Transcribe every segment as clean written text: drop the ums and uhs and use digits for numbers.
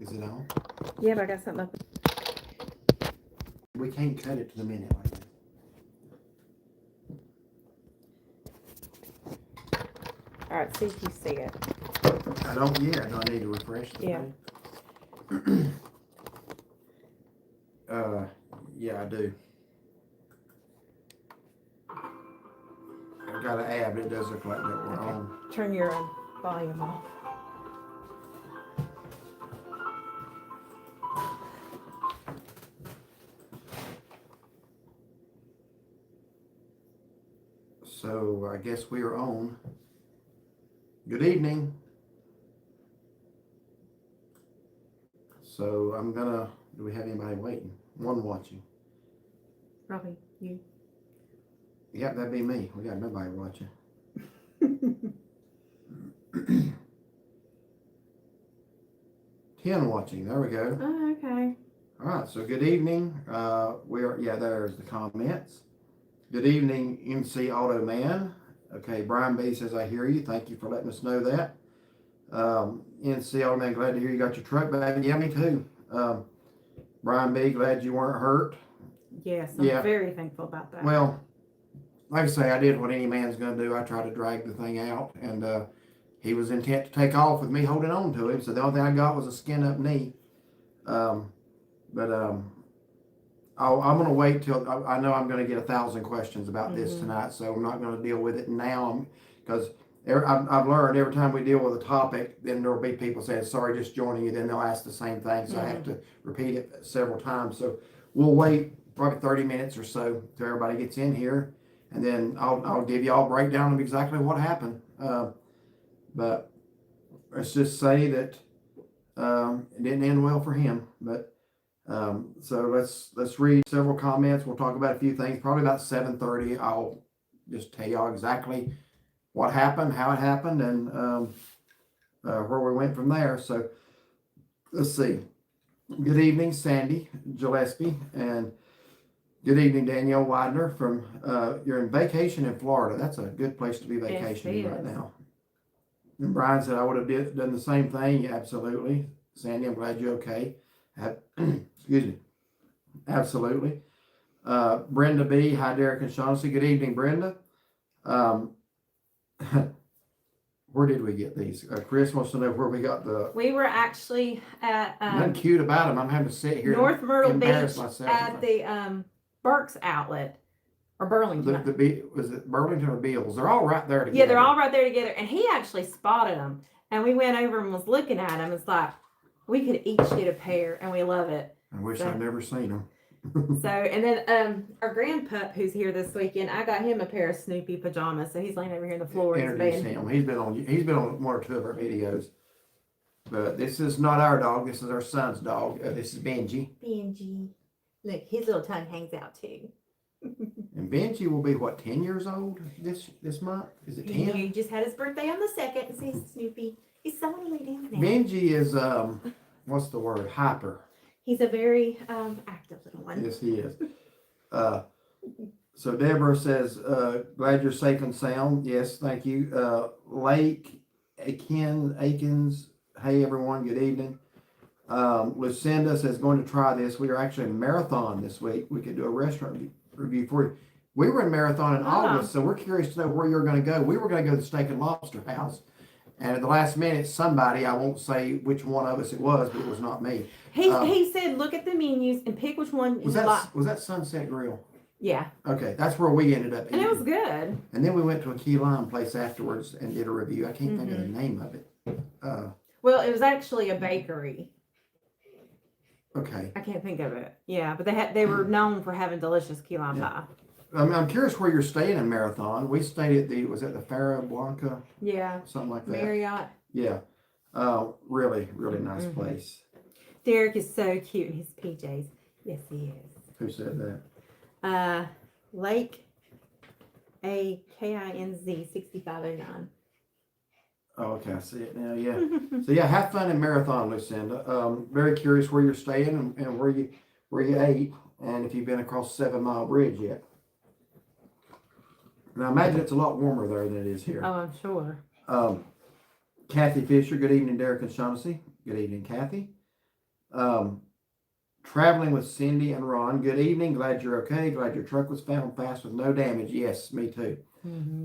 Is it on? Yeah, but I got something up. We can't cut it to the minute like that. All right, see if you see it. I don't yet. Do I need to refresh the Yeah. page? Yeah, I do. I've got an app. It does look like that we're Okay. on. Turn your volume off. So I guess we are on. Good evening. So I'm gonna, do we have anybody waiting? One watching. Probably you. Yeah, that'd be me. We got nobody watching. 10 watching. There we go. Oh, okay. All right. So good evening. There's the comments. Good evening, MC Auto Man. Okay, Brian B says, I hear you. Thank you for letting us know that. NC Auto Man, glad to hear you got your truck back. Yeah, me too. Brian B, glad you weren't hurt. Yes, I'm very thankful about that. Well, like I say, I did what any man's going to do. I tried to drag the thing out, and he was intent to take off with me holding on to him. So the only thing I got was a skin up knee. I'm going to wait till I know I'm going to get 1,000 questions about this tonight. So I'm not going to deal with it now because I've learned every time we deal with a topic, then there'll be people saying, sorry, just joining you. Then they'll ask the same thing. So I have to repeat it several times. So we'll wait probably 30 minutes or so till everybody gets in here. And then I'll give you all a breakdown of exactly what happened. But let's just say that it didn't end well for him. But so let's read several comments. We'll talk about a few things. Probably about 7:30. I'll just tell y'all exactly what happened, how it happened, and where we went from there. So let's see. Good evening, Sandy Gillespie, and good evening, Danielle Widener from, you're in vacation in Florida. That's a good place to be vacationing right now. And Brian said, I would have done the same thing. Yeah, absolutely. Sandy, I'm glad you're okay. Excuse me. Absolutely. Brenda B. Hi, Derek and Shaughnessy. Good evening, Brenda. Where did we get these? Chris wants to know where we got the... We were actually at... nothing cute about them. I'm having to sit here North Myrtle Beach myself at the Burke's outlet. Or Burlington. Was it Burlington or Beals? They're all right there together. Yeah, they're all right there together. And he actually spotted them. And we went over and was looking at them. It's like, we could each get a pair. And we love it. I wish I'd never seen them. So, and then our grandpup who's here this weekend, I got him a pair of Snoopy pajamas. So he's laying over here on the floor. Introduce him. He's been on one or two of our videos. But this is not our dog. This is our son's dog. This is Benji. Benji. Look, his little tongue hangs out too. And Benji will be, what, 10 years old this month? Is it 10? He just had his birthday on the 2nd. And see Snoopy. He's so want to lay down now. Benji is, what's the word? Hyper. He's a very active little one. Yes, he is. So Deborah says, glad you're safe and sound. Yes, thank you. Lake Akins. Hey, everyone. Good evening. Lucinda says, going to try this. We are actually in Marathon this week. We could do a restaurant review for you. We were in Marathon in August, so we're curious to know where you're going to go. We were going to go to the Steak and Lobster House. And at the last minute, somebody, I won't say which one of us it was, but it was not me. He said, look at the menus and pick which one was that Sunset Grill? Yeah. Okay, that's where we ended up eating. And it was good. And then we went to a key lime place afterwards and did a review. I can't think of the name of it. Well, it was actually a bakery. Okay. I can't think of it. Yeah, but they were known for having delicious key lime pie. I'm curious where you're staying in Marathon. We stayed at was that the Farra Blanca? Yeah. Something like that. Marriott. Yeah. Really, really nice place. Derek is so cute in his PJs. Yes, he is. Who said that? Lake AKINZ 6509. Oh, okay, I see it now. Yeah. So yeah, have fun in Marathon, Lucinda. Very curious where you're staying and where you ate, and if you've been across 7 Mile Bridge yet. And I imagine it's a lot warmer there than it is here. Oh, I'm sure. Kathy Fisher, good evening, Derek and Shaughnessy. Good evening, Kathy. Traveling with Cindy and Ron. Good evening. Glad you're okay. Glad your truck was found fast with no damage. Yes, me too.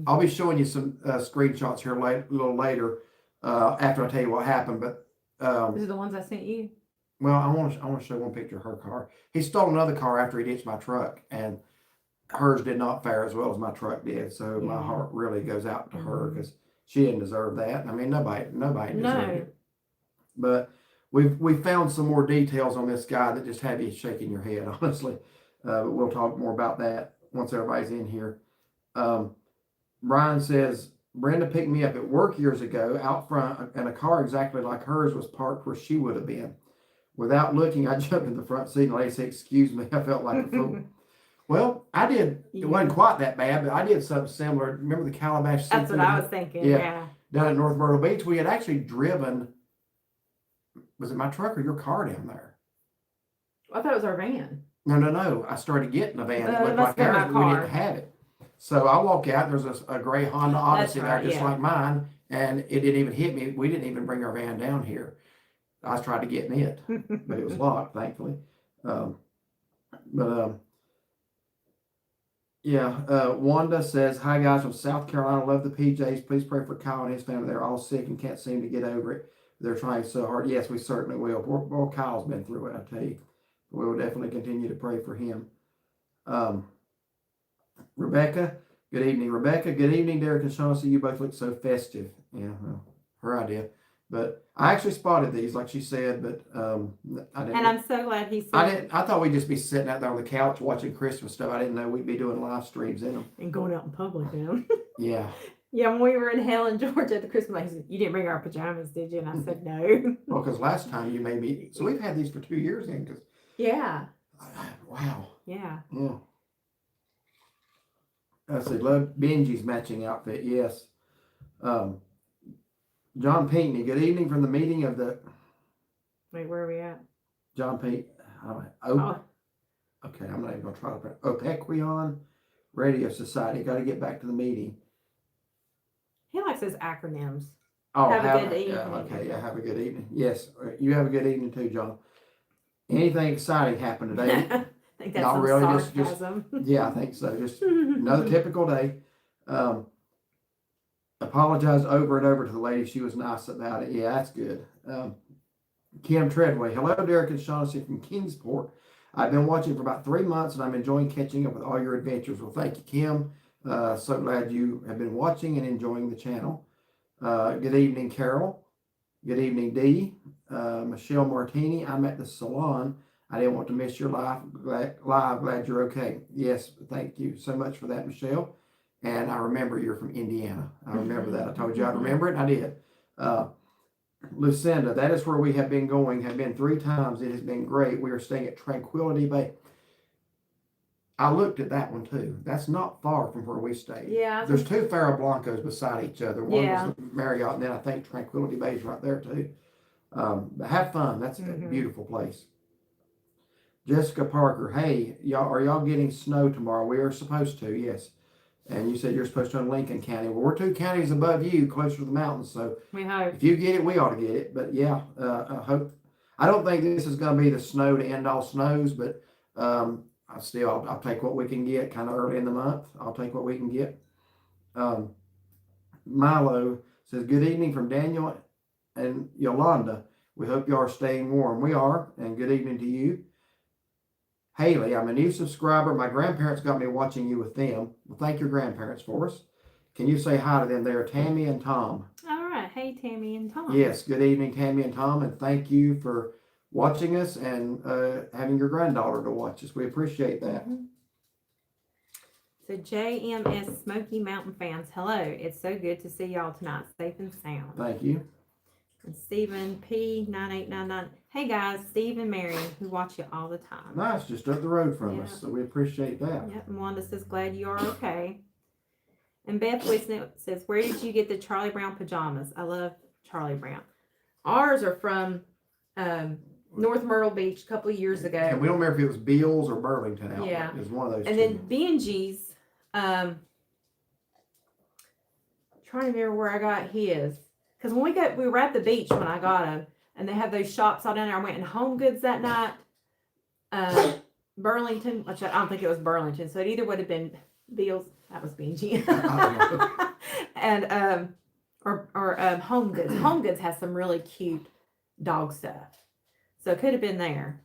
I'll be showing you some screenshots here a little later after I tell you what happened. But These are the ones I sent you. well, I want to show one picture of her car. He stole another car after he ditched my truck, and hers did not fare as well as my truck did. So my heart really goes out to her because she didn't deserve that. I mean, nobody deserved it. But we found some more details on this guy that just have you shaking your head, honestly. But we'll talk more about that once everybody's in here. Brian says, Brenda picked me up at work years ago out front, and a car exactly like hers was parked where she would have been. Without looking, I jumped in the front seat and the lady said, excuse me, I felt like a fool. Well, I did. It wasn't quite that bad, but I did something similar. Remember the Calabash seafood? That's what I was thinking, yeah. Down at North Myrtle Beach, we had actually driven, was it my truck or your car down there? I thought it was our van. No. I started getting a van that looked like ours, but we didn't have it. So I walk out, there's a gray Honda Odyssey there, just like mine, and it didn't even hit me. We didn't even bring our van down here. I was trying to get in it, but it was locked, thankfully. Wanda says, hi guys from South Carolina, love the PJs. Please pray for Kyle and his family. They're all sick and can't seem to get over it. They're trying so hard. Yes, we certainly will. Poor Kyle's been through it, I tell you. We will definitely continue to pray for him. Rebecca, good evening. Rebecca, good evening, Derek and Shaughnessy. You both look so festive. Yeah, well, her idea. But I actually spotted these, like she said, but I didn't. And I'm so glad he said I thought we'd just be sitting out there on the couch watching Christmas stuff. I didn't know we'd be doing live streams in them. And going out in public in them. Yeah. Yeah, when we were in Helen, Georgia at the Christmas, he said, you didn't bring our pajamas, did you? And I said, no. Well, because last time you made me, so we've had these for 2 years then. Cause, yeah. Wow. Yeah. Yeah. I said, love Benji's matching outfit. Yes. John Pinckney, good evening from the meeting of the. Wait, where are we at? John Pinckney. Okay, I'm not even going to try to print. Opequion Radio Society. Got to get back to the meeting. He likes his acronyms. Oh, have a good evening. Yeah, okay, yeah, have a good evening. Yes, you have a good evening too, John. Anything exciting happened today? I think that's not some really, sarcasm. Yeah, I think so. Just another typical day. Apologize over and over to the lady. She was nice about it. Yeah, that's good. Kim Treadway. Hello, Derek and Shaughnessy from Kingsport. I've been watching for about 3 months and I'm enjoying catching up with all your adventures. Well, thank you, Kim. So glad you have been watching and enjoying the channel. Good evening, Carol. Good evening, Dee. Michelle Martini. I'm at the salon. I didn't want to miss your live. Glad you're okay. Yes, thank you so much for that, Michelle. And I remember you're from Indiana. I remember that. I told you I'd remember it, and I did. Lucinda, that is where we have been going. Have been 3 times. It has been great. We are staying at Tranquility Bay. I looked at that one too. That's not far from where we stayed. Yeah. There's 2 Farrah Blancos beside each other. One was the Marriott, and then I think Tranquility Bay is right there too. But have fun. That's a beautiful place. Jessica Parker, hey, are y'all getting snow tomorrow? We are supposed to, yes. And you said you're supposed to in Lincoln County. Well, we're 2 counties above you, closer to the mountains. So we hope. If you get it, we ought to get it. But yeah, I hope. I don't think this is going to be the snow to end all snows, but I'll take what we can get kind of early in the month. I'll take what we can get. Milo says, good evening from Daniel and Yolanda. We hope you are staying warm. We are, and good evening to you. Haley, I'm a new subscriber. My grandparents got me watching you with them. Well, thank your grandparents for us. Can you say hi to them? They are Tammy and Tom. All right. Hey, Tammy and Tom. Yes. Good evening, Tammy and Tom. And thank you for watching us and having your granddaughter to watch us. We appreciate that. So JMS Smoky Mountain fans, hello. It's so good to see y'all tonight, safe and sound. Thank you. And Stephen P9899. Hey guys, Steve and Mary, who watch you all the time. Nice, just up the road from us, so we appreciate that. Yep, and Wanda says, glad you are okay. And Beth Wisnett says, where did you get the Charlie Brown pajamas? I love Charlie Brown. Ours are from North Myrtle Beach a couple of years ago. And we don't remember if it was Beals or Burlington Outlet. Yeah. It was one of those and two. then B&G's, trying to remember where I got his. Because when we were at the beach when I got him, and they have those shops all down there. I went in Home Goods that night. Burlington, which I don't think it was Burlington, so it either would have been Beals. That was B&G. And Home Goods. Home Goods has some really cute dog stuff, so it could have been there.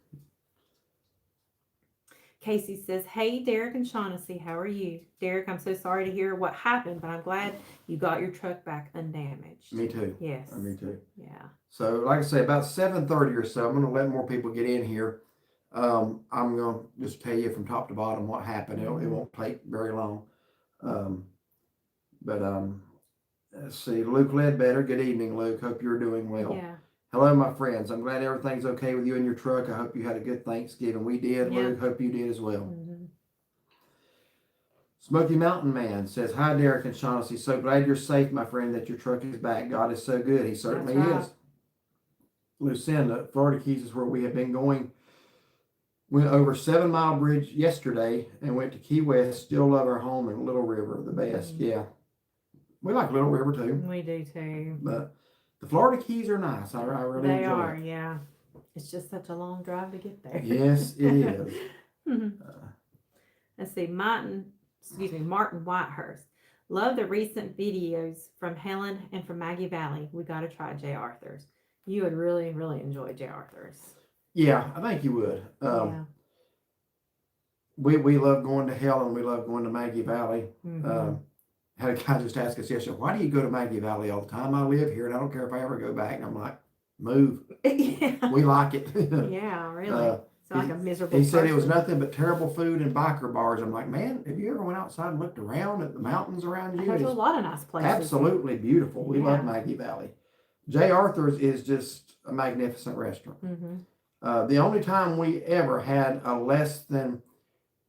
Casey says, "Hey, Derek and Shaughnessy, how are you? Derek, I'm so sorry to hear what happened, but I'm glad you got your truck back undamaged." Me too. Yes. Me too. Yeah. So, like I say, about 7:30 or so, I'm going to let more people get in here. I'm going to just tell you from top to bottom what happened. It won't take very long. Let's see. Luke Ledbetter. Good evening, Luke. Hope you're doing well. Yeah. Hello, my friends. I'm glad everything's okay with you and your truck. I hope you had a good Thanksgiving. We did, Luke. Hope you did as well. Smoky Mountain Man says, "Hi, Derek and Shaughnessy. So glad you're safe, my friend, that your truck is back. God is so good. He certainly is." Lucinda, Florida Keys is where we have been going. Went over 7 Mile Bridge yesterday and went to Key West. Still love our home in Little River, the best. Yeah. We like Little River too. We do too. But the Florida Keys are nice. I really enjoy it. They are, yeah. It's just such a long drive to get there. Yes, it is. Let's see, Martin Whitehurst. Love the recent videos from Helen and from Maggie Valley. We got to try J. Arthur's. You would really, really enjoy J. Arthur's. Yeah, I think you would. We love going to Helen. We love going to Maggie Valley. Had a guy just ask us yesterday, "Why do you go to Maggie Valley all the time? I live here and I don't care if I ever go back." And I'm like, "Move." Yeah. We like it. Yeah, really. It's like a miserable He said it was nothing but terrible food and biker bars. I'm like, "Man, have you ever went outside and looked around at the mountains around you?" There's a lot of nice places. Absolutely beautiful. We love Maggie Valley. J. Arthur's is just a magnificent restaurant. The only time we ever had a less than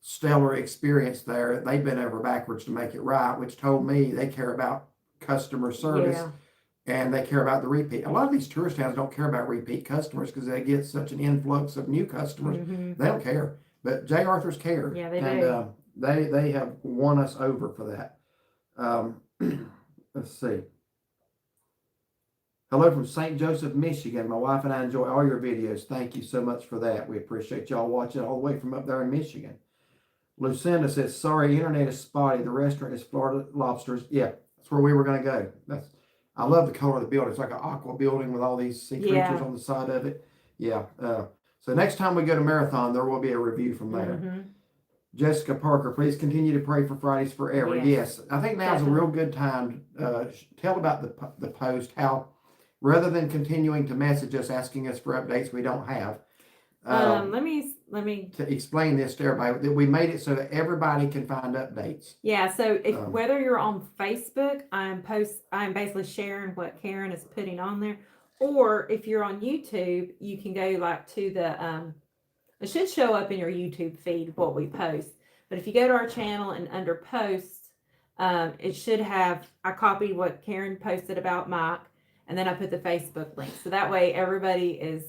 stellar experience there, they bent over backwards to make it right, which told me they care about customer service and they care about the repeat. A lot of these tourist towns don't care about repeat customers because they get such an influx of new customers. They don't care, but J. Arthur's care. Yeah, they do. They have won us over for that. Let's see. Hello from St. Joseph, Michigan. My wife and I enjoy all your videos. Thank you so much for that. We appreciate y'all watching all the way from up there in Michigan. Lucinda says, "Sorry, internet is spotty. The restaurant is Florida Lobsters." Yeah, that's where we were going to go. I love the color of the building. It's like an aqua building with all these sea creatures on the side of it. Yeah. So next time we go to Marathon, there will be a review from there. Jessica Parker, please continue to pray for Fridays Forever. Yes. I think now's a real good time to tell about the post, how rather than continuing to message us asking us for updates we don't have. Let me to explain this to everybody, that we made it so that everybody can find updates. Yeah, so if whether you're on Facebook, I'm basically sharing what Karen is putting on there, or if you're on YouTube, you can go like to the it should show up in your YouTube feed what we post. But if you go to our channel and under posts, it should have, I copied what Karen posted about Mike, and then I put the Facebook link, so that way everybody is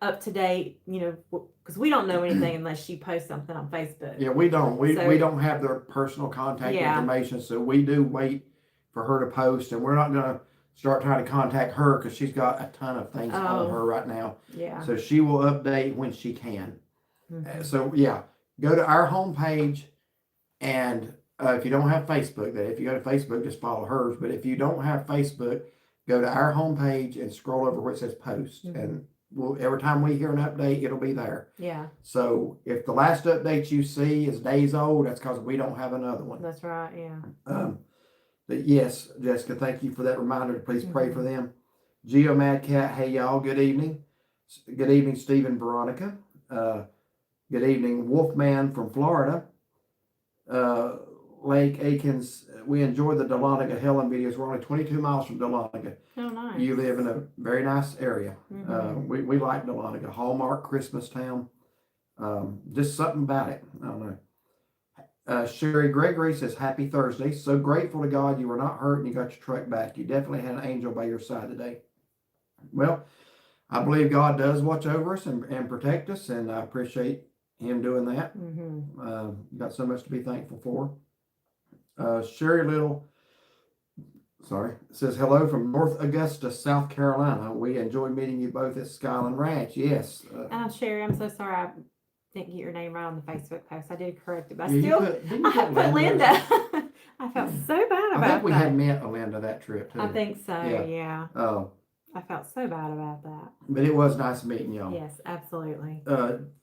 up to date, because we don't know anything unless she posts something on Facebook. Yeah, we don't. We don't have their personal contact information, so we do wait for her to post, and we're not going to start trying to contact her because she's got a ton of things on her right now. Yeah. So she will update when she can. So yeah, go to our homepage, and if you don't have Facebook, if you go to Facebook, just follow hers. But if you don't have Facebook, go to our homepage and scroll over where it says post, and every time we hear an update, it'll be there. Yeah. So if the last update you see is days old, that's because we don't have another one. That's right. Yeah. But yes, Jessica, thank you for that reminder. Please pray for them. Geo Mad Cat, hey y'all, good evening. Good evening, Steve and Veronica. Good evening, Wolfman from Florida. Lake Akins, we enjoy the Dahlonega Helen videos. We're only 22 miles from Dahlonega. Oh, nice. You live in a very nice area. We like Dahlonega. Hallmark Christmas town. Just something about it. I don't know. Sherry Gregory says, "Happy Thursday. So grateful to God you were not hurt and you got your truck back. You definitely had an angel by your side today." Well, I believe God does watch over us and protect us, and I appreciate Him doing that. Got so much to be thankful for. Sherry Little Sorry. It says hello from North Augusta, South Carolina. We enjoy meeting you both at Skyland Ranch. Yes. Sherry, I'm so sorry I didn't get your name right on the Facebook post. I did correct it, but Yeah, still, I put Linda. I felt so bad about that. I think we had met Linda that trip too. I think so. Yeah. Oh. I felt so bad about that. But it was nice meeting y'all. Yes, absolutely.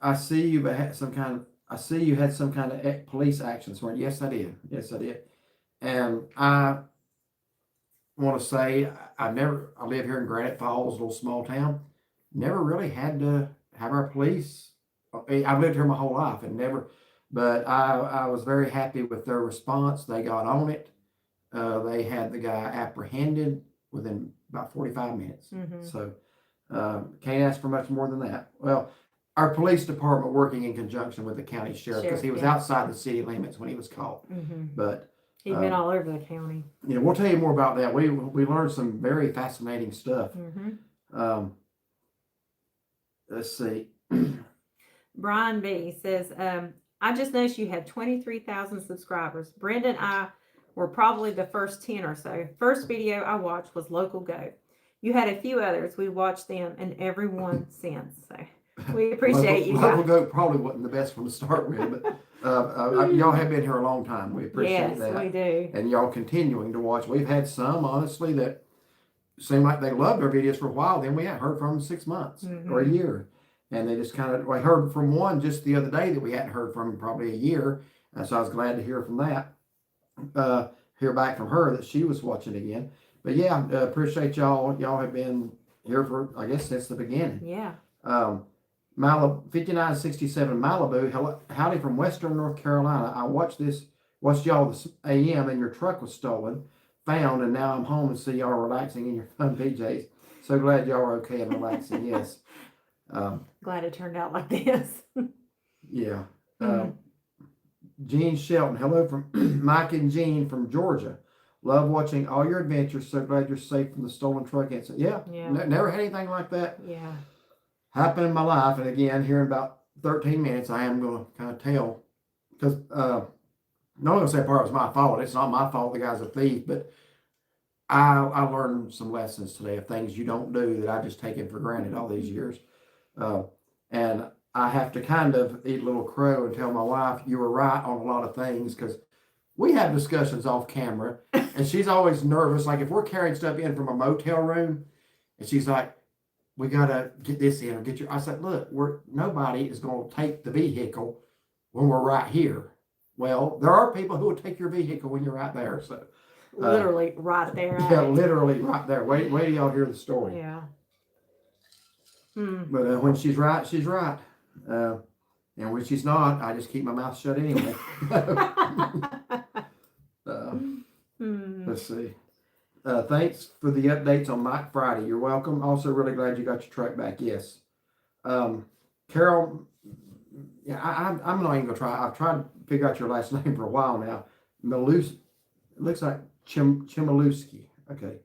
I see you had some kind of. I see you had some kind of police action this morning. Yes, I did. Yes, I did. And I want to say I live here in Granite Falls, a little small town. Never really had to have our police. I've lived here my whole life and never, but I was very happy with their response. They got on it. They had the guy apprehended within about 45 minutes. Mm-hmm. So can't ask for much more than that. Well, our police department working in conjunction with the county sheriff, because he was outside the city limits when he was caught. Mm-hmm. But he'd been all over the county. Yeah, we'll tell you more about that. We learned some very fascinating stuff. Mm-hmm. Let's see. Brian B says, I just noticed you had 23,000 subscribers. Brenda and I were probably the first 10 or so. First video I watched was Local Goat. You had a few others. We watched them and everyone since. So we appreciate you guys. Local Goat probably wasn't the best one to start with, but y'all have been here a long time. We appreciate that. Yes, we do. And y'all continuing to watch. We've had some, honestly, that seemed like they loved our videos for a while. Then we hadn't heard from them 6 months or a year. And they just kind of, I heard from one just the other day that we hadn't heard from in probably a year. And so I was glad to hear from that. Hear back from her that she was watching again. But yeah, appreciate y'all. Y'all have been here for, I guess, since the beginning. Yeah. Malibu 5967 Malibu. Howdy from Western North Carolina. I watched y'all this AM and your truck was stolen, found, and now I'm home and see y'all relaxing in your fun PJs. So glad y'all are okay and relaxing. Yes. Glad it turned out like this. Yeah. Gene Shelton. Hello from Mike and Gene from Georgia. Love watching all your adventures. So glad you're safe from the stolen truck incident. Yeah. Never had anything like that. Yeah. Happen in my life. And again, here in about 13 minutes, I am going to kind of tell, because no one will say part of it was my fault. It's not my fault. The guy's a thief, but I learned some lessons today of things you don't do that I've just taken for granted all these years. And I have to kind of eat a little crow and tell my wife, you were right on a lot of things, because we have discussions off camera and she's always nervous. Like if we're carrying stuff in from a motel room and she's like, we got to get this in or I said, look, nobody is going to take the vehicle when we're right here. Well, there are people who will take your vehicle when you're right there. So literally right there. Yeah, literally right there. Wait till y'all hear the story. Yeah. But when she's right, she's right. And when she's not, I just keep my mouth shut anyway. Let's see. Thanks for the updates on Mike Friday. You're welcome. Also, really glad you got your truck back. Yes. Carol, yeah, I'm not even gonna try. I've tried to figure out your last name for a while now. It looks like Chmielewski. Okay.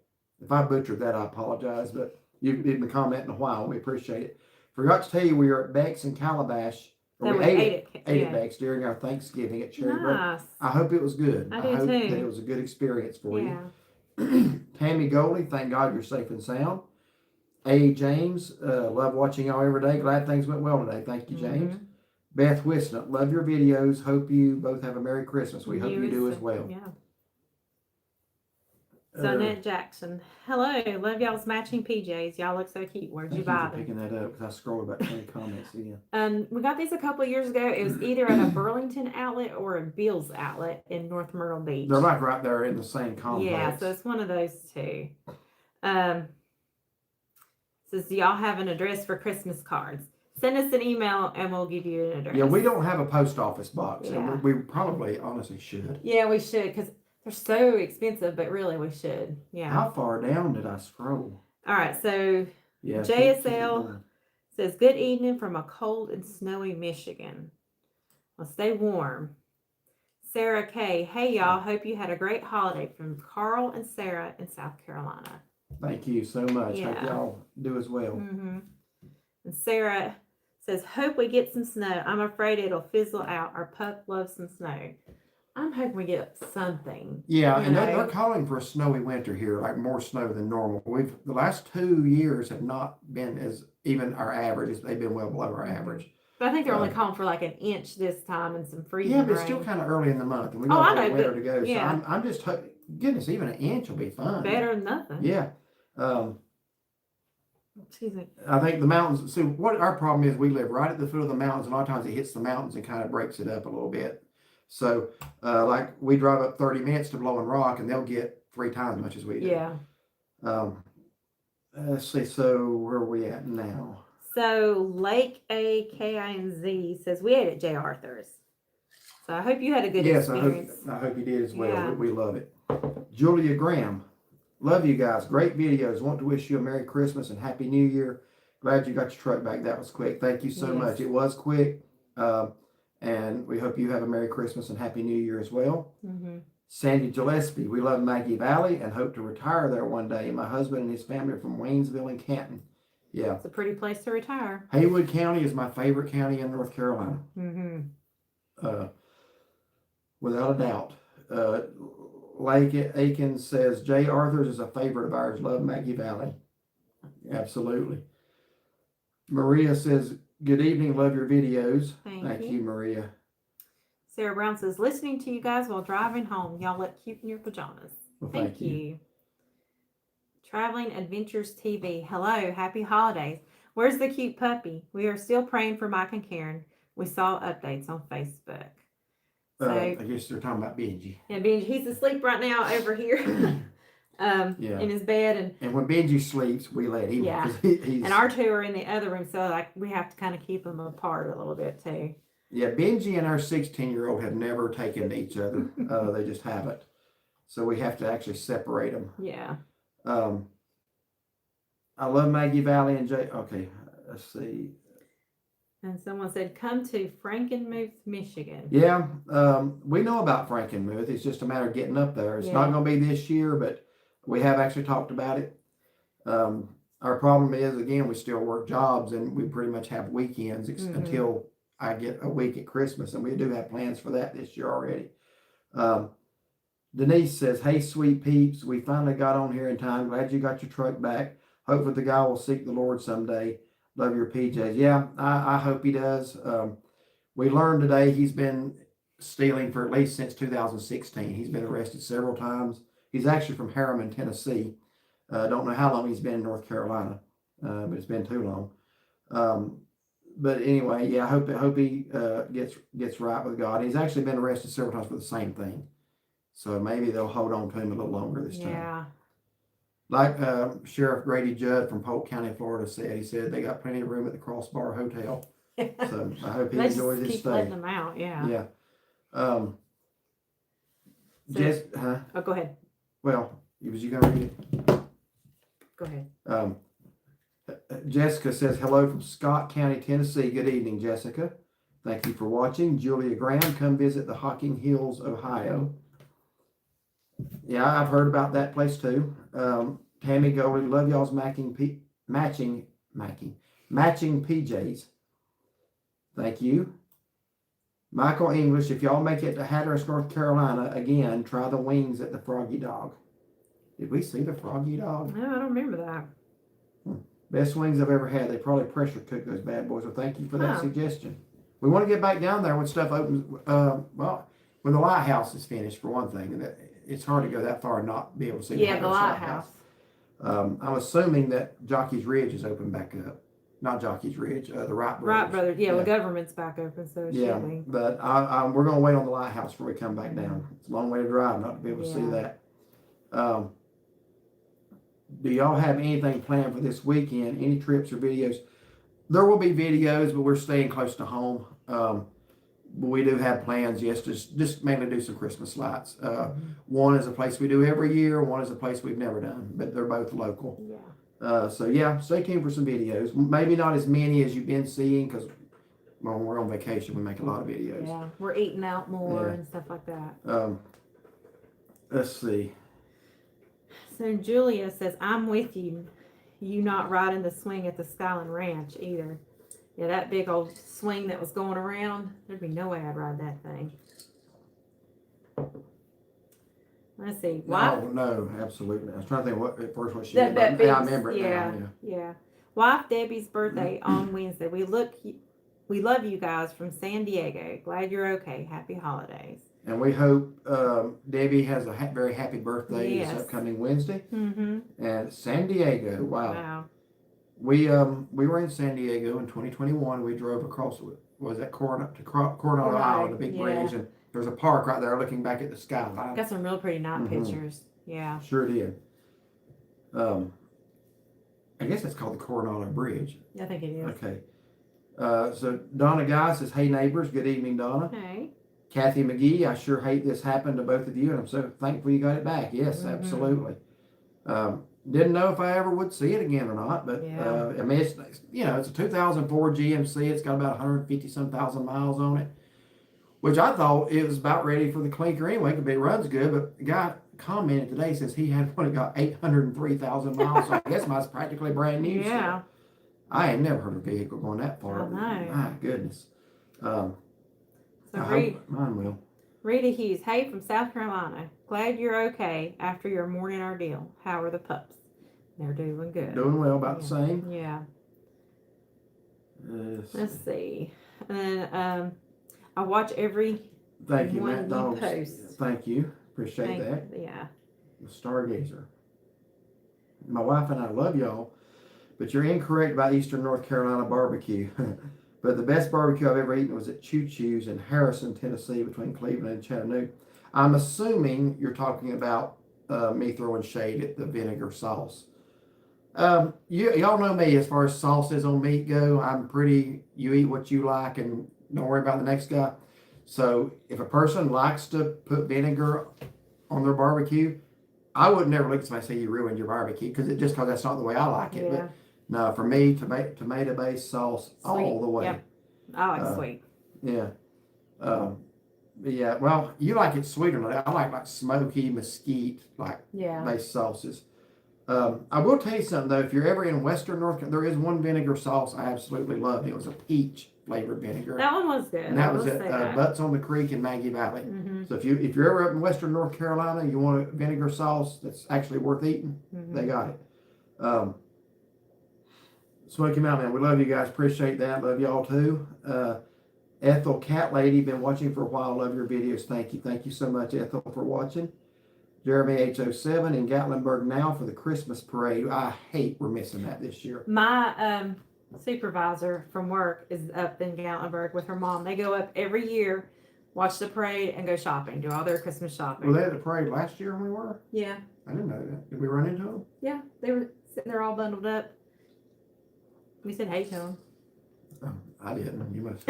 If I butchered that, I apologize, but you've been commenting a while. We appreciate it. Forgot to tell you, we were at Beck's in Calabash. We ate at Beck's during our Thanksgiving at Cherry Grove. I hope it was good. I hope that it was a good experience for you. Tammy Goldie, thank God you're safe and sound. A. James, love watching y'all every day. Glad things went well today. Thank you, James. Beth Wisnut, love your videos. Hope you both have a Merry Christmas. We hope you do as well. Yeah. Sonette Jackson. Hello. Love y'all's matching PJs. Y'all look so cute. Where'd you buy them? Picking that up because I scrolled about 20 comments again. We got these a couple of years ago. It was either at a Burlington outlet or a Beals outlet in North Myrtle Beach. They're like right there in the same complex. Yeah, so it's one of those two. Says, do y'all have an address for Christmas cards? Send us an email and we'll give you an address. Yeah, we don't have a post office box. Yeah. And we probably honestly should. Yeah, we should, because they're so expensive, but really we should. Yeah. How far down did I scroll? All right, so JSL says, good evening from a cold and snowy Michigan. Well, stay warm. Sarah K. Hey, y'all. Hope you had a great holiday from Carl and Sarah in South Carolina. Thank you so much. Yeah. Hope y'all do as well. And Sarah says, hope we get some snow. I'm afraid it'll fizzle out. Our pup loves some snow. I'm hoping we get something. Yeah, you and know. they're calling for a snowy winter here, like more snow than normal. The last 2 years have not been as even our averages. They've been well below our average. But I think they're only Uh, calling for like an inch this time and some freezing Yeah, but it's rain. still kind of early in the month, and we Oh, got I a know, little winter but to go. yeah. So I'm just goodness, even an inch will be fun. Better than nothing. Yeah. Excuse me. I think the mountains. So what our problem is, we live right at the foot of the mountains, and a lot of times it hits the mountains and kind of breaks it up a little bit. So, like we drive up 30 minutes to Blowing Rock, and they'll get 3 times as much as we do. Yeah. Let's see. So where are we at now? So Lake AKINZ says we ate at J. Arthur's. So I hope you had a good experience. I hope you did as well. Yeah. We love it. Julia Graham, love you guys. Great videos. Want to wish you a Merry Christmas and Happy New Year. Glad you got your truck back. That was quick. Thank you so much. It was quick. And we hope you have a Merry Christmas and Happy New Year as well. Mm-hmm. Sandy Gillespie, we love Maggie Valley and hope to retire there one day. My husband and his family are from Waynesville and Canton. Yeah. It's a pretty place to retire. Haywood County is my favorite county in North Carolina. Mm-hmm. Without a doubt. Lake Aiken says, J. Arthur's is a favorite of ours. Love Maggie Valley. Absolutely. Maria says, good evening. Love your videos. Thank you, Maria. Sarah Brown says, listening to you guys while driving home. Y'all look cute in your pajamas. Well, thank you. Traveling Adventures TV. Hello. Happy holidays. Where's the cute puppy? We are still praying for Mike and Karen. We saw updates on Facebook. So, I guess they're talking about Benji. Yeah, Benji. He's asleep right now over here in his bed. And when Benji sleeps, we let him. Yeah. And our two are in the other room, so like we have to kind of keep them apart a little bit too. Yeah, Benji and our 16-year-old have never taken to each other. They just haven't. So we have to actually separate them. Yeah. I love Maggie Valley and Jay. Okay, let's see. And someone said, come to Frankenmuth, Michigan. Yeah, we know about Frankenmuth. It's just a matter of getting up there. It's not going to be this year, but we have actually talked about it. Our problem is, again, we still work jobs and we pretty much have weekends until I get a week at Christmas, and we do have plans for that this year already. Denise says, hey, sweet peeps, we finally got on here in time. Glad you got your truck back. Hopefully the guy will seek the Lord someday. Love your PJs. Yeah, I hope he does. We learned today he's been stealing for at least since 2016. He's been arrested several times. He's actually from Harriman, Tennessee. Don't know how long he's been in North Carolina, but it's been too long. But anyway, yeah, I hope he gets right with God. He's actually been arrested several times for the same thing. So maybe they'll hold on to him a little longer this time. Yeah. Like Sheriff Grady Judd from Polk County, Florida said, he said they got plenty of room at the Crossbar Hotel. So I hope he enjoys his stay. Keep letting them out, yeah. Yeah. Oh, go ahead. Well, was you going to read it? Go ahead. Jessica says, hello from Scott County, Tennessee. Good evening, Jessica. Thank you for watching. Julia Graham, come visit the Hocking Hills, Ohio. Yeah, I've heard about that place too. Tammy Goldie, love y'all's matching PJs. Thank you. Michael English, if y'all make it to Hatteras, North Carolina, again, try the wings at the Froggy Dog. Did we see the Froggy Dog? No, I don't remember that. Best wings I've ever had. They probably pressure cook those bad boys. Well, thank you for that suggestion. We want to get back down there when stuff opens. Well, when the lighthouse is finished, for one thing. And it's hard to go that far and not be able to see the lighthouse. I'm assuming that Jockey's Ridge is open back up. Not Jockey's Ridge, the Wright Brothers. Wright Brothers, yeah, the government's back open, so it should be. But we're going to wait on the lighthouse before we come back down. It's a long way to drive not to be able to see that. Do y'all have anything planned for this weekend? Any trips or videos? There will be videos, but we're staying close to home. But we do have plans, yes, just mainly do some Christmas lights. One is a place we do every year. One is a place we've never done, but they're both local. Yeah. So yeah, stay tuned for some videos. Maybe not as many as you've been seeing because when we're on vacation, we make a lot of videos. Yeah, we're eating out more and stuff like that. Let's see. So Julia says, I'm with you. You not riding the swing at the Skyland Ranch either. Yeah, that big old swing that was going around, there'd be no way I'd ride that thing. Let's see. Wife, No, absolutely. I was trying to think what at first what she that, did. that But I big, remember it yeah, now. yeah. Wife Debbie's birthday on Wednesday. We love you guys from San Diego. Glad you're okay. Happy holidays. And we hope Debbie has a very happy birthday this Yes. upcoming Wednesday. Mm-hmm. And San Diego, wow. Wow. We were in San Diego in 2021. We drove across was that Coronado Right, Island, the big yeah. bridge, and there's a park right there looking back at the skyline. Got some real pretty night Mhm. pictures. Yeah. Sure did. I guess that's called the Coronado Bridge. I think it is. Okay. So Donna Guy says, "Hey neighbors, good evening, Donna." Hey. Kathy McGee, I sure hate this happened to both of you, and I'm so thankful you got it back. Yes, Mhm. absolutely. Didn't know if I ever would see it again or not, but Yeah. I mean, it's it's a 2004 GMC. It's got about 150 some thousand miles on it, which I thought it was about ready for the clinker anyway. It runs good, but the guy commented today says he had one that got 803,000 miles. So I guess mine's practically brand new. Yeah. Still. I ain't never heard of a vehicle going that far. I know. My goodness. So I hope mine will. Rita Hughes, hey from South Carolina. Glad you're okay after your morning ordeal. How are the pups? They're doing good. Doing well, about the same. Yeah. Yes. Let's see. And then I watch every Thank you, one Matt you Dogs. post. Thank you. Appreciate that. Yeah. The Stargazer. My wife and I love y'all, but you're incorrect about Eastern North Carolina barbecue. But the best barbecue I've ever eaten was at Choo Choo's in Harrison, Tennessee, between Cleveland and Chattanooga. I'm assuming you're talking about me throwing shade at the vinegar sauce. Y'all know me as far as sauces on meat go. I'm pretty, you eat what you like and don't worry about the next guy. So if a person likes to put vinegar on their barbecue, I would never look at somebody and say you ruined your barbecue because that's not the way I like it. Yeah. But no, for me, tomato-based sauce all the way. Yep. I like sweet. Yeah. But yeah, well, you like it sweeter. I like smoky mesquite based sauces. I will tell you something though. If you're ever in Western North Carolina, there is one vinegar sauce I absolutely love. It was a peach flavored vinegar. That one was good. And that was at Butts on the Creek in Maggie Valley. Mm-hmm. So if you're ever up in Western North Carolina, you want a vinegar sauce that's actually worth eating, Mm-hmm. they got it. Smoky Mountain, we love you guys. Appreciate that. Love y'all too. Ethel Cat Lady, been watching for a while. Love your videos. Thank you. Thank you so much, Ethel, for watching. Jeremy H07 in Gatlinburg now for the Christmas parade. I hate we're missing that this year. My supervisor from work is up in Gatlinburg with her mom. They go up every year, watch the parade, and go shopping, do all their Christmas shopping. Were they at the parade last year when we were? Yeah. I didn't know that. Did we run into them? Yeah. They were sitting there all bundled up. We said hey to them. Oh, I didn't. You must.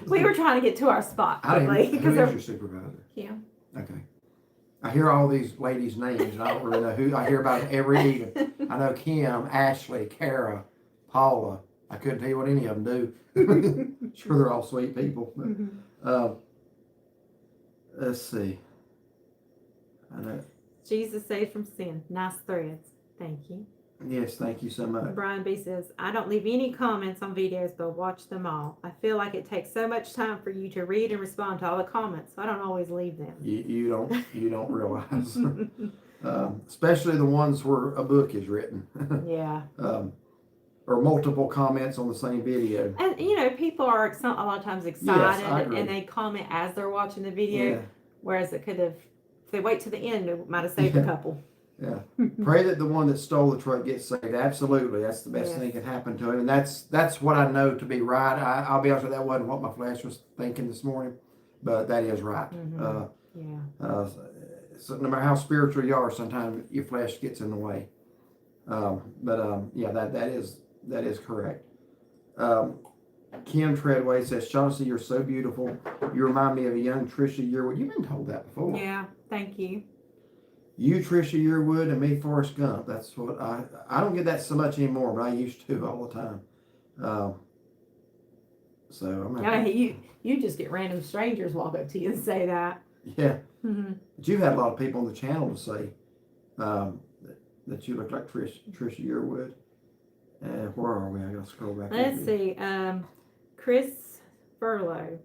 We were trying to get to our spot I quickly. didn't. Who is your supervisor? Yeah. Okay. I hear all these ladies' names, and I don't really know who. I hear about it every evening. I know Kim, Ashley, Kara, Paula. I couldn't tell you what any of them do. Sure, they're all sweet people. But, let's see. I know. Jesus saved from sin. Nice threads. Thank you. Yes, thank you so much. Brian B says, I don't leave any comments on videos, but watch them all. I feel like it takes so much time for you to read and respond to all the comments, so I don't always leave them. You don't realize, especially the ones where a book is written. Yeah. Or multiple comments on the same video. And people are a lot of times excited and they comment as they're watching the video, whereas it could have, if they wait to the end, it might have saved a couple. Yeah. Pray that the one that stole the truck gets saved. Absolutely. That's the best thing that can happen to him. And that's what I know to be right. I'll be honest with you, that wasn't what my flesh was thinking this morning, but that is right. Mm-hmm. So no matter how spiritual you are, sometimes your flesh gets in the way. That is correct. Kim Treadway says, Chauncey, you're so beautiful. You remind me of a young Trisha Yearwood. You've been told that before. Yeah, thank you. You, Trisha Yearwood, and me, Forrest Gump. That's what I don't get that so much anymore, but I used to all the time. You just get random strangers walk up to you and say that. Yeah. Mm-hmm. But you've had a lot of people on the channel to say that you look like Trisha Yearwood. Where are we? I gotta scroll back. Let's see. Chris Furlow.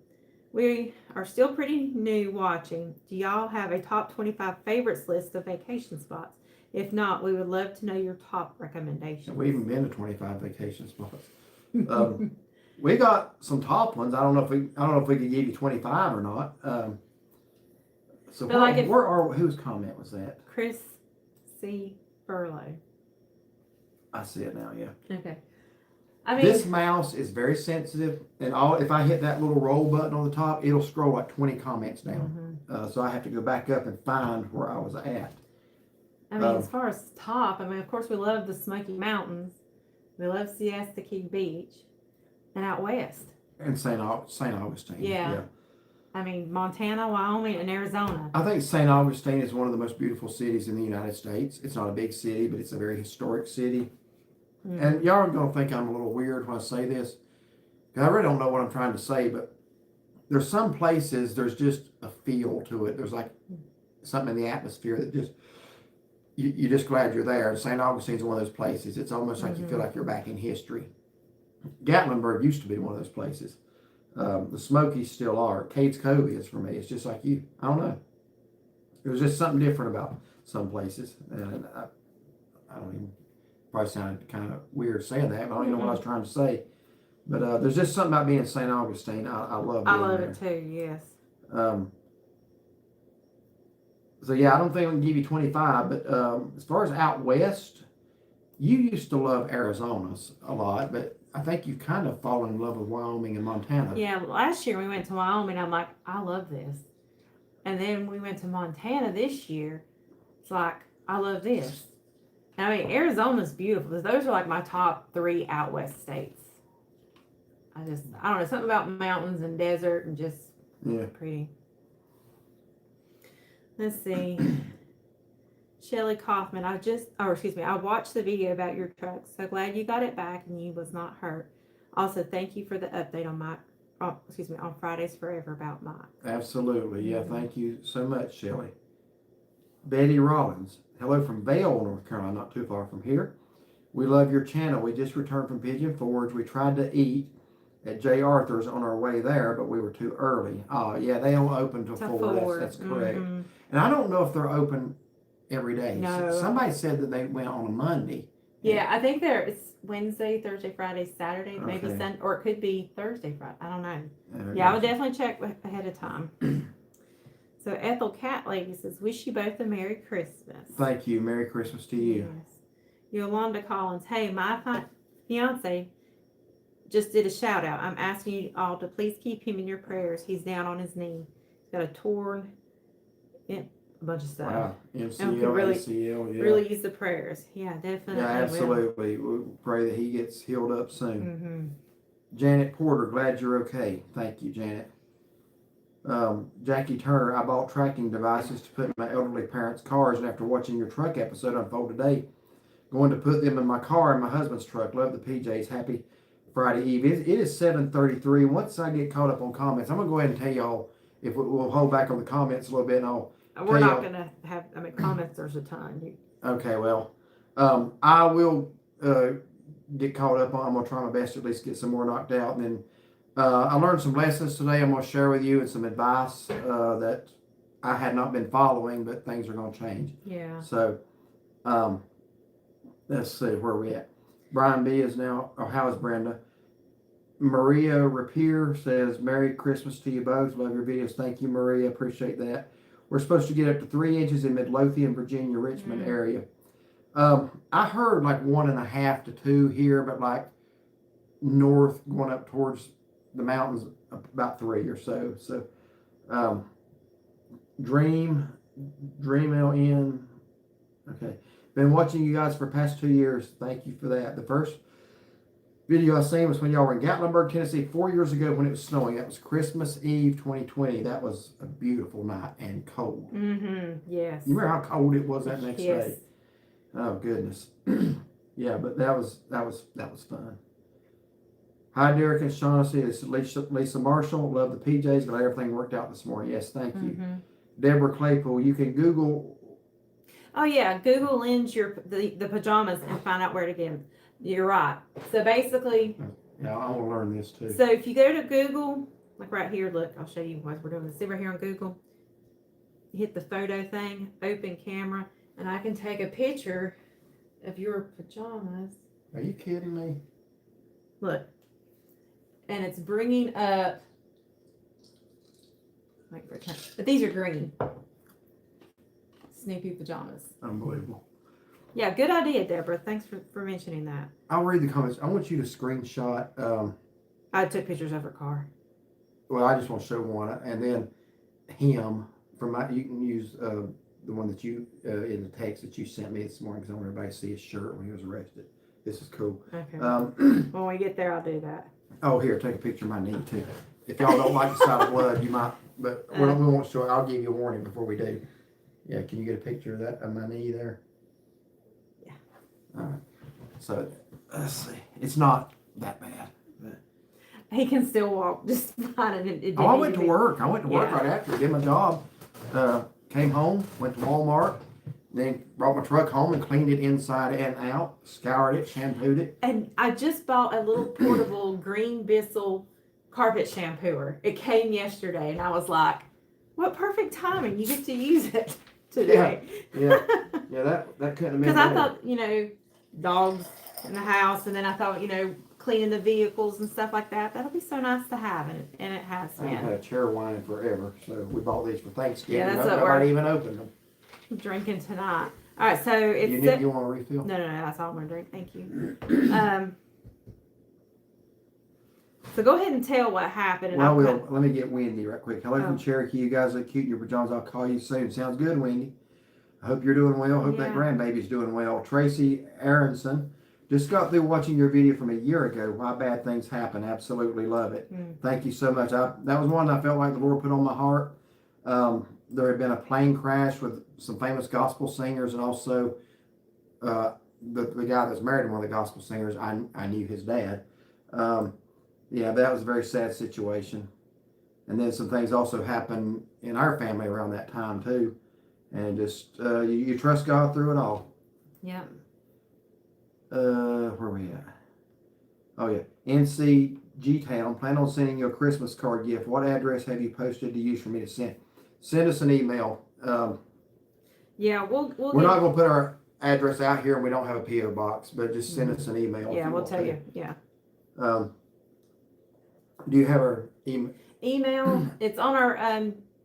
We are still pretty new watching. Do y'all have a top 25 favorites list of vacation spots? If not, we would love to know your top recommendations. We even been to 25 vacation spots. We got some top ones. I don't know if we could give you 25 or not. So whose comment was that? Chris C. Furlow. I see it now. Yeah. Okay. I mean, this mouse is very sensitive, and if I hit that little roll button on the top, it'll scroll like 20 comments down. So I have to go back up and find where I was at. I mean, as far as top, I mean, of course, we love the Smoky Mountains. We love Siesta Key Beach, and out west. And St. Augustine. Yeah. I mean, Montana, Wyoming, and Arizona. I think St. Augustine is one of the most beautiful cities in the United States. It's not a big city, but it's a very historic city. And y'all are going to think I'm a little weird when I say this, because I really don't know what I'm trying to say, but there's some places, there's just a feel to it. There's like something in the atmosphere that just, you're just glad you're there. And St. Augustine's one of those places. It's almost like you feel like you're back in history. Gatlinburg used to be one of those places. The Smokies still are. Cades Cove is for me. It's just like you. I don't know. There's just something different about some places. And I don't even, probably sounded kind of weird saying that, but I don't even know what I was trying to say. But there's just something about being in St. Augustine. I love being there. It too, yes. So yeah, I don't think we can give you 25, but as far as out west, you used to love Arizona a lot, but I think you've kind of fallen in love with Wyoming and Montana. Yeah, last year we went to Wyoming. I'm like, I love this. And then we went to Montana this year. It's like, I love this. And I mean, Arizona's beautiful. Those are like my top 3 out west states. I don't know, something about mountains and desert and just pretty. Let's see. Shelly Kaufman, I watched the video about your truck. So glad you got it back and you was not hurt. Also, thank you for the update on Fridays Forever about Mike. Absolutely. Yeah, thank you so much, Shelly. Betty Rollins, hello from Vail, North Carolina, not too far from here. We love your channel. We just returned from Pigeon Forge. We tried to eat at J. Arthur's on our way there, but we were too early. Yeah, they don't open till 4. That's correct. And I don't know if they're open every day. No. Somebody said that they went on a Monday. Yeah, I think it's Wednesday, Thursday, Friday, Saturday, maybe Sunday, or it could be Thursday, Friday. I don't know. Yeah, I would definitely check ahead of time. So Ethel Cat Lady says, wish you both a Merry Christmas. Thank you. Merry Christmas to you. Yes. Yolanda Collins, hey, my fiance just did a shout out. I'm asking you all to please keep him in your prayers. He's down on his knee. He's got a torn, a bunch of stuff. Wow. MCL, ACL, yeah. Really use the prayers. Yeah, definitely. Yeah, absolutely. We pray that he gets healed up soon. Janet Porter, glad you're okay. Thank you, Janet. Jackie Turner, I bought tracking devices to put in my elderly parents' cars, and after watching your truck episode unfold today, going to put them in my car and my husband's truck. Love the PJs. Happy Friday Eve. It is 7:33. Once I get caught up on comments, I'm going to go ahead and tell y'all, if we'll hold back on the comments a little bit, and we're not going to have, comments, there's a ton. Okay, well, I will get caught up on, I'm going to try my best to at least get some more knocked out, and then I learned some lessons today I'm going to share with you, and some advice that I had not been following, but things are going to change. Yeah. So, let's see, where are we at? Brian B is now, how is Brenda? Maria Rapier says, Merry Christmas to you both. Love your videos. Thank you, Maria. Appreciate that. We're supposed to get up to 3 inches in Midlothian, Virginia, Richmond area. I heard like 1.5 to 2 here, but like north going up towards the mountains, about 3 or so. So, Dream LN. Okay. Been watching you guys for the past 2 years. Thank you for that. The first video I seen was when y'all were in Gatlinburg, Tennessee 4 years ago when it was snowing. That was Christmas Eve 2020. That was a beautiful night and cold. Yes. You remember how cold it was that next day? Oh goodness. Yeah, but that was fun. Hi Derek and Shaughnessy. This is Lisa Marshall. Love the PJs. Glad everything worked out this morning. Yes, thank you. Deborah Claypool. You can Google. Oh yeah, Google lends the pajamas and find out where to get them. You're right. So basically, yeah, I want to learn this too. So if you go to Google Like right here, look, I'll show you what we're doing this. See right here on Google? You hit the photo thing, open camera, and I can take a picture of your pajamas. Are you kidding me? Look. And it's bringing up, wait for it. But these are green. Snoopy pajamas. Unbelievable. Yeah, good idea, Deborah. Thanks for mentioning that. I'll read the comments. I want you to screenshot. I took pictures of her car. Well, I just want to show one, and then him from my. You can use the one that you in the text that you sent me this morning because I want everybody to see his shirt when he was arrested. This is cool. Okay. When we get there, I'll do that. Oh, here, take a picture of my knee too. If y'all don't like the sight of blood, you might. But we won't show it. I'll give you a warning before we do. Yeah, can you get a picture of that of my knee there? Yeah. All right. So let's see. It's not that bad. He can still walk just fine. And it I went to work. I went to work Yeah. right after. Did my job. Came home. Went to Walmart. Then brought my truck home and cleaned it inside and out. Scoured it. Shampooed it. And I just bought a little portable green Bissell carpet shampooer. It came yesterday, and I was like, "What perfect timing! You get to use it today." Yeah. That couldn't have been. Because I better. thought, dogs in the house, and then I thought, cleaning the vehicles and stuff like that. That'll be so nice to have, and it has I haven't been. had a chair wine forever, so we bought these for Thanksgiving. Yeah, that's what Nobody even opened them. Drinking tonight. All right, so it's You want a refill? no, that's all I'm gonna drink. Thank you. So go ahead and tell what happened. And Well, let me get Wendy right quick. Hello from Oh. Cherokee. You guys look cute in your pajamas. I'll call you soon. Sounds good, Wendy. I hope you're doing well. Hope that Yeah. grandbaby's doing well. Tracy Aronson. Just got through watching your video from a year ago. Why bad things happen. Absolutely love it. Thank you so much. That was one I felt like the Lord put on my heart. There had been a plane crash with some famous gospel singers, and also the guy that's married to one of the gospel singers. I knew his dad. Yeah, that was a very sad situation. And then some things also happened in our family around that time too. And just you trust God through it all. Yeah. Where we at? Oh yeah, NCG Town. Plan on sending you a Christmas card gift. What address have you posted to use for me to send? Send us an email. Yeah, we're We're not going to put our address out here, and we don't have a PO box, but just send us an email. Yeah, we'll tell you. Yeah. Do you have our email? Email. It's on our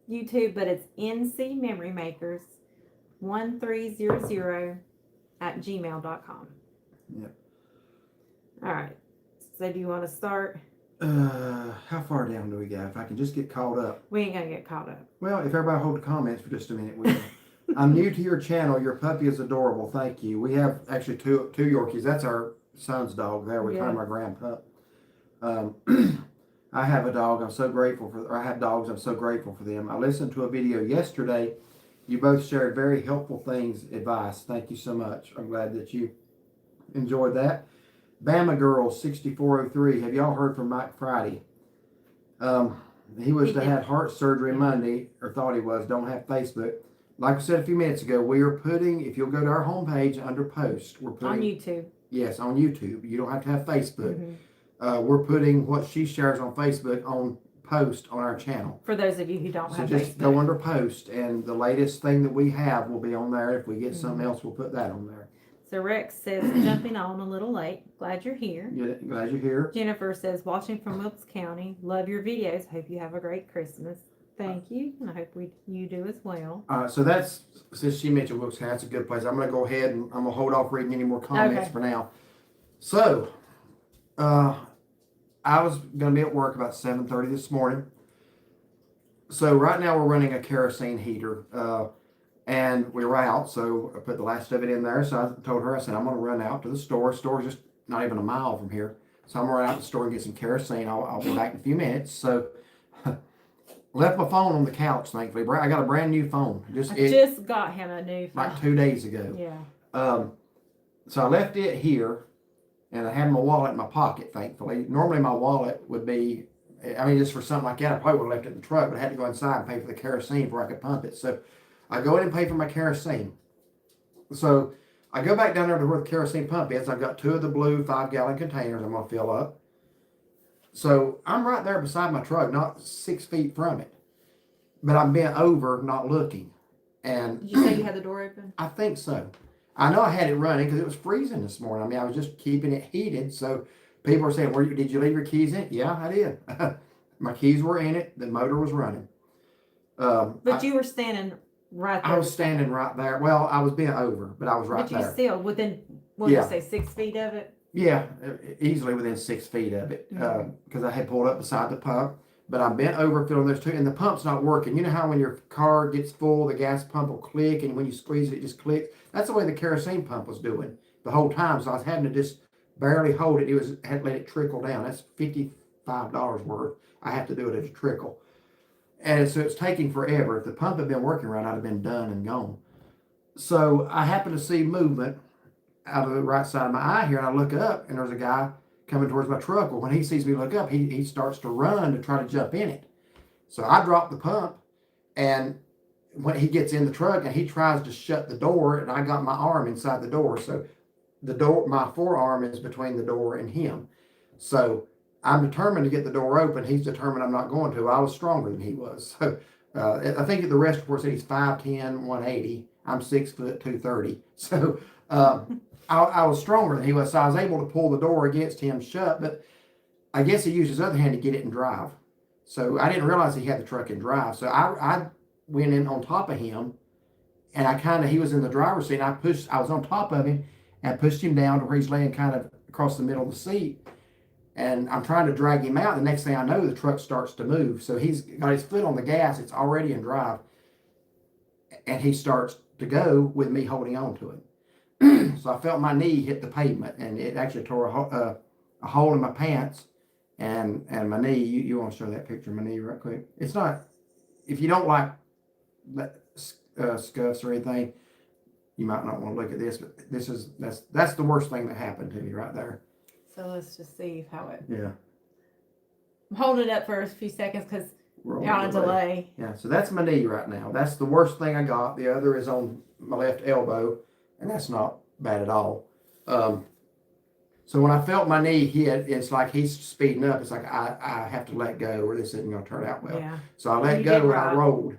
YouTube, but it's NCMemoryMakers 1300 @gmail.com. Yep. All right. So do you want to start? How far down do we go? If I can just get caught up. We ain't gonna get caught up. Well, if everybody hold the comments for just a minute, we will. I'm new to your channel. Your puppy is adorable. Thank you. We have actually two Yorkies. That's our son's dog there. We call him our grandpup. I have a dog. I'm so grateful for. Or I have dogs. I'm so grateful for them. I listened to a video yesterday. You both shared very helpful things, advice. Thank you so much. I'm glad that you enjoyed that. Bama Girl 6403. Have y'all heard from Mike Friday? He was to have heart surgery Monday, or thought he was. Don't have Facebook. Like I said a few minutes ago, we are putting, if you'll go to our homepage under post, we're putting On YouTube. Yes, on YouTube. You don't have to have Facebook. Mm-hmm. We're putting what she shares on Facebook on post on our channel. For those of you who don't So have just Facebook. go under post, and the latest thing that we have will be on there. If we get something else, we'll put that on there. So Rex says, jumping on a little late. Glad you're here. Glad you're here. Jennifer says, watching from Wilkes County. Love your videos. Hope you have a great Christmas. Thank you. And I hope you do as well. So that's, since she mentioned Wilkes County, that's a good place. I'm going to go ahead and I'm going to hold off reading any more comments for now. So, I was going to be at work about 7:30 this morning. So right now we're running a kerosene heater. And we were out, so I put the last of it in there. So I told her, I said, I'm going to run out to the store. Store's just not even a mile from here. So I'm going to run out to the store and get some kerosene. I'll be back in a few minutes. So left my phone on the couch, thankfully. I got a brand new phone. Just got him a new phone. Like 2 days ago. Yeah. So I left it here, and I had my wallet in my pocket, thankfully. Normally my wallet would be, just for something like that, I probably would have left it in the truck, but I had to go inside and pay for the kerosene before I could pump it. So I go in and pay for my kerosene. So I go back down there to where the kerosene pump is. I've got 2 of the blue 5-gallon containers I'm going to fill up. So I'm right there beside my truck, not 6 feet from it, but I'm bent over, not looking. And Did you say you had the door open? I think so. I know I had it running because it was freezing this morning. I mean, I was just keeping it heated. So people are saying, did you leave your keys in it? Yeah, I did. My keys were in it. The motor was running. But you were standing right there. I was standing right there. Well, I was bent over, but I was right there. But you still within, what did you say, 6 feet of it? Yeah, easily within 6 feet of it, because I had pulled up beside the pump. But I'm bent over, feeling those two, and the pump's not working. You know how when your car gets full, the gas pump will click, and when you squeeze it, it just clicks? That's the way the kerosene pump was doing the whole time. So I was having to just barely hold it. Had to let it trickle down. That's $55 worth. I have to do it as a trickle. And so it's taking forever. If the pump had been working right, I'd have been done and gone. So I happened to see movement out of the right side of my eye here, and I look up, and there's a guy coming towards my truck. Well, when he sees me look up, he starts to run to try to jump in it. So I drop the pump, and when he gets in the truck and he tries to shut the door, and I got my arm inside the door. So the door, my forearm is between the door and him. So I'm determined to get the door open. He's determined I'm not going to. I was stronger than he was. So I think the rest report said he's 5'10", 180. I'm 6 foot 230. So I was stronger than he was, so I was able to pull the door against him shut, but I guess he used his other hand to get it in drive. So I didn't realize he had the truck in drive. So I went in on top of him, and he was in the driver's seat, and I was on top of him and pushed him down to where he's laying kind of across the middle of the seat. And I'm trying to drag him out. The next thing I know, the truck starts to move. So he's got his foot on the gas. It's already in drive. And he starts to go with me holding on to it. So I felt my knee hit the pavement, and it actually tore a hole in my pants and my knee. You want to show that picture of my knee right quick? It's not, if you don't like scuffs or anything, you might not want to look at this, but that's the worst thing that happened to me right there. So let's just see how it. Yeah. I'm holding it up for a few seconds because you're on a delay. Yeah, so that's my knee right now. That's the worst thing I got. The other is on my left elbow, and that's not bad at all. So when I felt my knee hit, it's like he's speeding up. It's like I have to let go, or this isn't going to turn out well. Yeah. So I let go and I rolled.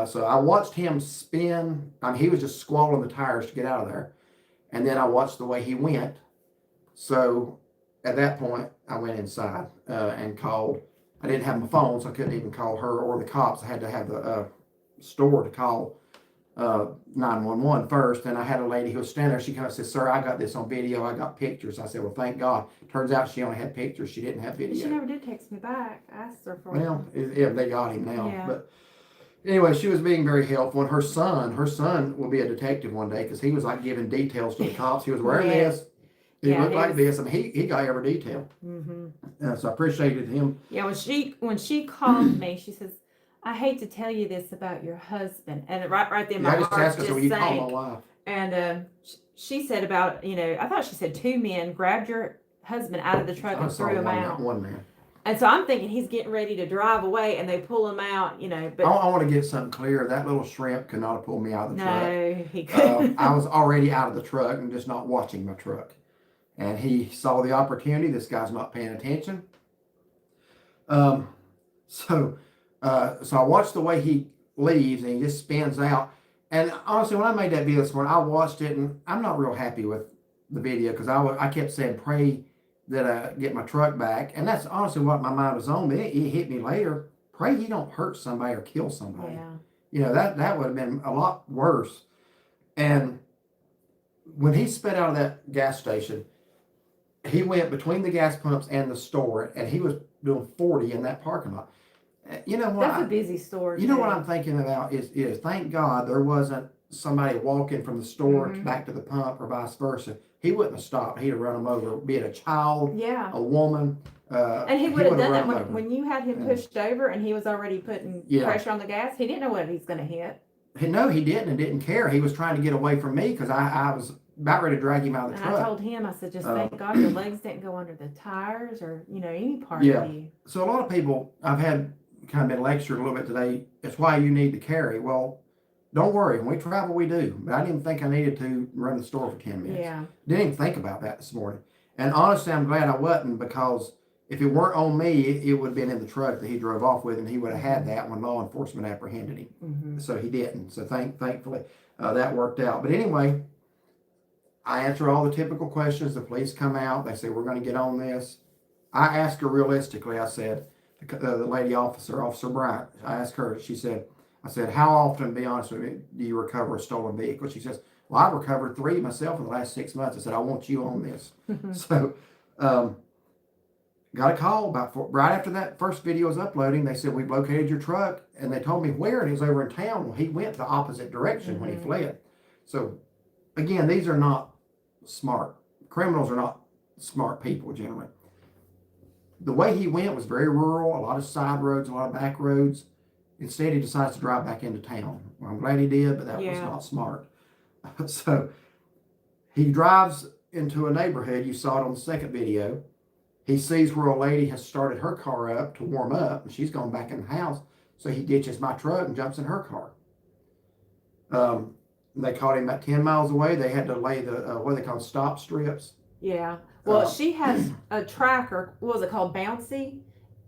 So I watched him spin. I mean, he was just squalling the tires to get out of there. And then I watched the way he went. So at that point, I went inside and called. I didn't have my phone, so I couldn't even call her or the cops. I had to have the store to call 911 first. And I had a lady who was standing there. She kind of said, "Sir, I got this on video. I got pictures." I said, "Well, thank God." Turns out she only had pictures. She didn't have video. She never did text me back. I asked her for Well, yeah, they got him now. Yeah. But anyway, she was being very helpful. And her son will be a detective one day, because he was like giving details to the cops. He was wearing this. He looked like this. I mean, he got every detail. Mm-hmm. So I appreciated him. Yeah, when she called me, she says, "I hate to tell you this about your husband," and right then my heart just sank. Call my wife. And she said about, I thought she said 2 men grabbed your husband out of the truck and threw him out. One man. And so I'm thinking he's getting ready to drive away, and they pull him out, But I want to get something clear. That little shrimp could not have pulled me out of the truck. No, he couldn't. I was already out of the truck and just not watching my truck. And he saw the opportunity. This guy's not paying attention. So I watched the way he leaves, and he just spins out. And honestly, when I made that video this morning, I watched it, and I'm not real happy with the video, because I kept saying, "Pray that I get my truck back." And that's honestly what my mind was on. But it hit me later. Pray he don't hurt somebody or kill somebody. Yeah. That would have been a lot worse. And when he sped out of that gas station, he went between the gas pumps and the store, and he was doing 40 in that parking lot. You know what? That's a busy store. You know what I'm thinking about is thank God there wasn't somebody walking from the store back to the pump or vice versa. He wouldn't have stopped. He'd have run him over, be it a child, a woman. And he would have done that when you had him pushed over and he was already putting pressure on the gas. He didn't know what he's going to hit. No, he didn't, and didn't care. He was trying to get away from me, because I was about ready to drag him out of the truck. I told him, I said, just thank God your legs didn't go under the tires or, any part of you. So a lot of people, I've had kind of been lectured a little bit today, it's why you need to carry. Well, don't worry. When we travel, we do. But I didn't even think I needed to run the store for 10 minutes. Yeah. Didn't even think about that this morning. And honestly, I'm glad I wasn't, because if it weren't on me, it would have been in the truck that he drove off with, and he would have had that when law enforcement apprehended him. Mm-hmm. So he didn't. So thankfully that worked out. But anyway, I answer all the typical questions. The police come out. They say, we're going to get on this. I asked her realistically. I said, the lady officer, Officer Bryant, I asked her, I said, how often, be honest with me, do you recover a stolen vehicle? She says, well, I've recovered 3 myself in the last 6 months. I said, I want you on this. So, got a call right after that first video was uploading. They said, we've located your truck. And they told me where, and he was over in town. Well, he went the opposite direction when he fled. So, again, these are not smart. Criminals are not smart people, generally. The way he went was very rural, a lot of side roads, a lot of back roads. Instead, he decides to drive back into town. Well, I'm glad he did, but that was not smart. So he drives into a neighborhood. You saw it on the second video. He sees where a lady has started her car up to warm up, and she's gone back in the house. So he ditches my truck and jumps in her car. They caught him about 10 miles away. They had to lay the, what they call stop strips. Yeah. Well, she has a tracker. What was it called? Bouncy.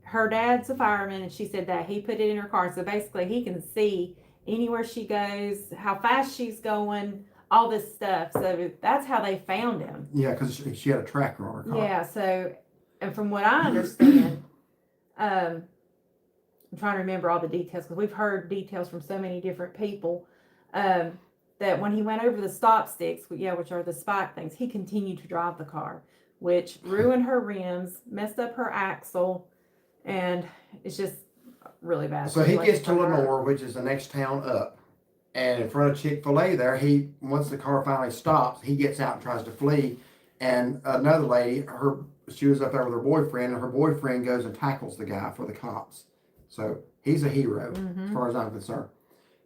Her dad's a fireman, and she said that he put it in her car. So basically, he can see anywhere she goes, how fast she's going, all this stuff. So that's how they found him. Yeah, because she had a tracker on her car. Yeah. So, and from what I understand, I'm trying to remember all the details because we've heard details from so many different people. That when he went over the stop sticks, which are the spike things, he continued to drive the car, which ruined her rims, messed up her axle, and it's just really bad. So he gets to Lenore, which is the next town up, and in front of Chick-fil-A there, once the car finally stops, he gets out and tries to flee, and another lady, she was up there with her boyfriend, and her boyfriend goes and tackles the guy for the cops. So he's a hero, as far as I'm concerned.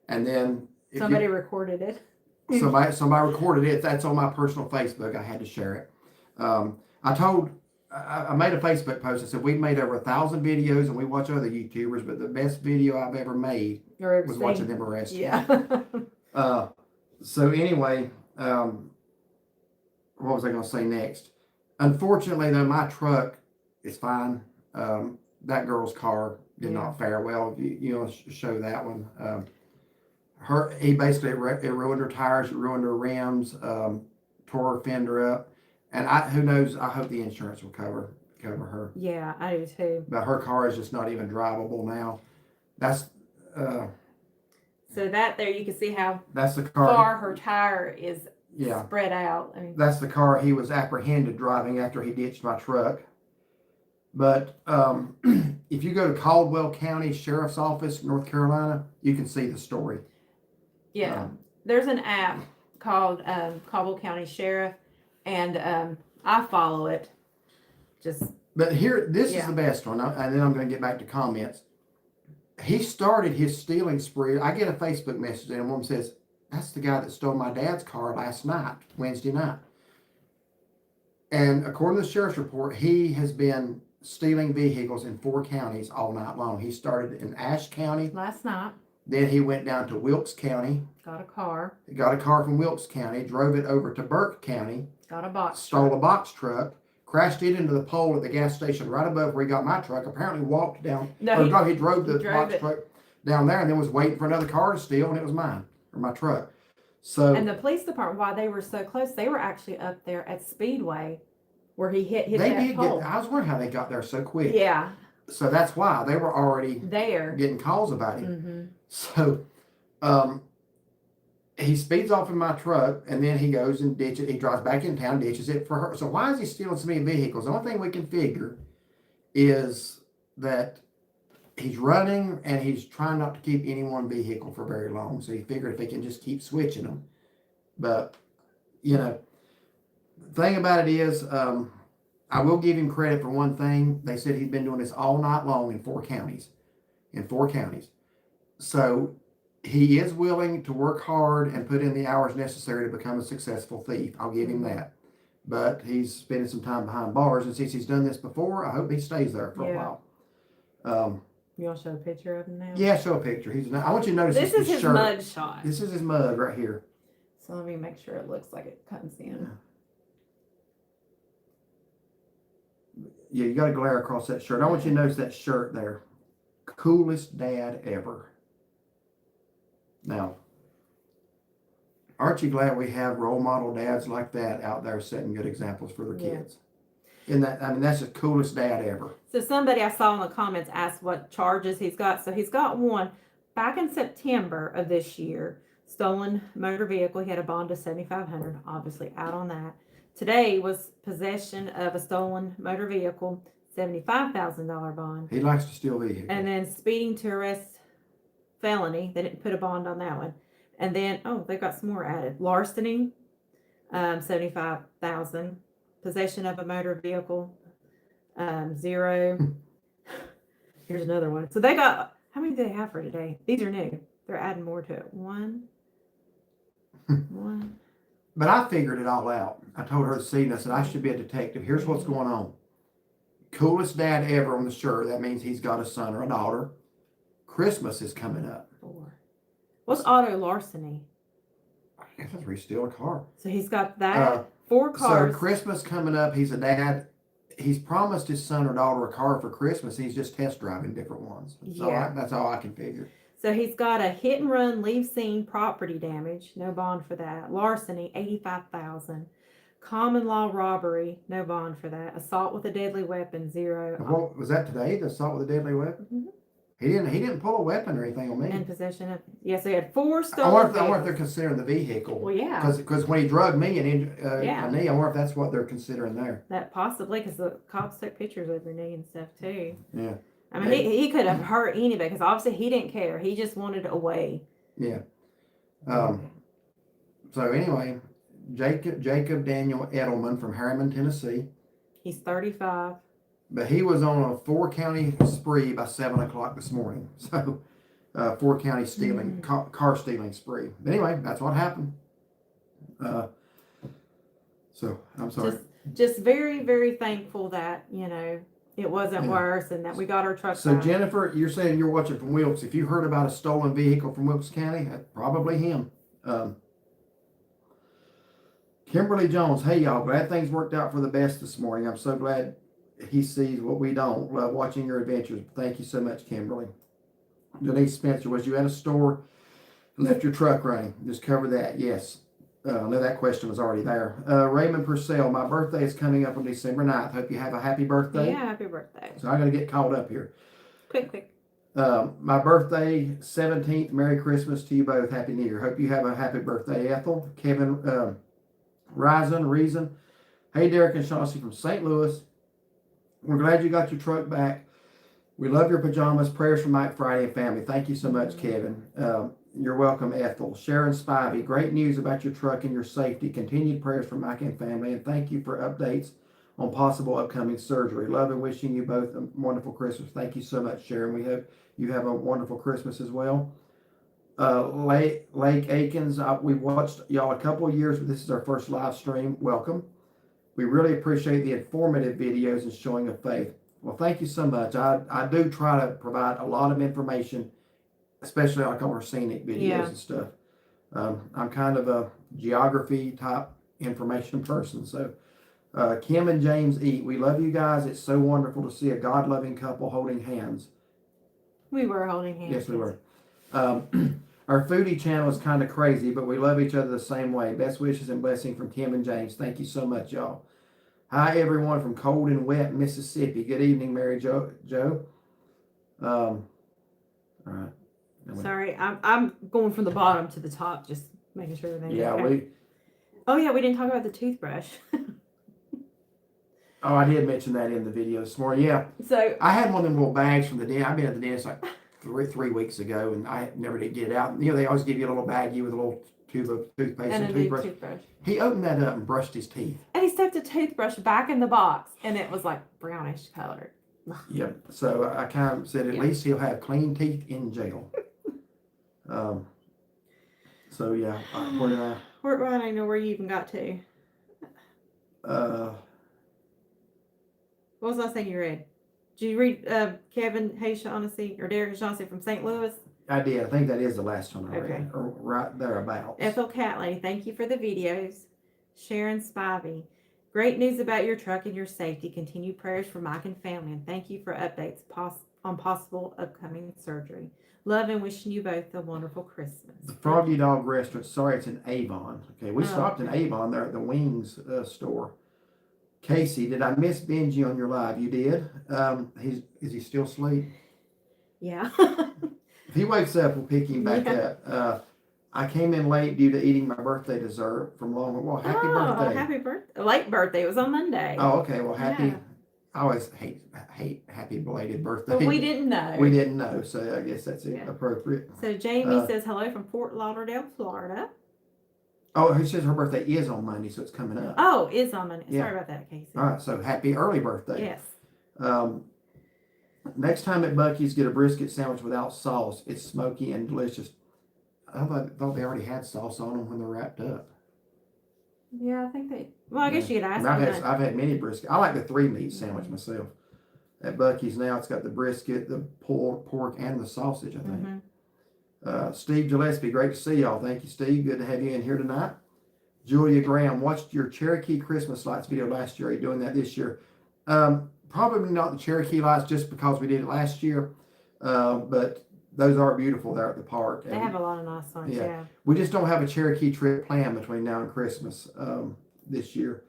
And then somebody recorded it. Somebody recorded it. That's on my personal Facebook. I had to share it. I made a Facebook post. I said, we've made over 1,000 videos and we watch other YouTubers, but the best video I've ever made was watching them arrested. Yeah. So anyway, what was I going to say next? Unfortunately, though, my truck is fine. That girl's car did not fare well. You know, show that one. He basically, it ruined her tires, it ruined her rims, tore her fender up. And who knows, I hope the insurance will cover her. Yeah, I do too. But her car is just not even drivable now. That's so that there you can see how that's the car far her tire is spread out. I mean, that's the car he was apprehended driving after he ditched my truck. But if you go to Caldwell County Sheriff's Office, North Carolina, you can see the story. Yeah, there's an app called Caldwell County Sheriff, and I follow it. But here, this is the best one, and then I'm going to get back to comments. He started his stealing spree. I get a Facebook message, and a woman says, "That's the guy that stole my dad's car last night, Wednesday night." And according to the sheriff's report, he has been stealing vehicles in 4 counties all night long. He started in Ashe County last night. Then he went down to Wilkes County. Got a car. Got a car from Wilkes County, drove it over to Burke County. Got a box Stole a box truck, crashed it into the pole at the gas station right above where he got my truck. Apparently walked down. He drove the box truck down there and then was waiting for another car to steal, and it was mine, or my truck. So. And the police department, while they were so close, they were actually up there at Speedway where he hit that pole. I was wondering how they got there so quick. Yeah. So that's why they were already there getting calls about him. Mm-hmm. So he speeds off in my truck, and then he goes and ditches it. He drives back in town, ditches it for her. So why is he stealing so many vehicles? The only thing we can figure is that he's running and he's trying not to keep any one vehicle for very long. So he figured if he can just keep switching them. But, you know, the thing about it is, I will give him credit for one thing. They said he'd been doing this all night long in 4 counties. So he is willing to work hard and put in the hours necessary to become a successful thief. I'll give him that. But he's spending some time behind bars, and since he's done this before, I hope he stays there for a while. You want to show a picture of him now? Yeah, show a picture. I want you to notice this is his shirt. mug shot. This is his mug right here. So let me make sure it looks like it comes in. Yeah, you got to glare across that shirt. I want you to notice that shirt there. Coolest dad ever. Now, aren't you glad we have role model dads like that out there setting good examples for their kids? And that, I mean, that's the coolest dad ever. So somebody I saw in the comments asked what charges he's got. So he's got one back in September of this year. Stolen motor vehicle. He had a bond of $7,500. Obviously out on that. Today was possession of a stolen motor vehicle, $75,000 bond. He likes to steal vehicles. And then speeding to arrest felony. They didn't put a bond on that one. And then they've got some more added. Larceny, $75,000. Possession of a motor vehicle, 0. Here's another one. So they got, how many do they have for today? These are new. They're adding more to it. One. But I figured it all out. I told her this evening, I said, I should be a detective. Here's what's going on. Coolest dad ever on the shirt. That means he's got a son or a daughter. Christmas is coming up. 4. What's auto larceny? I guess that's where he steal a car. So he's got that. 4 cars. So Christmas coming up, he's a dad. He's promised his son or daughter a car for Christmas. He's just test driving different ones. That's all I can figure. So he's got a hit and run, leave scene, property damage, no bond for that. Larceny, $85,000. Common law robbery, no bond for that. Assault with a deadly weapon, 0. What was that today? The assault with a deadly weapon? Mm-hmm. He didn't pull a weapon or anything on me. And possession of, so he had 4 stolen I wonder vehicles. if they're considering the vehicle. Well, yeah. Because when he drugged me and my knee, I wonder if that's what they're considering there. That possibly, because the cops took pictures of your knee and stuff too. Yeah. I mean, he could have hurt anybody because obviously he didn't care. He just wanted away. Yeah. So anyway, Jacob Daniel Edelman from Harriman, Tennessee. He's 35. But he was on a 4-county spree by 7 o'clock this morning. So, 4-county stealing, car stealing spree. But anyway, that's what happened. So, I'm sorry. Just very, very thankful that, it wasn't worse and that we got our truck So, back. Jennifer, you're saying you're watching from Wilkes. If you heard about a stolen vehicle from Wilkes County, that's probably him. Kimberly Jones, hey y'all, glad things worked out for the best this morning. I'm so glad he sees what we don't. Love watching your adventures. Thank you so much, Kimberly. Denise Spencer, was you at a store and left your truck running? Just cover that. Yes. I know that question was already there. Raymond Purcell, my birthday is coming up on December 9th. Hope you have a happy birthday. Yeah, happy birthday. So I got to get caught up here. Quick. My birthday, 17th. Merry Christmas to you both. Happy New Year. Hope you have a happy birthday, Ethel. Kevin Reason. Hey, Derek and Chauncey from St. Louis. We're glad you got your truck back. We love your pajamas. Prayers for Mike Friday and family. Thank you so much, Kevin. You're welcome, Ethel. Sharon Spivey, great news about your truck and your safety. Continued prayers for Mike and family. And thank you for updates on possible upcoming surgery. Love and wishing you both a wonderful Christmas. Thank you so much, Sharon. We hope you have a wonderful Christmas as well. Lake Aikens, we've watched y'all a couple of years, but this is our first live stream. Welcome. We really appreciate the informative videos and showing of faith. Well, thank you so much. I do try to provide a lot of information, especially like on our scenic videos and stuff. I'm kind of a geography type information person. So Kim and James Eat, we love you guys. It's so wonderful to see a God-loving couple holding hands. We were holding hands. Yes, we were. Our foodie channel is kind of crazy, but we love each other the same way. Best wishes and blessing from Kim and James. Thank you so much, y'all. Hi, everyone from cold and wet Mississippi. Good evening, Mary Jo. All right. Sorry, I'm going from the bottom to the top, just making sure everything's okay. We didn't talk about the toothbrush. Oh, I did mention that in the video this morning. Yeah. So I had one of them little bags from the dentist. I've been at the dentist like three weeks ago, and I never did get it out. They always give you a little baggie with a little tube of toothpaste and toothbrush. He opened that up and brushed his teeth. And he stuck the toothbrush back in the box, and it was like brownish colored. Yep. So I kind of said at least he'll have clean teeth in jail. So yeah, where did I? I don't even know where you even got to. What was the last thing you read? Did you read Kevin Shaughnessy or Derek Shaughnessy from St. Louis? I did. I think that is the last one I read, or right thereabouts. Ethel Catley, thank you for the videos. Sharon Spivey. Great news about your truck and your safety. Continued prayers for Mike and family, and thank you for updates on possible upcoming surgery. Love and wishing you both a wonderful Christmas. The Froggy Dog Restaurant. Sorry, it's in Avon. Okay, we stopped in okay. Avon there at the Wings store. Casey, did I miss Benji on your live? You did. Is he still asleep? Yeah. If he wakes up, we'll pick him back Yeah. up. I came in late due to eating my birthday dessert from Long. Well, happy birthday. Happy birthday. Late birthday. It was on Monday. Oh, okay. Well, happy. Yeah. I always hate happy belated birthday. But we didn't know. We didn't know, so I guess that's appropriate. So Jamie says hello from Fort Lauderdale, Florida. Oh, he says her birthday is on Monday, so it's coming up. Oh, it's on Monday. Yeah. Sorry about that, Casey. All right, so happy early birthday. Yes. Next time at Buc-ee's, get a brisket sandwich without sauce. It's smoky and delicious. I thought they already had sauce on them when they're wrapped up. Yeah, I think they. Well, I guess you could ask And them. I've had many brisket. I like the 3-meat sandwich myself. At Buc-ee's now, it's got the brisket, the pork, and the sausage, I think. Steve Gillespie, great to see y'all. Thank you, Steve. Good to have you in here tonight. Julia Graham, watched your Cherokee Christmas lights video last year. Are you doing that this year? Probably not the Cherokee lights just because we did it last year, but those are beautiful there at the park. They have a lot of nice ones, yeah. We just don't have a Cherokee trip planned between now and Christmas this year.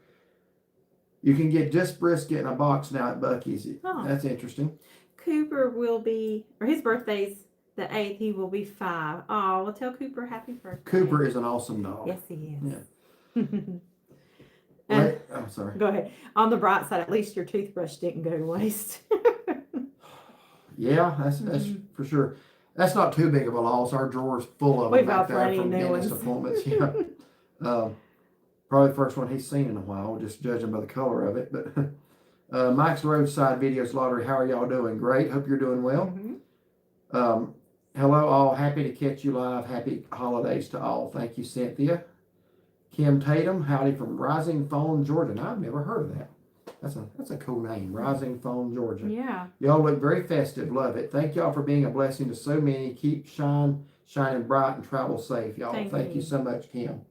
You can get just brisket in a box now at Buc-ee's. Oh. That's interesting. Cooper will be, or his birthday's the 8th. He will be 5. Oh, well, tell Cooper happy birthday. Cooper is an awesome dog. Yes, he is. Yeah. I'm sorry. Go ahead. On the bright side, at least your toothbrush didn't go to waste. Yeah, that's for sure. That's not too big of a loss. Our drawer's full of them back there from dentist appointments. Yeah. Probably the first one he's seen in a while, just judging by the color of it. But Mike's Roadside Videos Lottery, how are y'all doing? Great. Hope you're doing well. Hello all. Happy to catch you live. Happy holidays to all. Thank you, Cynthia. Kim Tatum, howdy from Rising Phone, Georgia. Now, I've never heard of that. That's a cool name, Rising Phone, Georgia. Yeah. Y'all look very festive. Love it. Thank y'all for being a blessing to so many. Keep shining bright and travel safe, y'all. Thank you so much, Kim.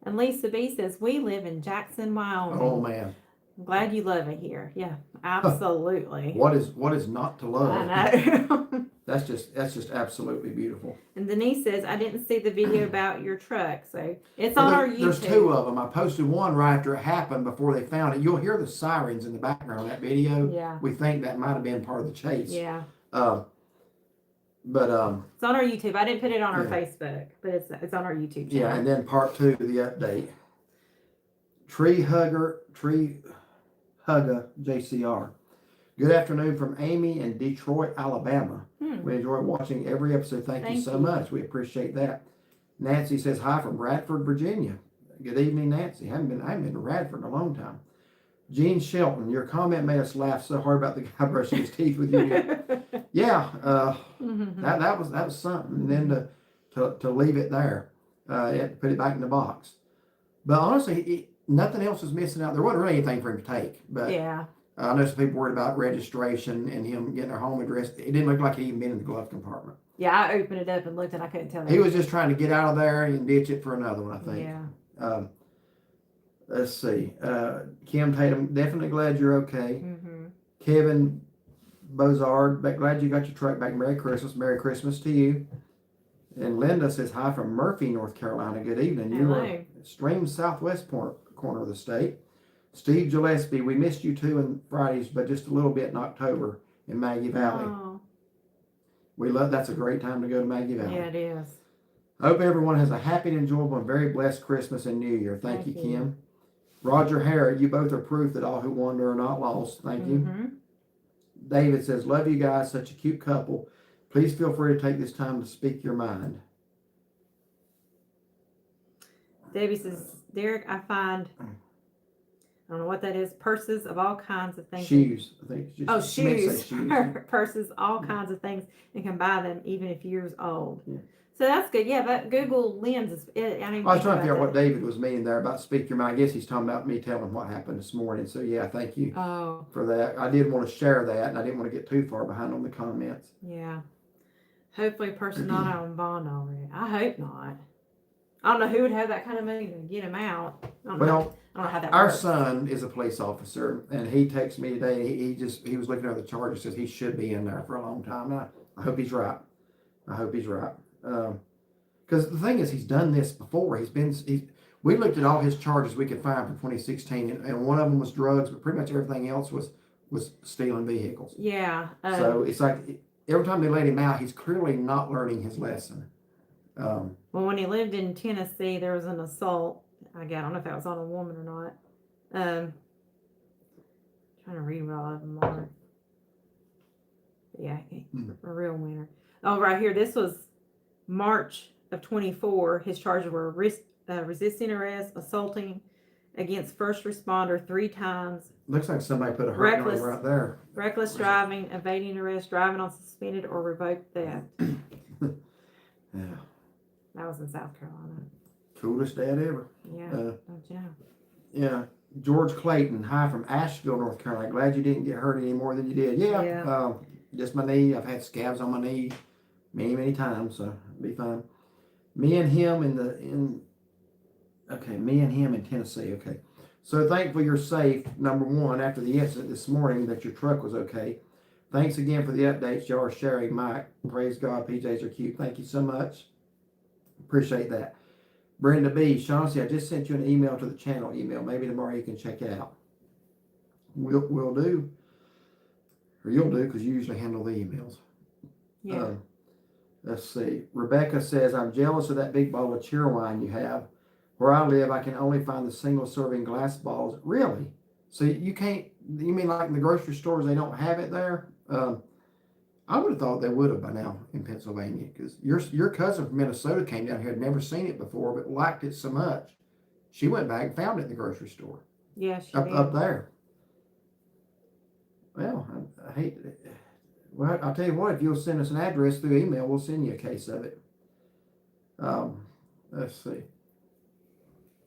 And Lisa B says, we live in Jackson, Wyoming. Oh, man. I'm glad you love it here. Yeah, absolutely. What is not to love? I know. That's just absolutely beautiful. And Denise says, I didn't see the video about your truck, so it's on our YouTube. There's 2 of them. I posted one right after it happened before they found it. You'll hear the sirens in the background of that video. Yeah. We think that might have been part of the chase. Yeah. But it's on our YouTube. I didn't put it on our Facebook, but it's on our YouTube channel. Yeah, and then part 2 of the update. Tree Hugger JCR. Good afternoon from Amy in Detroit, Alabama. We enjoy watching every episode. Thank you so much. We appreciate that. Nancy says hi from Radford, Virginia. Good evening, Nancy. I haven't been to Radford in a long time. Gene Shelton, your comment made us laugh so hard about the guy brushing his teeth with you. Yeah, that was something. And then to leave it there, put it back in the box. But honestly, nothing else was missing out. There wasn't really anything for him to take. But yeah. I know some people worried about registration and him getting their home address. It didn't look like he'd even been in the glove compartment. Yeah, I opened it up and looked and I couldn't tell. He was just trying to get out of there and ditch it for another one, I think. Yeah. Let's see. Kim Tatum, definitely glad you're okay. Kevin Bozard, glad you got your truck back. Merry Christmas. Merry Christmas to you. And Linda says hi from Murphy, North Carolina. Good evening. Hello. You're extreme southwest corner of the state. Steve Gillespie, we missed you too on Fridays, but just a little bit in October in Maggie Valley. Oh. That's a great time to go to Maggie Valley. Yeah, it is. I hope everyone has a happy and enjoyable and very blessed Christmas and New Year. Thank you, Kim. Roger Harrod, you both are proof that all who wander are not lost. Thank you. David says, love you guys, such a cute couple. Please feel free to take this time to speak your mind. Debbie says, Derek, I find, I don't know what that is, purses of all kinds of things. Shoes. I think it's just, shoes. shoes. Purses, all kinds of things, and can buy them even if years old. Yeah. So that's good. Yeah, that Google Lens is. I was trying to figure out what David was meaning there about speak your mind. I guess he's talking about me telling what happened this morning. So yeah, thank you for that. I did want to share that, and I didn't want to get too far behind on the comments. Yeah. Hopefully, a person not on bond already. I hope not. I don't know who would have that kind of money to get him out. I don't know how that our works. son is a police officer, and he texted me today. He was looking at the charges, says he should be in there for a long time. And I hope he's right. I hope he's right. Because the thing is, he's done this before. We looked at all his charges we could find from 2016, and one of them was drugs, but pretty much everything else was stealing vehicles. Yeah. So it's like every time they let him out, he's clearly not learning his lesson. Well, when he lived in Tennessee, there was an assault. I don't know if that was on a woman or not. Trying to read what all of them are. Yeah, a real winner. Oh, right here. This was March of 24. His charges were resisting arrest, assaulting against first responder 3 times. Looks like somebody put a hurt on him right there. Reckless driving, evading arrest, driving on suspended or revoked theft. Yeah. That was in South Carolina. Coolest dad ever. Yeah, don't you know? Yeah. George Clayton, hi from Asheville, North Carolina. Glad you didn't get hurt any more than you did. Yeah. Just my knee. I've had scabs on my knee many, many times, so it'll be fine. Me and him in Tennessee. Okay. So thankful you're safe. Number one, after the incident this morning, that your truck was okay. Thanks again for the updates y'all are sharing, Mike. Praise God, PJs are cute. Thank you so much. Appreciate that. Brenda B. Chauncey, I just sent you an email to the channel email. Maybe tomorrow you can check it out. We'll do. Or you'll do, because you usually handle the emails. Yeah. Let's see. Rebecca says, I'm jealous of that big bottle of cheer wine you have. Where I live, I can only find the single serving glass bottles. Really? So you can't, you mean like in the grocery stores, they don't have it there? I would have thought they would have by now in Pennsylvania, because your cousin from Minnesota came down here, had never seen it before, but liked it so much. She went back and found it in the grocery store. Yeah, she did. Up there. Well, I hate it. Well, I'll tell you what, if you'll send us an address through email, we'll send you a case of it. Let's see.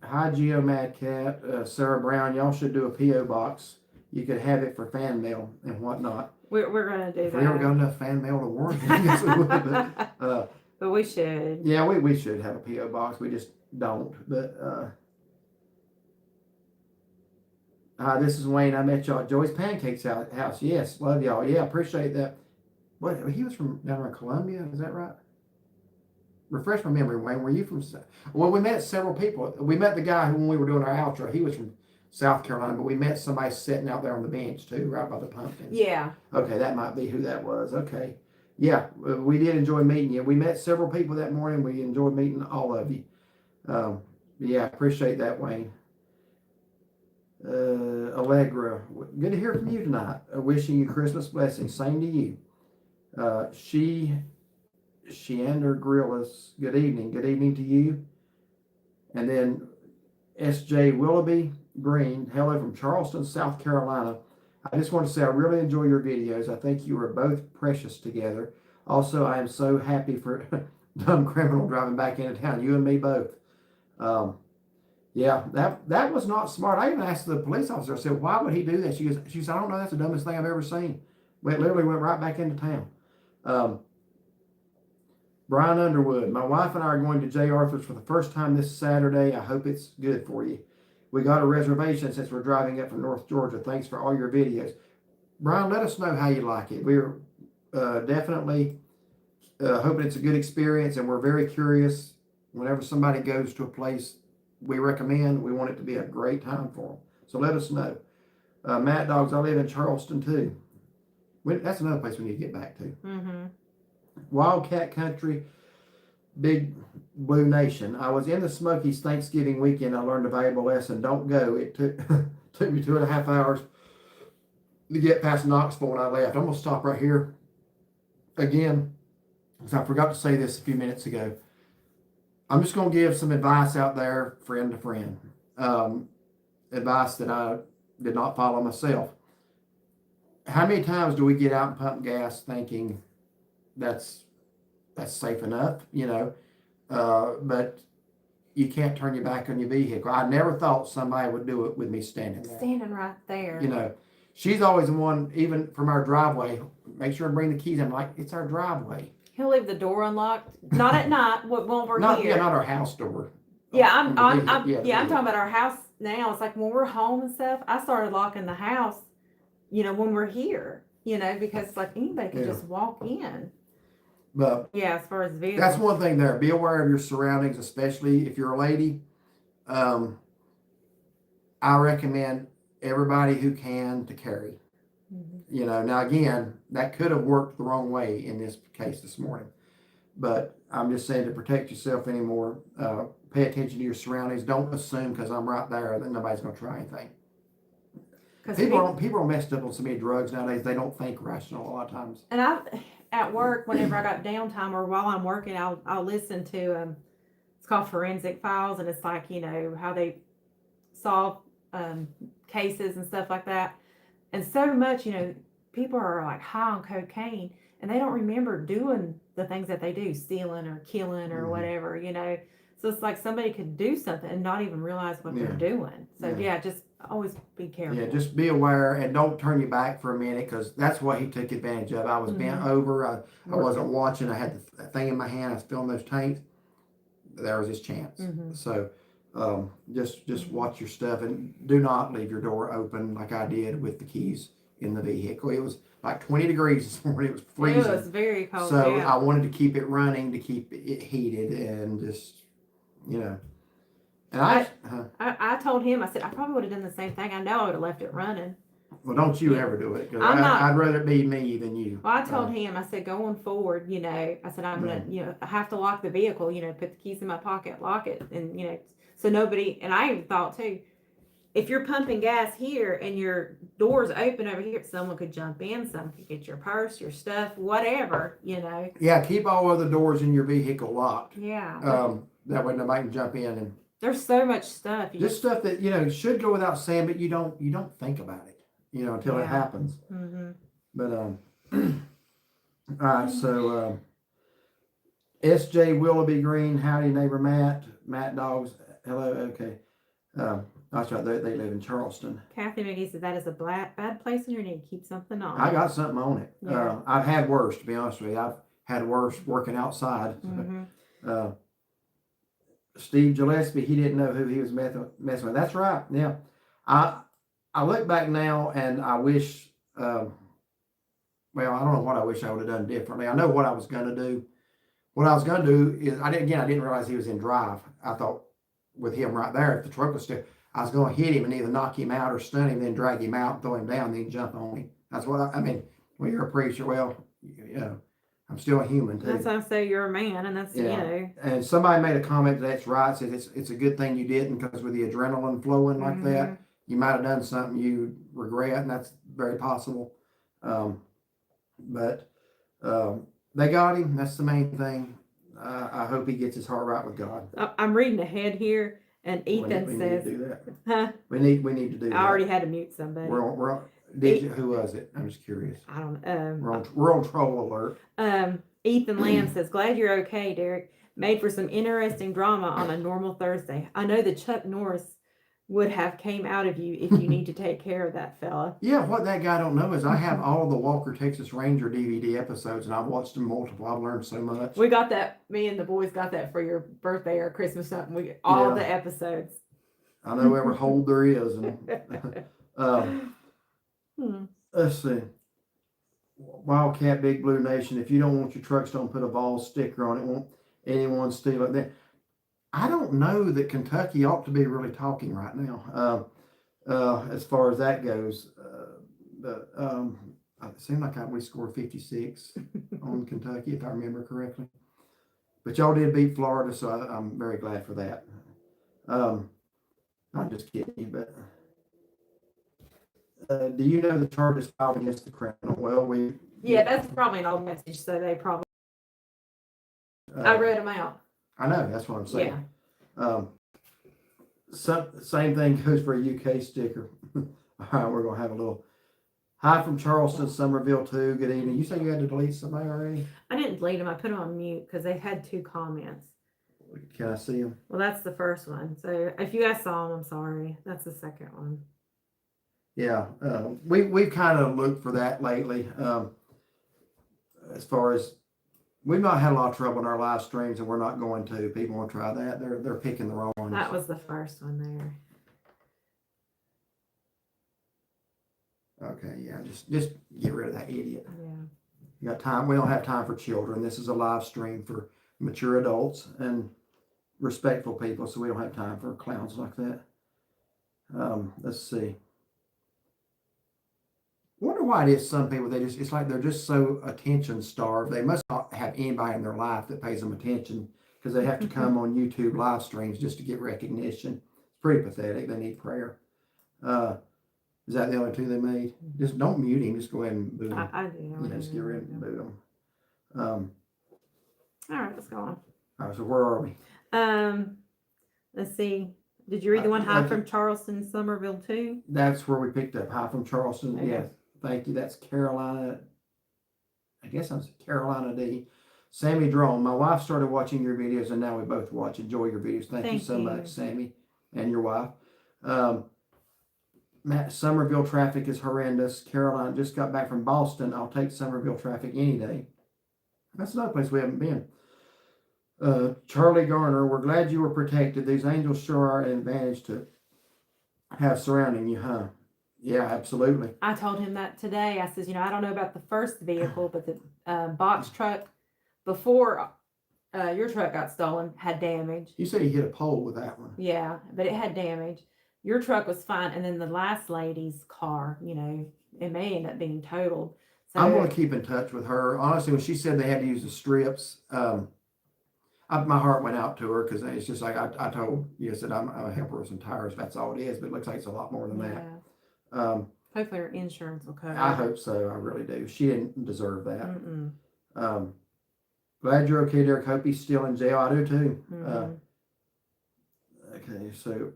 Hi, Geo Mad Cat, Sarah Brown. Y'all should do a P.O. box. You could have it for fan mail and whatnot. We're going to do If that. we ever got enough fan mail to warrant it, I guess we would. But we should. Yeah, we should have a P.O. box. We just don't. But this is Wayne. I met y'all at Joey's Pancakes house. Yes, love y'all. Yeah, appreciate that. What, he was from down in Columbia? Is that right? Refresh my memory, Wayne. Were you from? Well, we met several people. We met the guy who, when we were doing our outro, he was from South Carolina, but we met somebody sitting out there on the bench too, right by the pumpkins. Yeah. Okay, that might be who that was. Okay. Yeah, we did enjoy meeting you. We met several people that morning. We enjoyed meeting all of you. Yeah, appreciate that, Wayne. Allegra, good to hear from you tonight. Wishing you Christmas blessings. Same to you. Sheander Grillis, good evening. Good evening to you. And then S.J. Willoughby Green, hello from Charleston, South Carolina. I just want to say I really enjoy your videos. I think you are both precious together. Also, I am so happy for dumb criminal driving back into town. You and me both. Yeah, that was not smart. I even asked the police officer, I said, why would he do that? She said, I don't know, that's the dumbest thing I've ever seen. Well, it literally went right back into town. Brian Underwood, my wife and I are going to J. Arthur's for the first time this Saturday. I hope it's good for you. We got a reservation since we're driving up from North Georgia. Thanks for all your videos. Brian, let us know how you like it. We're definitely hoping it's a good experience, and we're very curious. Whenever somebody goes to a place we recommend, we want it to be a great time for them. So let us know. Mad Dogs, I live in Charleston too. That's another place we need to get back to. Mm-hmm. Wildcat Country, Big Blue Nation. I was in the Smokies Thanksgiving weekend. I learned a valuable lesson. Don't go. It took me 2.5 hours to get past Knoxville when I left. I'm going to stop right here again, because I forgot to say this a few minutes ago. I'm just going to give some advice out there, friend to friend. Advice that I did not follow myself. How many times do we get out and pump gas thinking that's safe enough, but you can't turn your back on your vehicle. I never thought somebody would do it with me standing there. Standing right there. She's always the one, even from our driveway, make sure I bring the keys. I'm like, it's our driveway. He'll leave the door unlocked. Not at night, when we're here. Yeah, not our house door. Yeah, on the vehicle. I'm talking about our house now. It's like when we're home and stuff, I started locking the house, when we're here, because like anybody could Yeah. just walk in. But Yeah, as far as vehicles. that's one thing there. Be aware of your surroundings, especially if you're a lady. I recommend everybody who can to carry. Now again, that could have worked the wrong way in this case this morning. But I'm just saying to protect yourself anymore, pay attention to your surroundings. Don't assume because I'm right there that nobody's going to try anything. People are messed up on so many drugs nowadays. They don't think rational a lot of times. And at work, whenever I got downtime or while I'm working, I'll listen to it's called Forensic Files, and it's like how they solve cases and stuff like that. And so much, people are like high on cocaine and they don't remember doing the things that they do, stealing or killing or whatever, So it's like somebody could do something and not even realize what they're doing. So just always be careful. Yeah, just be aware and don't turn your back for a minute because that's what he took advantage of. I was bent over. I wasn't watching. I had the thing in my hand. I was filling those tanks. There was his chance. So just watch your stuff and do not leave your door open like I did with the keys in the vehicle. It was like 20 degrees this morning. It was freezing. It was very cold. So I wanted to keep it running to keep it heated and just, And I told him, I said, I probably would have done the same thing. I know I would have left it running. Well, don't you ever do it. I'd rather it be me than you. Well, I told him, I said, going forward, I said, I'm going to, I have to lock the vehicle, put the keys in my pocket, lock it. And, so nobody, and I even thought too, if you're pumping gas here and your door's open over here, someone could jump in, someone could get your purse, your stuff, whatever, Yeah, keep all other doors in your vehicle locked. Yeah. That way nobody can jump in and. There's so much stuff. Just stuff that, should go without saying, but you don't think about it, until it happens. But, all right, so, S.J. Willoughby Green, howdy neighbor Matt Dogs, hello, okay. That's right, they live in Charleston. Kathy McGee said that is a bad place and you need to keep something on. I got something on it. Yeah. I've had worse, to be honest with you. I've had worse working outside. Steve Gillespie, he didn't know who he was messing with. That's right. Yeah. I look back now and I wish, well, I don't know what I wish I would have done differently. I know what I was going to do. What I was going to do is, I didn't realize he was in drive. I thought with him right there, if the truck was still, I was going to hit him and either knock him out or stun him, then drag him out, throw him down, then jump on him. That's what I mean, when you're a preacher, well, I'm still a human too. That's why I say you're a man, and that's, And somebody made a comment that's right, said it's a good thing you didn't, because with the adrenaline flowing like that, you might have done something you regret, and that's very possible. But they got him. That's the main thing. I hope he gets his heart right with God. I'm reading ahead here, and Ethan we says, need to do that. Huh? We need to do that. I already had to mute somebody. Who was it? I'm just curious. I don't know. We're on troll alert. Ethan Lamb says, glad you're okay, Derek. Made for some interesting drama on a normal Thursday. I know that Chuck Norris would have came out of you if you need to take care of that fella. Yeah, what that guy don't know is I have all the Walker Texas Ranger DVD episodes, and I've watched them multiple. I've learned so much. We got that. Me and the boys got that for your birthday or Christmas something. All the episodes. I know every hold there is. And, let's see. Wildcat Big Blue Nation. If you don't want your trucks, don't put a Vol sticker on it. Won't anyone steal it? Then I don't know that Kentucky ought to be really talking right now, as far as that goes. But it seemed like we scored 56 on Kentucky, if I remember correctly. But y'all did beat Florida, so I'm very glad for that. I'm just kidding, but do you know the charges filed against the Crown? Well, that's probably an old message, so they probably. I read them out. I know, that's what I'm saying. Yeah. Same thing goes for a UK sticker. All right, we're gonna have a little. Hi from Charleston, Somerville too. Good evening. You say you had to delete somebody already? I didn't delete them. I put them on mute because they had 2 comments. Can I see them? Well, that's the first one. So if you guys saw them, I'm sorry. That's the second one. Yeah, we've kind of looked for that lately. As far as we've not had a lot of trouble in our live streams, and we're not going to. People want to try that. They're picking the wrong ones. That was the first one there. Okay, yeah, just get rid of that idiot. Yeah. You got time? We don't have time for children. This is a live stream for mature adults and respectful people, so we don't have time for clowns like that. Let's see. Wonder why it is some people, it's like they're just so attention starved. They must not have anybody in their life that pays them attention, because they have to come on YouTube live streams just to get recognition. It's pretty pathetic. They need prayer. Is that the only two they made? Just don't mute him. Just go ahead and boot him. I do. Yeah, just get rid and boot him. All right, let's go on. All right, so where are we? Let's see. Did you read the one Hi from Charleston, Somerville too? That's where we picked up. Hi from Charleston. Okay. Yes, thank you. That's Carolina. I guess I'm Carolina D. Sammy Drone. My wife started watching your videos, and now we both watch. Enjoy your videos. Thank you so much, Sammy, and your wife. Matt, Somerville traffic is horrendous. Caroline just got back from Boston. I'll take Somerville traffic any day. That's another place we haven't been. Charlie Garner, we're glad you were protected. These angels sure are an advantage to have surrounding you, huh? Yeah, absolutely. I told him that today. I says, I don't know about the first vehicle, but the box truck before your truck got stolen had damage. You said you hit a pole with that one. Yeah, but it had damage. Your truck was fine, and then the last lady's car, it may end up being totaled. So I'm going to keep in touch with her. Honestly, when she said they had to use the strips, my heart went out to her, because it's just like I told you, I said I'm a helper with some tires. That's all it is, but it looks like it's a lot more than that. Hopefully her insurance will cover it. I hope so. I really do. She didn't deserve that. Glad you're okay, Derek. Hope he's still in jail. I do too. Okay, so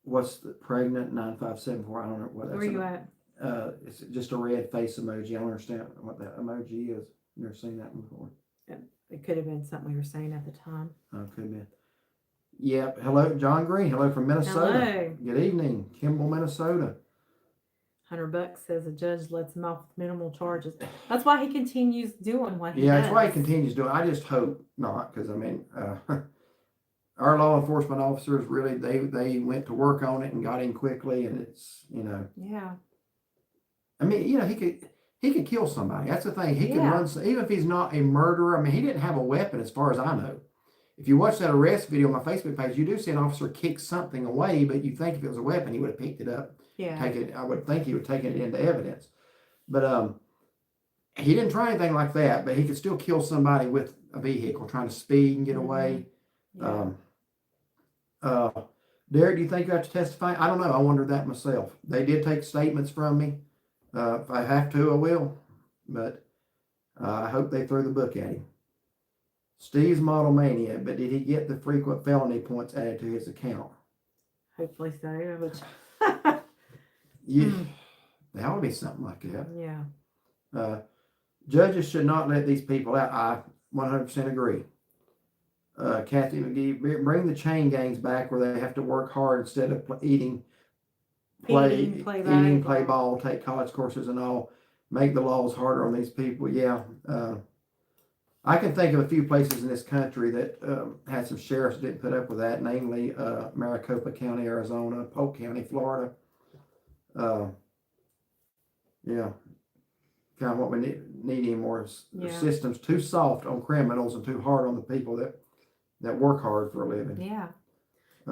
what's the pregnant 9574? I don't know what that's. Where are you at? It's just a red face emoji. I don't understand what that emoji is. Never seen that one before. It could have been something we were saying at the time. Oh, could be. Yep. Hello, John Green. Hello from Minnesota. Hello. Good evening, Kimball, Minnesota. $100 says a judge lets him off with minimal charges. That's why he continues doing what he does. Yeah, that's why he continues doing. I just hope not, because our law enforcement officers really they went to work on it and got in quickly, and it's Yeah. He could kill somebody. That's the thing. He can run, even if he's not a murderer. He didn't have a weapon, as far as I know. If you watch that arrest video on my Facebook page, you do see an officer kick something away, but you think if it was a weapon, he would have picked it up. Yeah. I would think he would have taken it into evidence. But he didn't try anything like that, but he could still kill somebody with a vehicle, trying to speed and get away. Yeah. Derek, do you think you have to testify? I don't know. I wondered that myself. They did take statements from me. If I have to, I will. But I hope they throw the book at him. Steve's model mania, but did he get the frequent felony points added to his account? Hopefully so. Which Yeah, that would be something like that. Yeah. Judges should not let these people out. I 100% agree. Kathy McGee, bring the chain gangs back where they have to work hard instead of play ball, take college courses and all. Make the laws harder on these people. Yeah. I can think of a few places in this country that had some sheriffs that didn't put up with that, namely Maricopa County, Arizona, Polk County, Florida. Yeah. Kind of what we need anymore is the system's too soft on criminals and too hard on the people that work hard for a living. Yeah.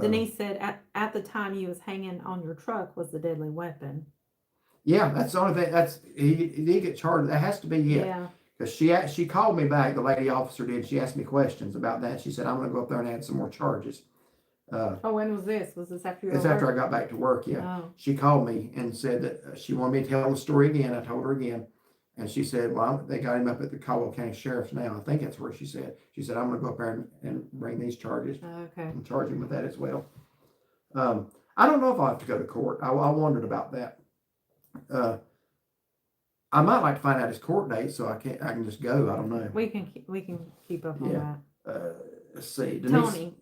Denise said at the time you was hanging on your truck was the deadly weapon. Yeah, that's the only thing. He did get charged. That has to be it. Yeah. Because she called me back, the lady officer did. She asked me questions about that. She said, I'm going to go up there and add some more charges. When was this? Was this after you were It's after I got back to work, yeah. Oh. She called me and said that she wanted me to tell the story again. I told her again. And she said, well, they got him up at the Caldwell County Sheriff's now. I think that's where she said. She said, I'm going to go up there and bring these charges. Okay. And charge him with that as well. I don't know if I'll have to go to court. I wondered about that. I might like to find out his court date so I can just go. I don't know. We can keep up on that. Let's see. Denise. Tony.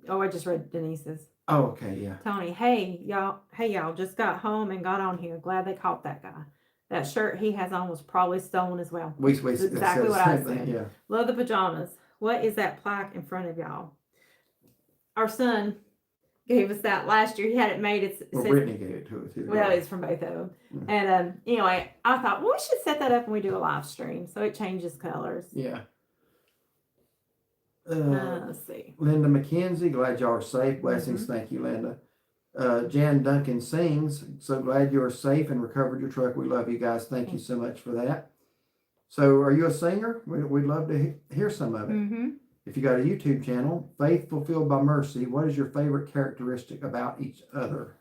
Oh, I just read Denise's. Oh, okay, yeah. Tony, hey y'all, just got home and got on here. Glad they caught that guy. That shirt he has on was probably stolen as well. We That's said exactly the what I same thing, said. yeah. Love the pajamas. What is that plaque in front of y'all? Our son gave us that last year. He had it made. It Well, says, Brittany gave it to us. well, it's from both of them. Mm. And anyway, I thought, well, we should set that up when we do a live stream so it changes colors. Yeah. Let's see. Linda McKenzie, glad y'all are safe. Blessings. Thank you, Linda. Jan Duncan sings, so glad you are safe and recovered your truck. We love you guys. Thank you so much for that. So, are you a singer? We'd love to hear some of it. If you got a YouTube channel, Faith Fulfilled by Mercy, what is your favorite characteristic about each other?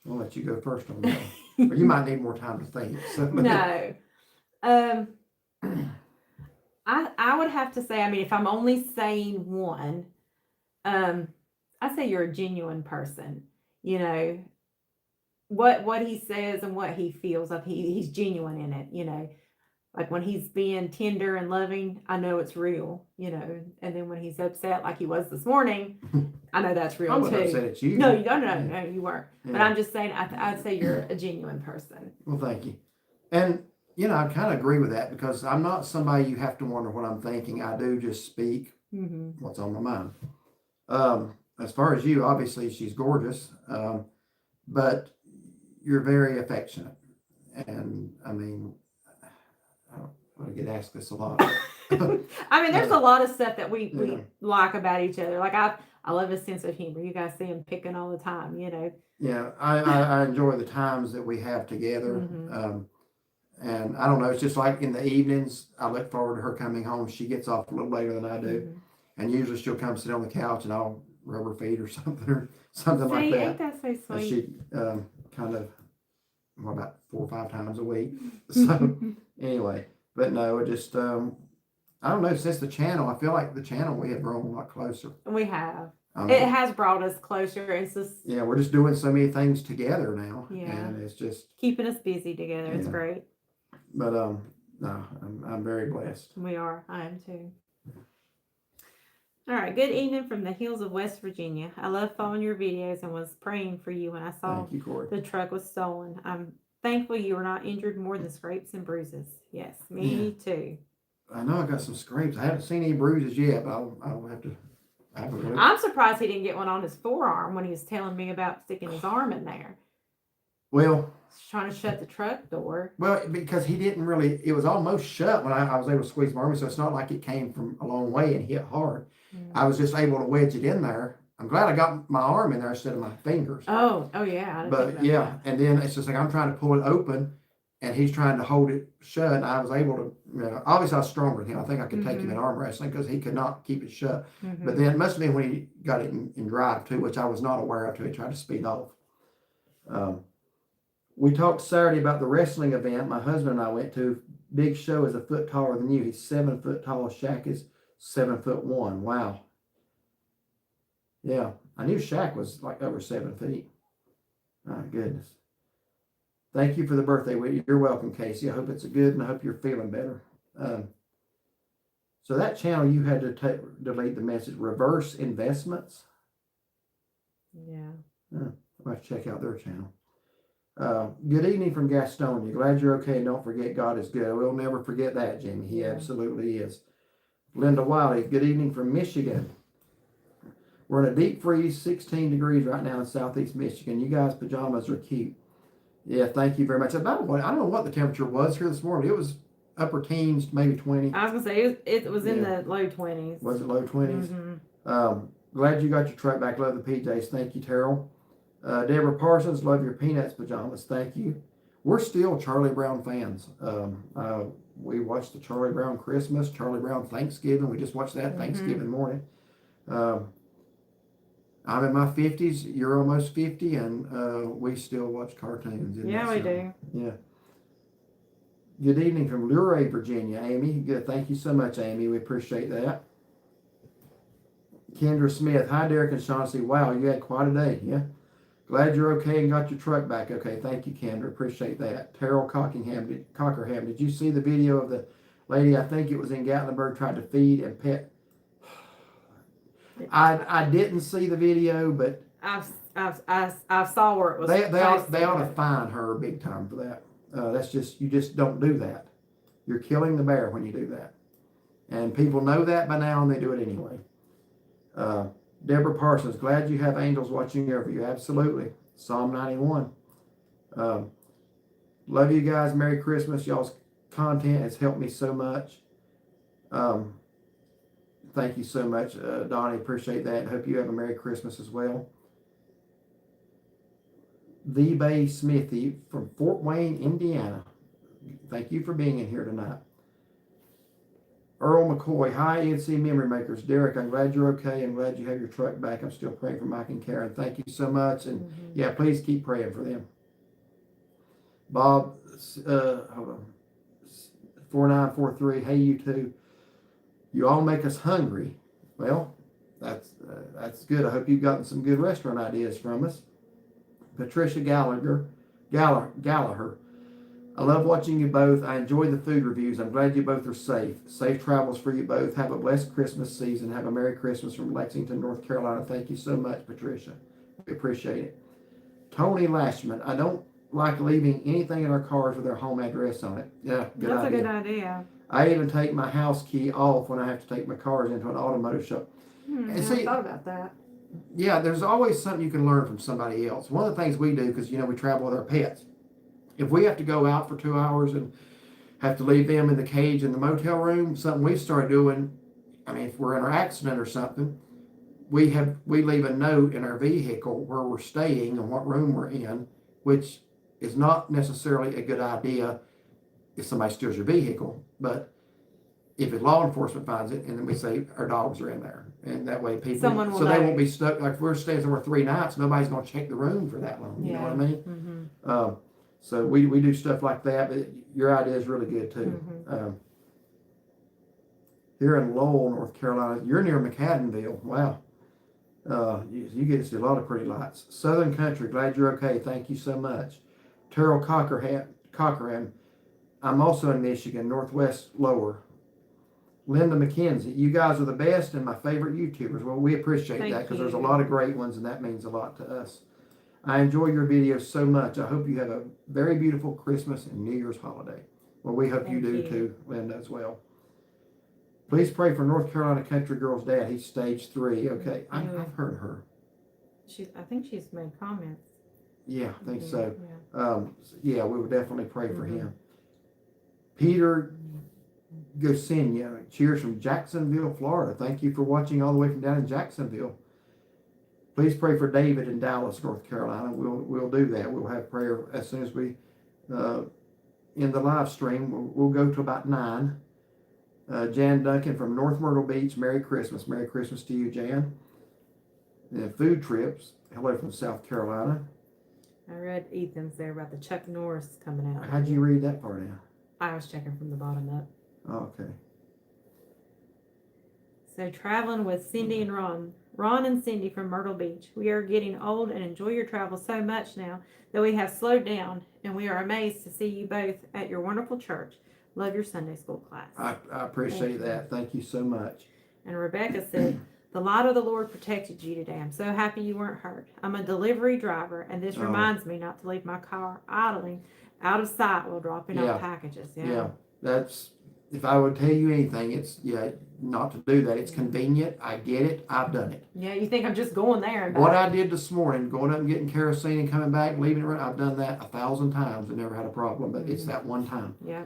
I'll let you go first on that. Or you might need more time to think. So. No. I would have to say, I mean, if I'm only saying one, I say you're a genuine person. You know, what he says and what he feels, like he's genuine in it, you know. Like when he's being tender and loving, I know it's real, you know. And then when he's upset, like he was this morning, I know that's real I wasn't too. upset at you. No, no, you weren't. Yeah. But I'm just saying, I'd say you're a genuine person. Well, thank you. And, you know, I kind of agree with that because I'm not somebody you have to wonder what I'm thinking. I do just speak what's on my mind. As far as you, obviously she's gorgeous, but you're very affectionate. And, I mean, I get asked this a lot. I mean, there's a lot of stuff that we like about each other. Like I love his sense of humor. You guys see him picking all the time, you know. Yeah, I enjoy the times that we have together. And I don't know, it's just like in the evenings, I look forward to her coming home. She gets off a little later than I do. And usually she'll come sit on the couch and I'll rub her feet or something like that. Ain't that so sweet? And she kind of, well, about 4 or 5 times a week. So anyway, but no, it just, I don't know, since the channel, I feel like the channel, we have grown a lot closer. We have. It has brought us closer. It's just, yeah, we're just doing so many things together now. Yeah. And it's just keeping us busy together. It's great. But no, I'm very blessed. We are. I am too. All right. Good evening from the hills of West Virginia. I love following your videos and was praying for you when I saw Thank you, Corey. the truck was stolen. I'm thankful you were not injured more than scrapes and bruises. Yes, me too. I know I got some scrapes. I haven't seen any bruises yet, but I'll have to. I'm surprised he didn't get one on his forearm when he was telling me about sticking his arm in there. Well, trying to shut the truck door. Well, because he didn't really, it was almost shut when I was able to squeeze my arm, so it's not like it came from a long way and hit hard. I was just able to wedge it in there. I'm glad I got my arm in there instead of my fingers. Oh yeah. But yeah, and then it's just like I'm trying to pull it open and he's trying to hold it shut. And I was able to, you know, obviously I was stronger than him. I think I could take him in arm wrestling because he could not keep it shut. But then it must have been when he got it in drive too, which I was not aware of till he tried to speed off. We talked Saturday about the wrestling event my husband and I went to. Big Show is a foot taller than you. He's 7 foot tall. Shaq is 7'1". Wow. Yeah, I knew Shaq was like over 7 feet. My goodness. Thank you for the birthday. You're welcome, Casey. I hope it's good and I hope you're feeling better. So that channel you had to delete the message. Reverse Investments. Yeah. I'll have to check out their channel. Good evening from Gastonia. Glad you're okay and don't forget God is good. We'll never forget that, Jimmy. He absolutely is. Linda Wiley, good evening from Michigan. We're in a deep freeze, 16 degrees right now in southeast Michigan. You guys' pajamas are cute. Yeah, thank you very much. About what, I don't know what the temperature was here this morning. It was upper teens, maybe 20. I was gonna say it was in the low 20s. Was it low 20s? Glad you got your truck back. Love the PJs. Thank you, Terrell. Deborah Parsons, love your Peanuts pajamas. Thank you. We're still Charlie Brown fans. We watched the Charlie Brown Christmas, Charlie Brown Thanksgiving. We just watched that Thanksgiving morning. I'm in my 50s. You're almost 50, and we still watch cartoons. Yeah, we do. Yeah. Good evening from Luray, Virginia, Amy. Good. Thank you so much, Amy. We appreciate that. Kendra Smith. Hi, Derek and Chauncey. Wow, you had quite a day. Yeah. Glad you're okay and got your truck back. Okay, thank you, Kendra. Appreciate that. Terrell Cockerham. Did you see the video of the lady, I think it was in Gatlinburg, tried to feed and pet? I didn't see the video, but I saw where it was. They ought to fine her big time for that. You just don't do that. You're killing the bear when you do that. And people know that by now and they do it anyway. Deborah Parsons, glad you have angels watching over you. Absolutely. Psalm 91. Love you guys. Merry Christmas. Y'all's content has helped me so much. Thank you so much, Donnie. Appreciate that. Hope you have a Merry Christmas as well. The Bay Smithy from Fort Wayne, Indiana. Thank you for being in here tonight. Earl McCoy, hi NCMemoryMakers. Derek, I'm glad you're okay. I'm glad you have your truck back. I'm still praying for Mike and Karen. Thank you so much. And yeah, please keep praying for them. Bob, hold on. 4943, hey you two. You all make us hungry. Well, that's good. I hope you've gotten some good restaurant ideas from us. Patricia Gallagher. I love watching you both. I enjoy the food reviews. I'm glad you both are safe. Safe travels for you both. Have a blessed Christmas season. Have a Merry Christmas from Lexington, North Carolina. Thank you so much, Patricia. We appreciate it. Tony Lashman. I don't like leaving anything in our cars with our home address on it. Yeah, good idea. That's a good idea. I even take my house key off when I have to take my cars into an automotive shop. I thought about that. Yeah, there's always something you can learn from somebody else. One of the things we do, because we travel with our pets. If we have to go out for 2 hours and have to leave them in the cage in the motel room, something we've started doing, if we're in an accident or something, we leave a note in our vehicle where we're staying and what room we're in, which is not necessarily a good idea if somebody steals your vehicle, but if law enforcement finds it, and then we say our dogs are in there, and that way people, they won't be stuck. Like if we're staying somewhere 3 nights, nobody's going to check the room for that long. You know what I mean? Mm-hmm. So we do stuff like that. But your idea is really good too. Mm-hmm. Here in Lowell, North Carolina, you're near McAdenville. Wow. You get to see a lot of pretty lights. Southern Country, glad you're okay. Thank you so much. Terrell Cochran. I'm also in Michigan, Northwest Lower. Linda McKenzie, you guys are the best and my favorite YouTubers. Well, we appreciate that because there's a lot of great ones and that means a lot to us. I enjoy your videos so much. I hope you have a very beautiful Christmas and New Year's holiday. Well, we hope you do too, Linda, as well. Please pray for North Carolina Country Girl's dad. He's stage 3. Okay, I've heard of her. I think she's made comments. Yeah, I think so. Yeah, we would definitely pray for him. Peter Gosinia, cheers from Jacksonville, Florida. Thank you for watching all the way from down in Jacksonville. Please pray for David in Dallas, North Carolina. We'll do that. We'll have prayer as soon as we in the live stream. We'll go to about 9. Jan Duncan from North Myrtle Beach. Merry Christmas. Merry Christmas to you, Jan. And Food Trips. Hello from South Carolina. I read Ethan's there about the Chuck Norris coming out. How'd you read that part out? I was checking from the bottom up. Oh, okay. So traveling with Cindy and Ron. Ron and Cindy from Myrtle Beach. We are getting old and enjoy your travel so much now that we have slowed down, and we are amazed to see you both at your wonderful church. Love your Sunday school class. I appreciate that. Thank you so much. And Rebecca said, the light of the Lord protected you today. I'm so happy you weren't hurt. I'm a delivery driver, and this reminds me not to leave my car idling out of sight while dropping off packages. Yeah, that's, if I would tell you anything, it's not to do that. It's convenient. I get it. I've done it. Yeah, you think I'm just going there and back. What I did this morning, going up and getting kerosene and coming back, leaving it around, I've done that 1,000 times and never had a problem, but it's that one time. Yeah.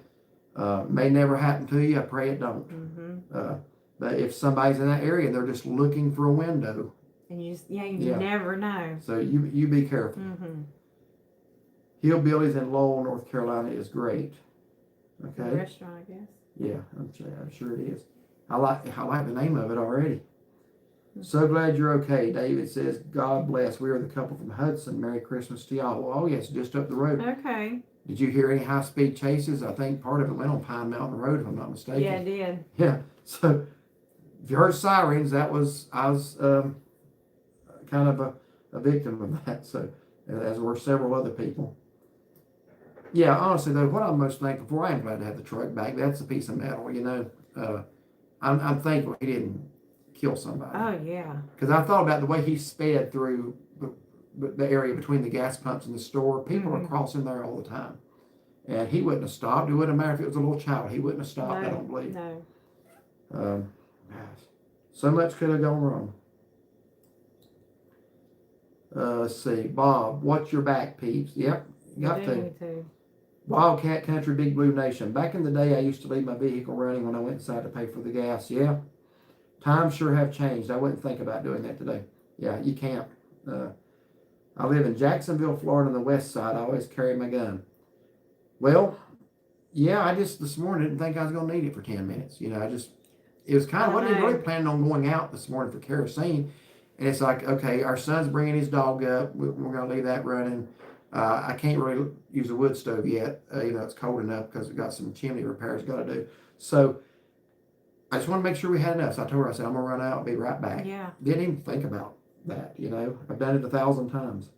May never happen to you. I pray it don't. But if somebody's in that area, they're just looking for a window. And you never know. So you be careful. Hillbillies in Lowell, North Carolina is great. Okay. The restaurant, I guess. Yeah, I'm sure it is. I like the name of it already. So glad you're okay. David says, God bless. We are the couple from Hudson. Merry Christmas to y'all. Well, yes, just up the road. Okay. Did you hear any high-speed chases? I think part of it went on Pine Mountain Road, if I'm not mistaken. Yeah, it did. Yeah. So if you heard sirens, I was kind of a victim of that. So as were several other people. Yeah, honestly though, what I'm most thankful for, I am glad to have the truck back. That's a piece of metal, I'm thankful he didn't kill somebody. Oh yeah. Because I thought about the way he sped through the area between the gas pumps and the store. People are crossing there all the time. And he wouldn't have stopped. It wouldn't matter if it was a little child. He wouldn't have stopped, No, I don't believe. No. Gosh, so much could have gone wrong. Let's see. Bob, watch your back, peeps. Yep, got You to. need to. Wildcat Country, Big Blue Nation. Back in the day, I used to leave my vehicle running when I went inside to pay for the gas. Yeah, times sure have changed. I wouldn't think about doing that today. Yeah, you can't. I live in Jacksonville, Florida, on the west side. I always carry my gun. Well, yeah, I just this morning didn't think I was going to need it for 10 minutes. You know, it was kind of, wasn't even really planning on going out this morning for kerosene. And it's like, okay, our son's bringing his dog up. We're going to leave that running. I can't really use a wood stove yet, even though it's cold enough because it got some chimney repairs got to do. So I just want to make sure we had enough. So I told her, I said, I'm going to run out and be right back. Yeah. Didn't even think about that, you know. I've done it 1,000 times.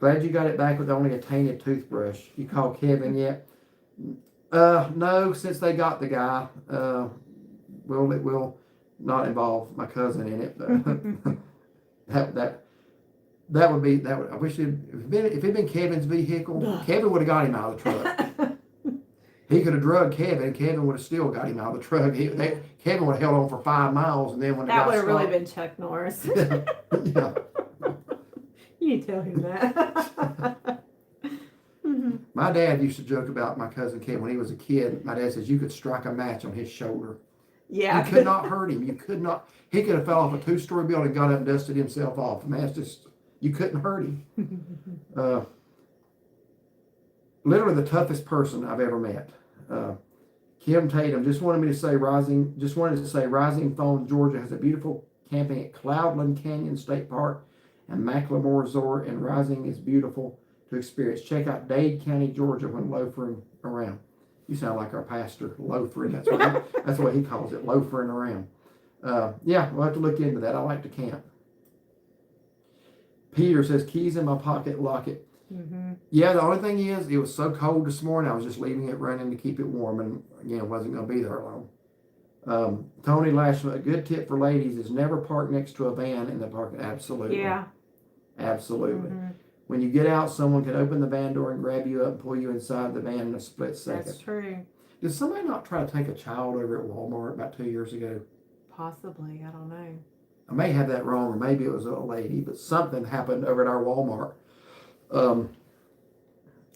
Glad you got it back with only a tainted toothbrush. You call Kevin yet? No, since they got the guy. We'll not involve my cousin in it. That would be. I wish if it'd been Kevin's vehicle, Kevin would have got him out of the truck. He could have drugged Kevin. Kevin would have still got him out of the truck. Kevin would have held on for 5 miles, and then when that would have really been Chuck Norris. Yeah. You need to tell him that. My dad used to joke about my cousin Kevin when he was a kid. My dad says you could strike a match on his shoulder. Yeah. You could not hurt him. You could not. He could have fell off a 2-story building, got up and dusted himself off. Man, it's just, you couldn't hurt him. Literally the toughest person I've ever met. Kim Tatum just wanted to say Rising Phone, Georgia has a beautiful camping at Cloudland Canyon State Park and Macklemore Resort, and Rising is beautiful to experience. Check out Dade County, Georgia when loafering around. You sound like our pastor, loafering. That's what he calls it, loafering around. Yeah, we'll have to look into that. I like to camp. Peter says, keys in my pocket, lock it. Mm-hmm. Yeah, the only thing is, it was so cold this morning, I was just leaving it running to keep it warm, and again, it wasn't going to be there long. Tony Lashman, a good tip for ladies is never park next to a van in the parking. Absolutely. Yeah. Absolutely. Mm-hmm. When you get out, someone can open the van door and grab you up and pull you inside the van in a split second. That's true. Did somebody not try to take a child over at Walmart about 2 years ago? Possibly. I don't know. I may have that wrong, or maybe it was a lady, but something happened over at our Walmart.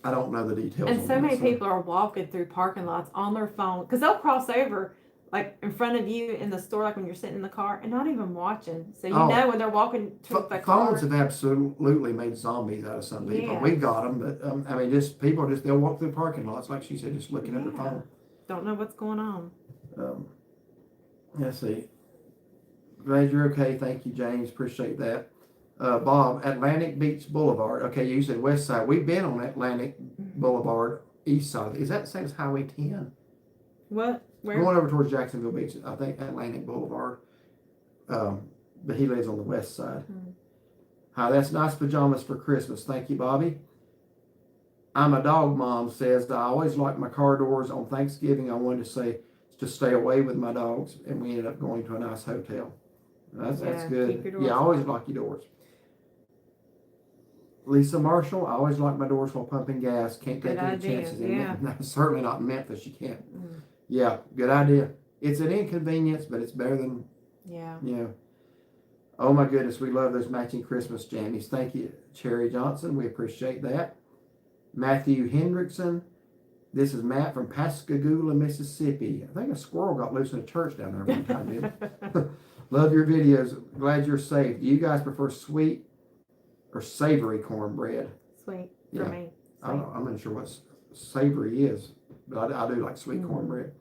I don't know the details. And so many people are walking through parking lots on their phone because they'll cross over like in front of you in the store, like when you're sitting in the car, and not even watching. So you know when they're walking to the car. Phones have absolutely made zombies out of some people. Yes. We got them, but I mean, they'll walk through parking lots, like she said, just looking at their phone. Don't know what's going on. Let's see. Glad you're okay. Thank you, James. Appreciate that. Bob, Atlantic Beach Boulevard. Okay, you said west side. We've been on Atlantic Boulevard, east side. Is that the same as Highway 10? What? Where? Going over towards Jacksonville Beach, I think Atlantic Boulevard. But he lives on the west side. Hi, that's nice pajamas for Christmas. Thank you, Bobby. I'm a dog mom, says, I always lock my car doors on Thanksgiving. I wanted to stay away with my dogs, and we ended up going to a nice hotel. That's good. Yeah, I always lock your doors. Lisa Marshall, I always lock my doors while pumping gas. Can't take any chances. Certainly not in Memphis, you can't. Yeah, good idea. It's an inconvenience, but it's better than, Oh my goodness, we love those matching Christmas jammies. Thank you, Cherry Johnson. We appreciate that. Matthew Hendrickson. This is Matt from Pascagoula, Mississippi. I think a squirrel got loose in a church down there one time, didn't it? Love your videos. Glad you're safe. Do you guys prefer sweet or savory cornbread? Sweet for me. I'm not sure what savory is, but I do like sweet cornbread.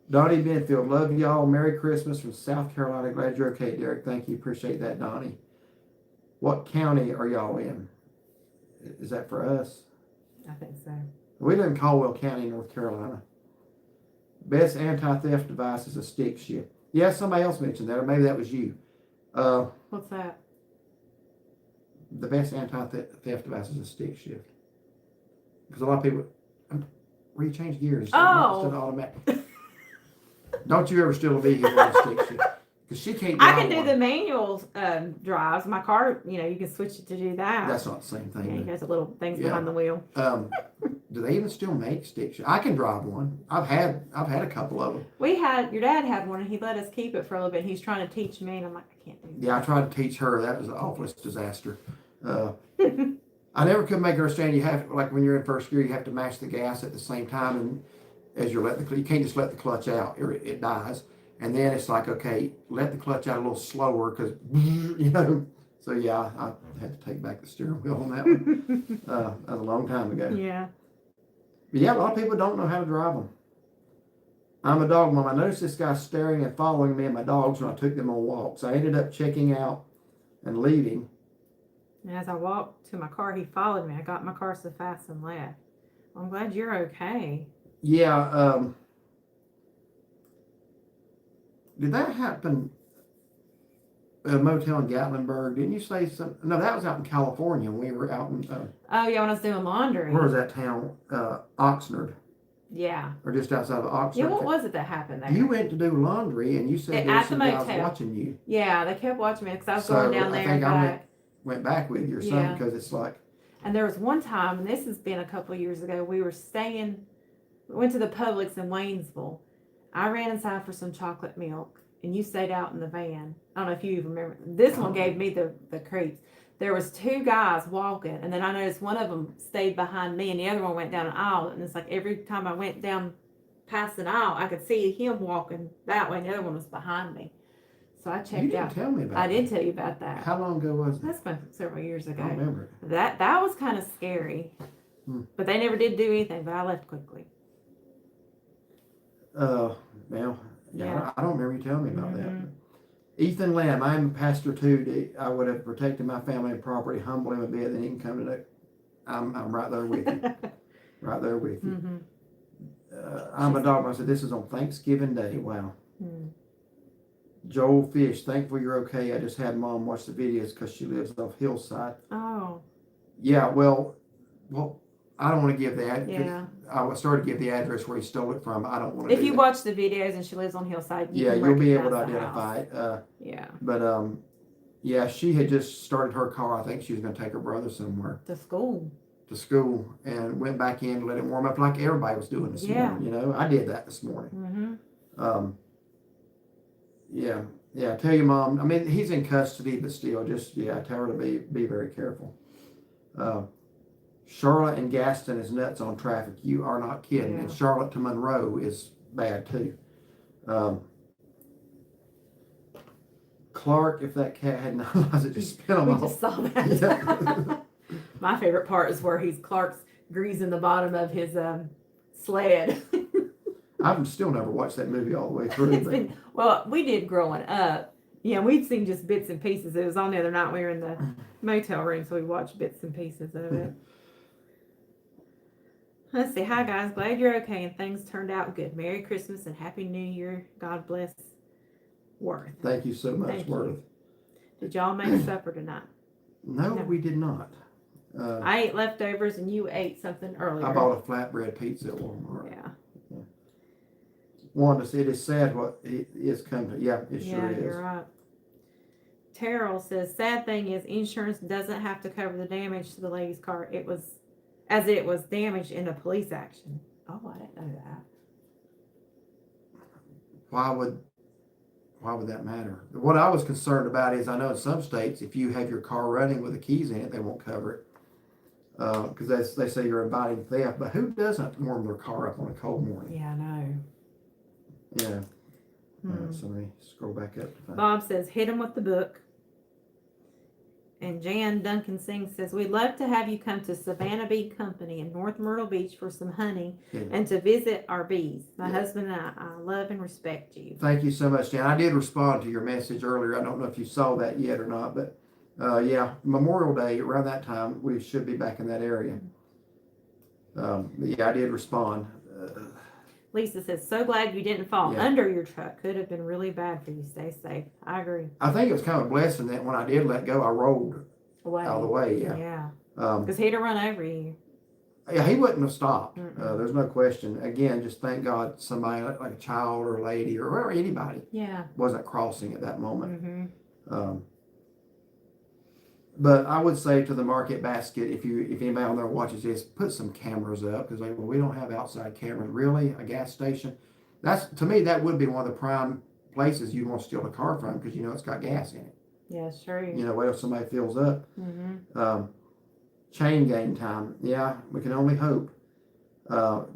Donnie Benfield, love y'all. Merry Christmas from South Carolina. Glad you're okay, Derek. Thank you. Appreciate that, Donnie. What county are y'all in? Is that for us? I think so. We live in Caldwell County, North Carolina. Best anti-theft device is a stick shift. Yeah, somebody else mentioned that, or maybe that was you. What's that? The best anti-theft device is a stick shift. Because a lot of people, where you change gears instead of automatic. Don't you ever steal a vehicle with a stick shift. Because she can't I drive can do one. the manual drives. My car, you can switch it to do that. That's not the same Yeah, thing. you got the little things Yeah. behind the wheel. Do they even still make stick shift? I can drive one. I've had a couple of them. Your dad had one, and he let us keep it for a little bit. He's trying to teach me, and I'm like, I can't do that. Yeah, I tried to teach her. That was the awfulest disaster. I never could make her understand. You have, like when you're in first gear, you have to mash the gas at the same time, and as you're letting you can't just let the clutch out, or it dies. And then it's like, okay, let the clutch out a little slower, because So yeah, I had to take back the steering wheel on that one. That was a long time ago. Yeah. But yeah, a lot of people don't know how to drive them. I'm a dog mom. I noticed this guy staring and following me and my dogs when I took them on walks. I ended up checking out and leaving. And as I walked to my car, he followed me. I got in my car so fast and left. I'm glad you're okay. Yeah, did that happen at a motel in Gatlinburg? Didn't you say something? No, that was out in California when we were out in, Oh, yeah, when I was doing laundry. where was that town? Oxnard, Yeah. or just outside of Oxnard. Yeah, what was it that happened there? You went to do laundry and you said there were At the some guys motel. watching you. Yeah, they kept watching me because I was So, going down I there think and I back. went back with you or something, Yeah. because it's like, And there was one time, and this has been a couple of years ago, we went to the Publix in Waynesville. I ran inside for some chocolate milk, and you stayed out in the van. I don't know if you even remember. This one gave me the creeps. There was two guys walking, and then I noticed one of them stayed behind me, and the other one went down an aisle. And it's like every time I went down past an aisle, I could see him walking that way, and the other one was behind me. So I checked you didn't out. tell me about I that. did tell you about that. How long ago was that? That's been several years I ago. don't remember. That was kind of scary. But they never did do anything, but I left quickly. Well, Yeah. I don't remember you telling me about Mhm. that. Ethan Lamb, I'm a pastor too. I would have protected my family and property, humble him a bit, then he can come to the. I'm right there with you. Right there with you. Mhm. I'm a dog. I said this is on Thanksgiving Day. Wow. Mm. Joel Fish, thankful you're okay. I just had mom watch the videos because she lives off Hillside. Oh. Yeah, well, I don't want to give that. Yeah. I was started to give the address where he stole it from. I don't want to. If you watch the videos and she lives on Hillside, Yeah, can you'll be able to recognize the identify house. it. Yeah. But yeah, she had just started her car. I think she was going to take her brother somewhere To school. to school, and went back in to let it warm up like everybody was doing this morning. I did that this morning. Mm-hmm. Yeah. Tell your mom. I mean, he's in custody, but still, just tell her to be very careful. Charlotte and Gaston is nuts on traffic. You are not kidding. Yeah. And Charlotte to Monroe is bad too. Clark, if that cat had not eyes, it just spit him We off. just saw that. Yeah. My favorite part is where Clark's greasing the bottom of his sled. I've still never watched that movie all the way through. Well, we did growing up. Yeah, we'd seen just bits and pieces. It was on the other night. We were in the motel room, so we watched bits and pieces of it. Let's see. Hi, guys. Glad you're okay and things turned out good. Merry Christmas and Happy New Year. God bless Worth. Thank you so much, Thank Worth. you. Did y'all make supper tonight? No, No. we did not. I ate leftovers and you ate something earlier. I bought a flatbread pizza at Walmart. Yeah. Wanda said it's sad what it is coming to. Yeah, it Yeah, sure is. you're right. Terrell says, sad thing is insurance doesn't have to cover the damage to the lady's car. It was damaged in a police action. Oh, I didn't know that. Why would that matter? What I was concerned about is I know in some states if you have your car running with the keys in it, they won't cover it. Because they say you're inviting theft. But who doesn't warm their car up on a cold morning? Yeah, I know. Yeah. So let me scroll back up. To find Bob says, hit him with the book. And Jan Duncan Singh says, we'd love to have you come to Savannah Bee Company in North Myrtle Beach for some hunting and to visit our bees. My husband and I love and respect you. Thank you so much, Dan. I did respond to your message earlier. I don't know if you saw that yet or not, but Memorial Day, around that time, we should be back in that area. But yeah, I did respond. Lisa says, so glad you didn't fall under your truck. Could have been really bad for you. Stay safe. I agree. I think it was kind of a blessing that when I did let go, I rolled out of the way. Yeah. Because he'd have run over you. Yeah, he wouldn't have stopped. Mm-mm. There's no question. Again, just thank God somebody like a child or a lady or anybody Yeah. wasn't crossing at that moment. Mm-hmm. But I would say to the market basket, if anybody on there watches this, put some cameras up because well, we don't have outside cameras. Really, a gas station? That's to me that would be one of the prime places you'd want to steal a car from because you know it's got gas in it. Yeah, sure. You know, what if somebody fills up? Mm-hmm. Chain gang time. Yeah, we can only hope.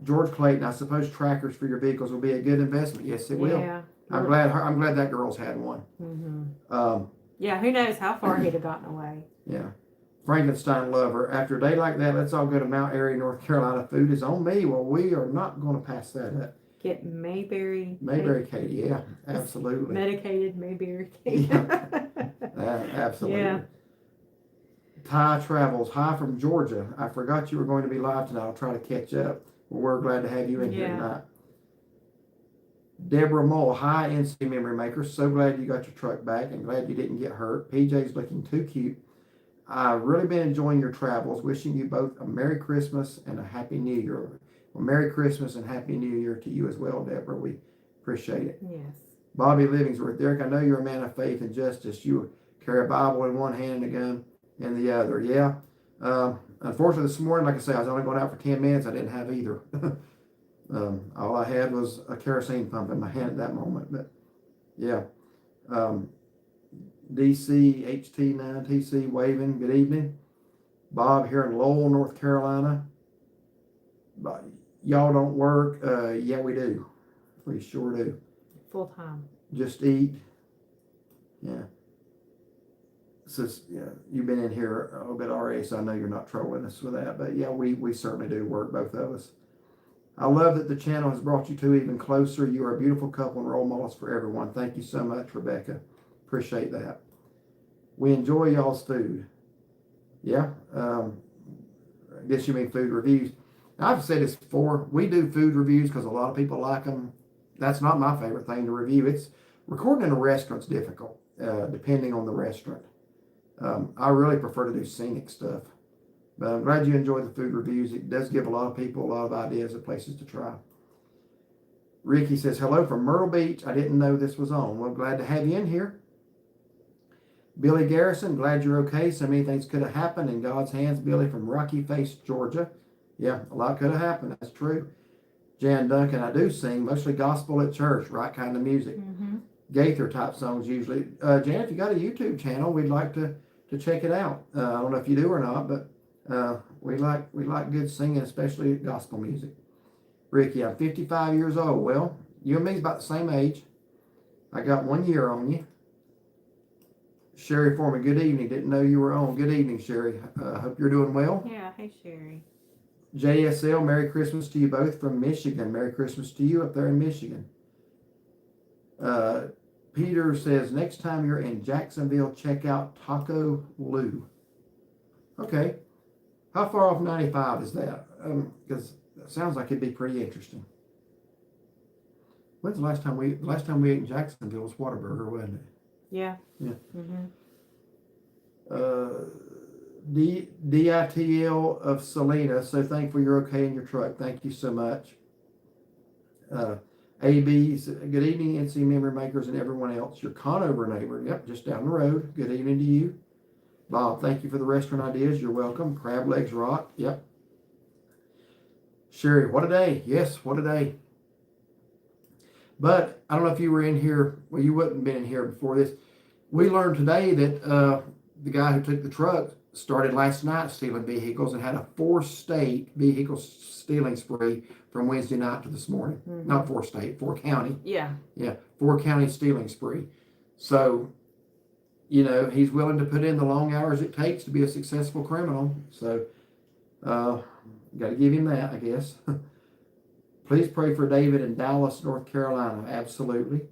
George Clayton, I suppose trackers for your vehicles will be a good investment. Yes, it will. Yeah. I'm glad that girl's had one. Mm-hmm. Yeah, who knows how far he'd have gotten away. Yeah. Frankenstein lover. After a day like that, let's all go to Mount Airy, North Carolina. Food is on me. Well, we are not going to pass that up. Get Mayberry Katie. Yeah, absolutely. Medicated Mayberry Katie. Yeah, absolutely. Yeah. Ty Travels. Hi from Georgia. I forgot you were going to be live tonight. I'll try to catch up. Well, we're glad to have you in here tonight. Deborah Mole. Hi, NCMemoryMakers. So glad you got your truck back and glad you didn't get hurt. PJ's looking too cute. I've really been enjoying your travels. Wishing you both a Merry Christmas and a Happy New Year. Well, Merry Christmas and Happy New Year to you as well, Deborah. We appreciate it. Yes. Bobby Livingsworth. Derek, I know you're a man of faith and justice. You carry a Bible in one hand and a gun in the other. Yeah. Unfortunately, this morning, like I say, I was only going out for 10 minutes. I didn't have either. All I had was a kerosene pump in my hand at that moment. But, yeah. DC HT9TC waving. Good evening. Bob here in Lowell, North Carolina. But y'all don't work? Yeah, we do. We sure do. Full time. Just eat. Yeah. Says, yeah, you've been in here a little bit already, so I know you're not trolling us with that. But yeah, we certainly do work, both of us. I love that the channel has brought you two even closer. You are a beautiful couple and role models for everyone. Thank you so much, Rebecca. Appreciate that. We enjoy y'all's food. Yeah. I guess you mean food reviews. I've said this before. We do food reviews because a lot of people like them. That's not my favorite thing to review. It's recording in a restaurant's difficult, depending on the restaurant. I really prefer to do scenic stuff. But I'm glad you enjoy the food reviews. It does give a lot of people a lot of ideas of places to try. Ricky says, hello from Myrtle Beach. I didn't know this was on. Well, glad to have you in here. Billy Garrison, glad you're okay. So many things could have happened in God's hands. Billy from Rocky Face, Georgia. Yeah, a lot could have happened. That's true. Jan Duncan, I do sing, mostly gospel at church, right kind of music. Mm-hmm. Gaither type songs usually. Jan, if you got a YouTube channel, we'd like to check it out. I don't know if you do or not, but we like good singing, especially gospel music. Ricky, I'm 55 years old. Well, you and me's about the same age. I got 1 year on you. Sherry Foreman, good evening. Didn't know you were on. Good evening, Sherry. Hope you're doing well. Yeah, hey, Sherry. JSL, Merry Christmas to you both from Michigan. Merry Christmas to you up there in Michigan. Peter says, next time you're in Jacksonville, check out Taco Lou. Okay. How far off 95 is that? Because it sounds like it'd be pretty interesting. When's the last time we ate in Jacksonville was Whataburger, wasn't it? Yeah. Yeah. Mm-hmm. DITL of Selena, so thankful you're okay in your truck. Thank you so much. AB, good evening, NCMemoryMakers and everyone else. Your Conover neighbor, yep, just down the road. Good evening to you. Bob, thank you for the restaurant ideas. You're welcome. Crab Legs Rock, yep. Sherry, what a day. Yes, what a day. But I don't know if you were in here, well, you wouldn't have been in here before this. We learned today that the guy who took the truck started last night stealing vehicles and had a 4-state vehicle stealing spree from Wednesday night to this morning. Mm-hmm. Not 4-state, 4-county. Yeah. Yeah, 4-county stealing spree. So, you know, he's willing to put in the long hours it takes to be a successful criminal. So, got to give him that, I guess. Please pray for David in Dallas, North Carolina. Absolutely.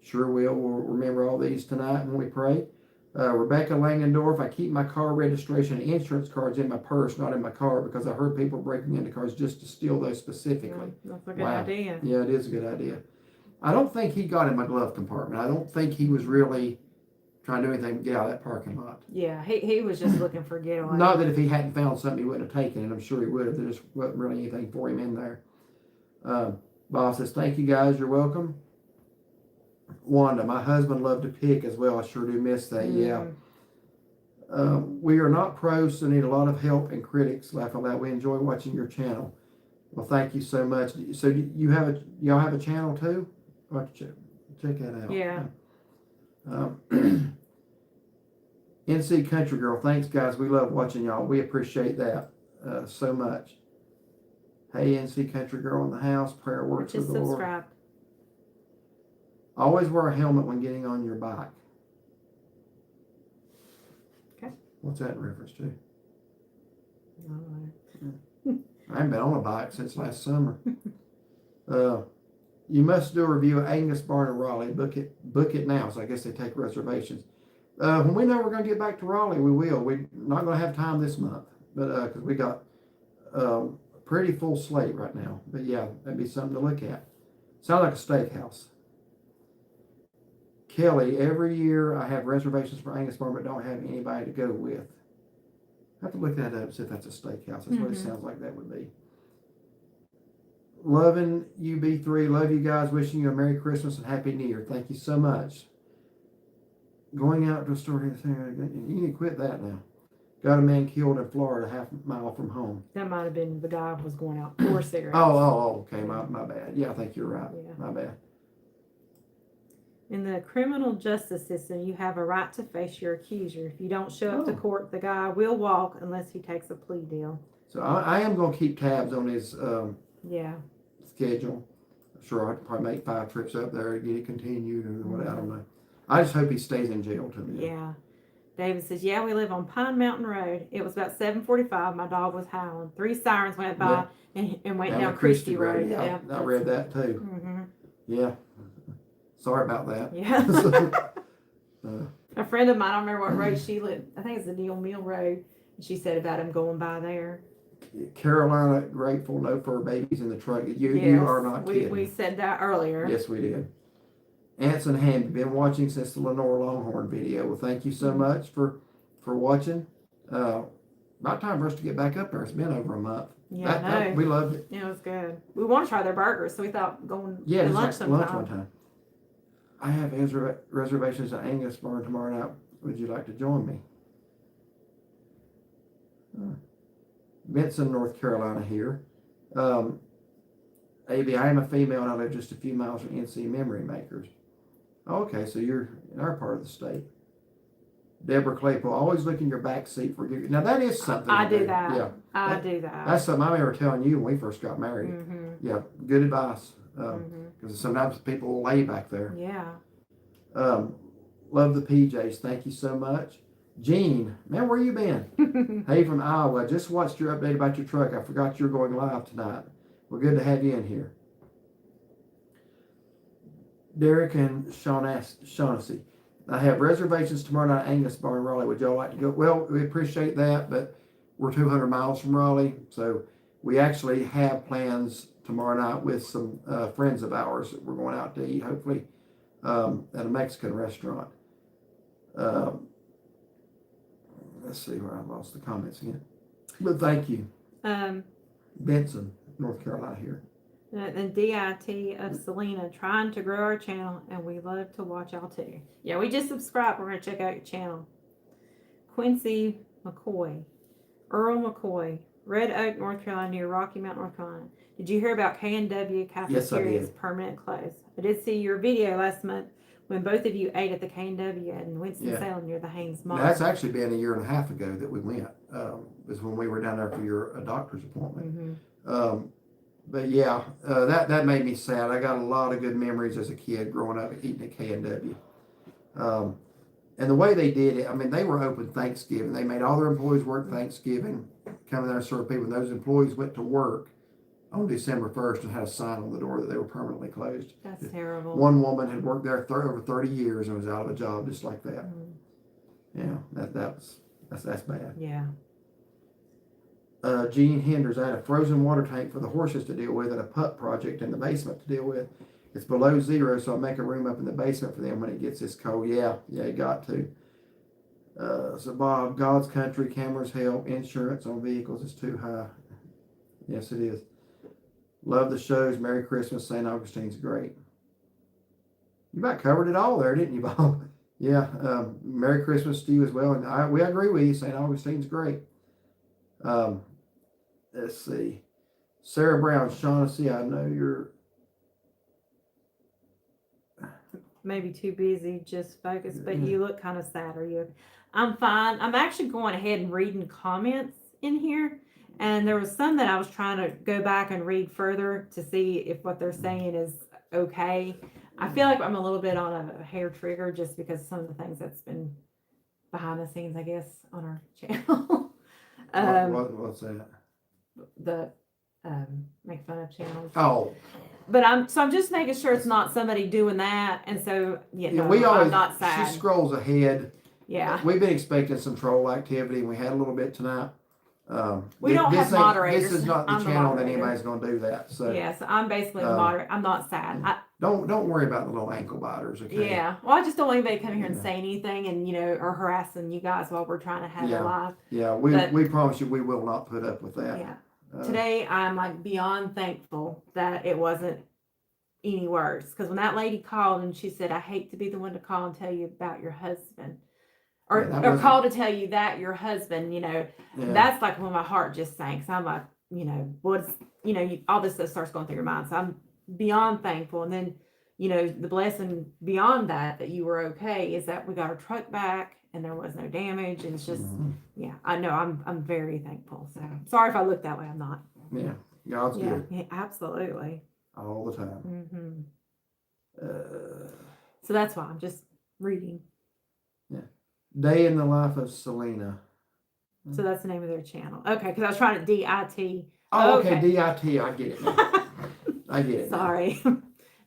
Sure will. We'll remember all these tonight when we pray. Rebecca Langendorf, I keep my car registration and insurance cards in my purse, not in my car, because I heard people breaking into cars just to steal those specifically. Yeah, that's a good idea. Yeah, it is a good idea. I don't think he got in my glove compartment. I don't think he was really trying to do anything to get out of that parking lot. Yeah, he was just looking for a getaway. Not that if he hadn't found something he wouldn't have taken it. I'm sure he would have. There just wasn't really anything for him in there. Bob says, thank you guys. You're welcome. Wanda, my husband loved to pick as well. I sure do miss that. Yeah. We are not pros, so need a lot of help and critics. Laugh out loud. We enjoy watching your channel. Well, thank you so much. So y'all have a channel too? I'll have to check that out. Yeah. NC Country Girl, thanks guys. We love watching y'all. We appreciate that so much. Hey, NC Country Girl in the house. Prayer works with the Lord. Subscribe. Always wear a helmet when getting on your bike. Okay. What's that in reference to? All I haven't been on a bike since last summer. You must do a review of Angus Barn in Raleigh. Book it now. So I guess they take reservations. When we know we're going to get back to Raleigh, we will. We're not going to have time this month, but because we got a pretty full slate right now. But yeah, that'd be something to look at. Sounds like a steakhouse. Kelly, every year I have reservations for Angus Barn, but don't have anybody to go with. I have to look that up, see if that's a steakhouse. That's what it sounds like that would be. Loving you, B3. Love you guys. Wishing you a Merry Christmas and Happy New Year. Thank you so much. Going out to a store. You need to quit that now. Got a man killed in Florida, half a mile from home. That might have been the guy who was going out for cigarettes. Okay. My bad. Yeah, I think you're right. Yeah. My bad. In the criminal justice system, you have a right to face your accuser. If you don't show up to court, the guy will walk unless he takes a plea deal. So I am going to keep tabs on his schedule. I'm sure I'll probably make 5 trips up there to get it continued or whatever. I don't know. I just hope he stays in jail till then. Yeah. David says, yeah, we live on Pine Mountain Road. It was about 7:45. My dog was howling. 3 sirens went by and went down Christie Road. Yeah, I read that too. Mm-hmm. Yeah. Sorry about that. Yeah. A friend of mine, I don't remember what road she lived. I think it's the Neil Mill Road. And she said about him going by there. Carolina, grateful, no fur babies in the truck. You are not kidding. We said that earlier. Yes, we did. Anson Hamby, been watching since the Lenore Longhorn video. Well, thank you so much for watching. About time for us to get back up there. It's been over a month. Yeah, we loved it. Yeah, it was good. We want to try their burgers, so we thought going to lunch like sometime. Lunch one time. I have reservations at Angus Barn tomorrow night. Would you like to join me? Benson, North Carolina here. AB, I am a female and I live just a few miles from NCMemoryMakers. Okay, so you're in our part of the state. Deborah Claypool, always look in your back seat for you. Now that is something. I do that. Yeah, I do that. That's something I remember telling you when we first got married. Mm-hmm. Yeah, good advice. Because sometimes people will lay back there. Yeah. Love the PJs. Thank you so much. Gene, man, where you been? Hey, from Iowa. Just watched your update about your truck. I forgot you're going live tonight. We're good to have you in here. Derek and Shaughnessy. I have reservations tomorrow night at Angus Barn, Raleigh. Would y'all like to go? Well, we appreciate that, but we're 200 miles from Raleigh, so we actually have plans tomorrow night with some friends of ours that we're going out to eat, hopefully at a Mexican restaurant. Let's see where I lost the comments again. But thank you. Benson, North Carolina here. And DIT of Selena, trying to grow our channel, and we love to watch y'all too. Yeah, we just subscribed. We're going to check out your channel. Quincy McCoy, Earl McCoy, Red Oak, North Carolina, near Rocky Mount, North Carolina. Did you hear about K&W Cafeteria's permanent close? I did see your video last month when both of you ate at the K&W in Winston-Salem near the Haynes Mall. That's actually been a year and a half ago that we went. Was when we were down there for your doctor's appointment. Mm-hmm. But yeah, that made me sad. I got a lot of good memories as a kid growing up eating at K&W. And the way they did it, I mean, they were open Thanksgiving. They made all their employees work Thanksgiving, come there and serve people. And those employees went to work on December 1st and had a sign on the door that they were permanently closed. That's terrible. One woman had worked there over 30 years and was out of a job just like that. Yeah, that's bad. Yeah. Gene Henders, I had a frozen water tank for the horses to deal with and a pup project in the basement to deal with. It's below zero, so I'll make a room up in the basement for them when it gets this cold. Yeah, you got to. So Bob, God's country, cameras help, insurance on vehicles is too high. Yes, it is. Love the shows. Merry Christmas. St. Augustine's great. You about covered it all there, didn't you, Bob? Yeah. Merry Christmas to you as well. And we agree with you. St. Augustine's great. Let's see. Sarah Brown, Shaughnessy, I know you're maybe too busy, just focus, but you look kind of sad. Are you? I'm fine. I'm actually going ahead and reading comments in here. And there was some that I was trying to go back and read further to see if what they're saying is okay. I feel like I'm a little bit on a hair trigger just because of some of the things that's been behind the scenes, I guess, on our channel. what's that? The make fun of channels. Oh. But I'm just making sure it's not somebody doing that, and so we always, I'm not sad. She scrolls ahead. Yeah. We've been expecting some troll activity, and we had a little bit tonight. We don't have moderators. This is not the channel that anybody's going to do that. So yeah, so I'm basically a moderator. I'm not sad. Don't worry about the little ankle biters. Okay. Yeah. Well, I just don't want anybody to come here and say anything, and or harassing you guys while we're trying to have it live. Yeah. We promise you we will not put up with that. Yeah. Today I'm like beyond thankful that it wasn't any worse, because when that lady called and she said, "I hate to be the one to call and tell you about your husband." Or call to tell you that your husband, that's like when my heart just sank. So I'm like, what's, all this stuff starts going through your mind. So I'm beyond thankful. And then, the blessing beyond that you were okay, is that we got our truck back and there was no damage. And it's just, I know I'm very thankful. So sorry if I look that way. I'm not. Yeah. God's good. Yeah, absolutely. All the time. So that's why I'm just reading. Yeah. Day in the Life of Selena. So that's the name of their channel. Okay, because I was trying to DIT. Oh, okay, DIT. I get it now. I get it. Sorry.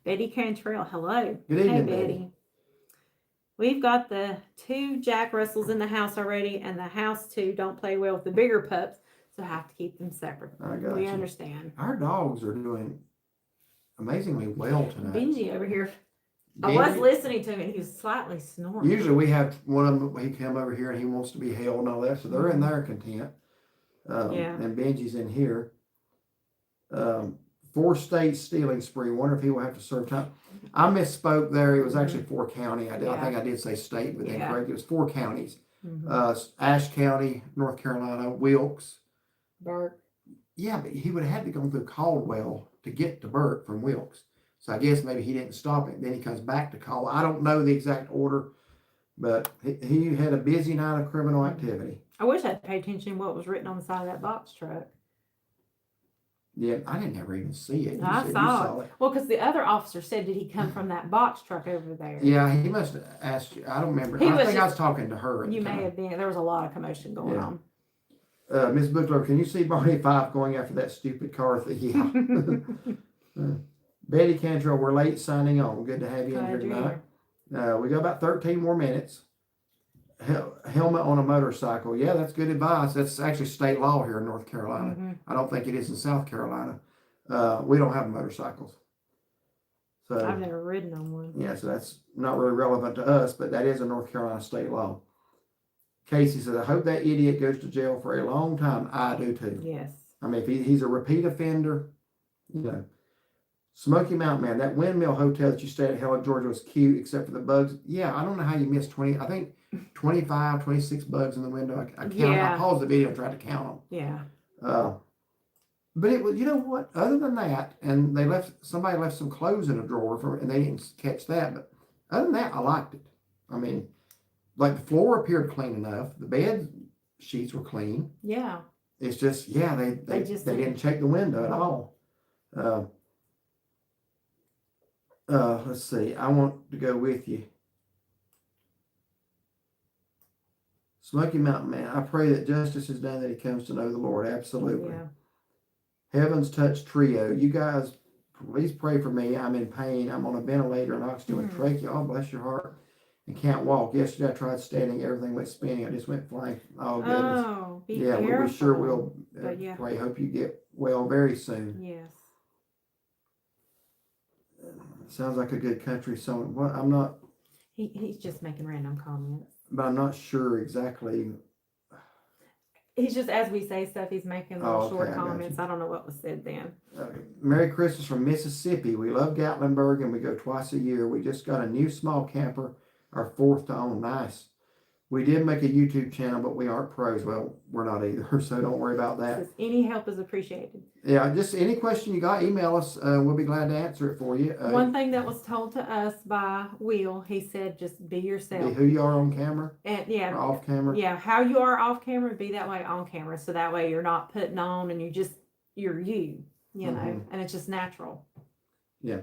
Betty Cantrell, hello. Good evening, hey, Betty. We've got the 2 Jack Russells in the house already, and the house 2 don't play well with the bigger pups, so I have to keep them separate. I got we you. understand. Our dogs are doing amazingly well tonight. Benji over here. I was listening to him and he was slightly snoring. Usually we have one of them, he come over here and he wants to be held and all that, so they're in there content. And Benji's in here. 4 states stealing spree. Wonder if he will have to serve time. I misspoke there. It was actually 4 county. I think I did say state, but incorrect. It was 4 counties. Ashe County, North Carolina, Wilkes. Burke. Yeah, but he would have had to go through Caldwell to get to Burke from Wilkes. So I guess maybe he didn't stop it. Then he comes back to Caldwell. I don't know the exact order, but he had a busy night of criminal activity. I wish I'd pay attention to what was written on the side of that box truck. Yeah, I didn't ever even see it. I saw it. Well, because the other officer said, did he come from that box truck over there? Yeah, he must have asked you. I don't remember. I think I was talking to her. You may have been. There was a lot of commotion going on. Miss Bookler, can you see Barney Fife going after that stupid car thief? Yeah. Betty Cantrell, we're late signing on. Good to have you in here tonight. We got about 13 more minutes. Helmet on a motorcycle. Yeah, that's good advice. That's actually state law here in North Carolina. I don't think it is in South Carolina. We don't have motorcycles. So I've never ridden on one. Yeah, so that's not really relevant to us, but that is a North Carolina state law. Casey says, I hope that idiot goes to jail for a long time. I do too. Yes. I mean, if he's a repeat offender, Smoky Mountain Man, that windmill hotel that you stayed at Helen, Georgia was cute, except for the bugs. Yeah, I don't know how you missed 20, I think 25, 26 bugs in the window. I counted. I paused the video and tried to count them. Yeah. But it was, you know what, other than that, and somebody left some clothes in a drawer and they didn't catch that, but other than that, I liked it. I mean, like the floor appeared clean enough. The bed sheets were clean. Yeah. It's just, they didn't check the window at all. Let's see. I want to go with you. Smoky Mountain Man, I pray that justice is done, that he comes to know the Lord. Absolutely. Yeah. Heaven's Touch Trio. You guys, please pray for me. I'm in pain. I'm on a ventilator and oxygen with trachea. Oh, bless your heart. And can't walk. Yesterday I tried standing. Everything went spinning. I just went flying. Oh, goodness. Oh, be careful. We sure will pray. Hope you get well very soon. Yes. Sounds like a good country song. What I'm not, He's just making random comments. but I'm not sure exactly. He's just, as we say stuff, he's making little Okay, short I got comments. I don't know what was said then. Merry Christmas from Mississippi. We love Gatlinburg and we go twice a year. We just got a new small camper, our fourth to own. Nice. We did make a YouTube channel, but we aren't pros. Well, we're not either, so don't worry about that. Says any help is appreciated. Yeah, just any question you got, email us. We'll be glad to answer it for you. One thing that was told to us by Will, he said, just be yourself. Be who you are on camera. And or off camera. Yeah, how you are off camera, be that way on camera. So that way you're not putting on and you're you know, and it's just natural. Yeah.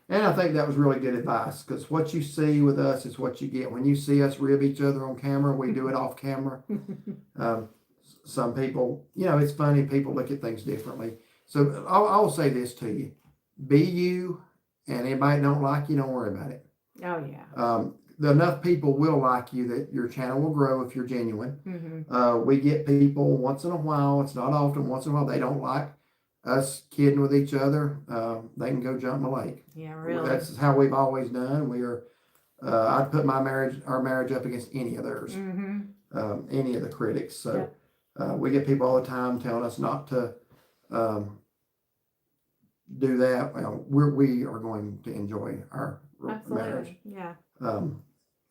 And I think that was really good advice, because what you see with us is what you get. When you see us rib each other on camera, we do it off camera. Some people, you know, it's funny. People look at things differently. So I'll say this to you. Be you, and anybody don't like you, don't worry about it. Oh, yeah. Enough people will like you that your channel will grow if you're genuine. We get people once in a while. It's not often. Once in a while, they don't like us kidding with each other. They can go jump in the lake. Yeah, really. That's how we've always done. We are. I'd put our marriage up against any of theirs, any of the critics. So we get people all the time telling us not to do that. Well, we are going to enjoy our marriage. Yeah.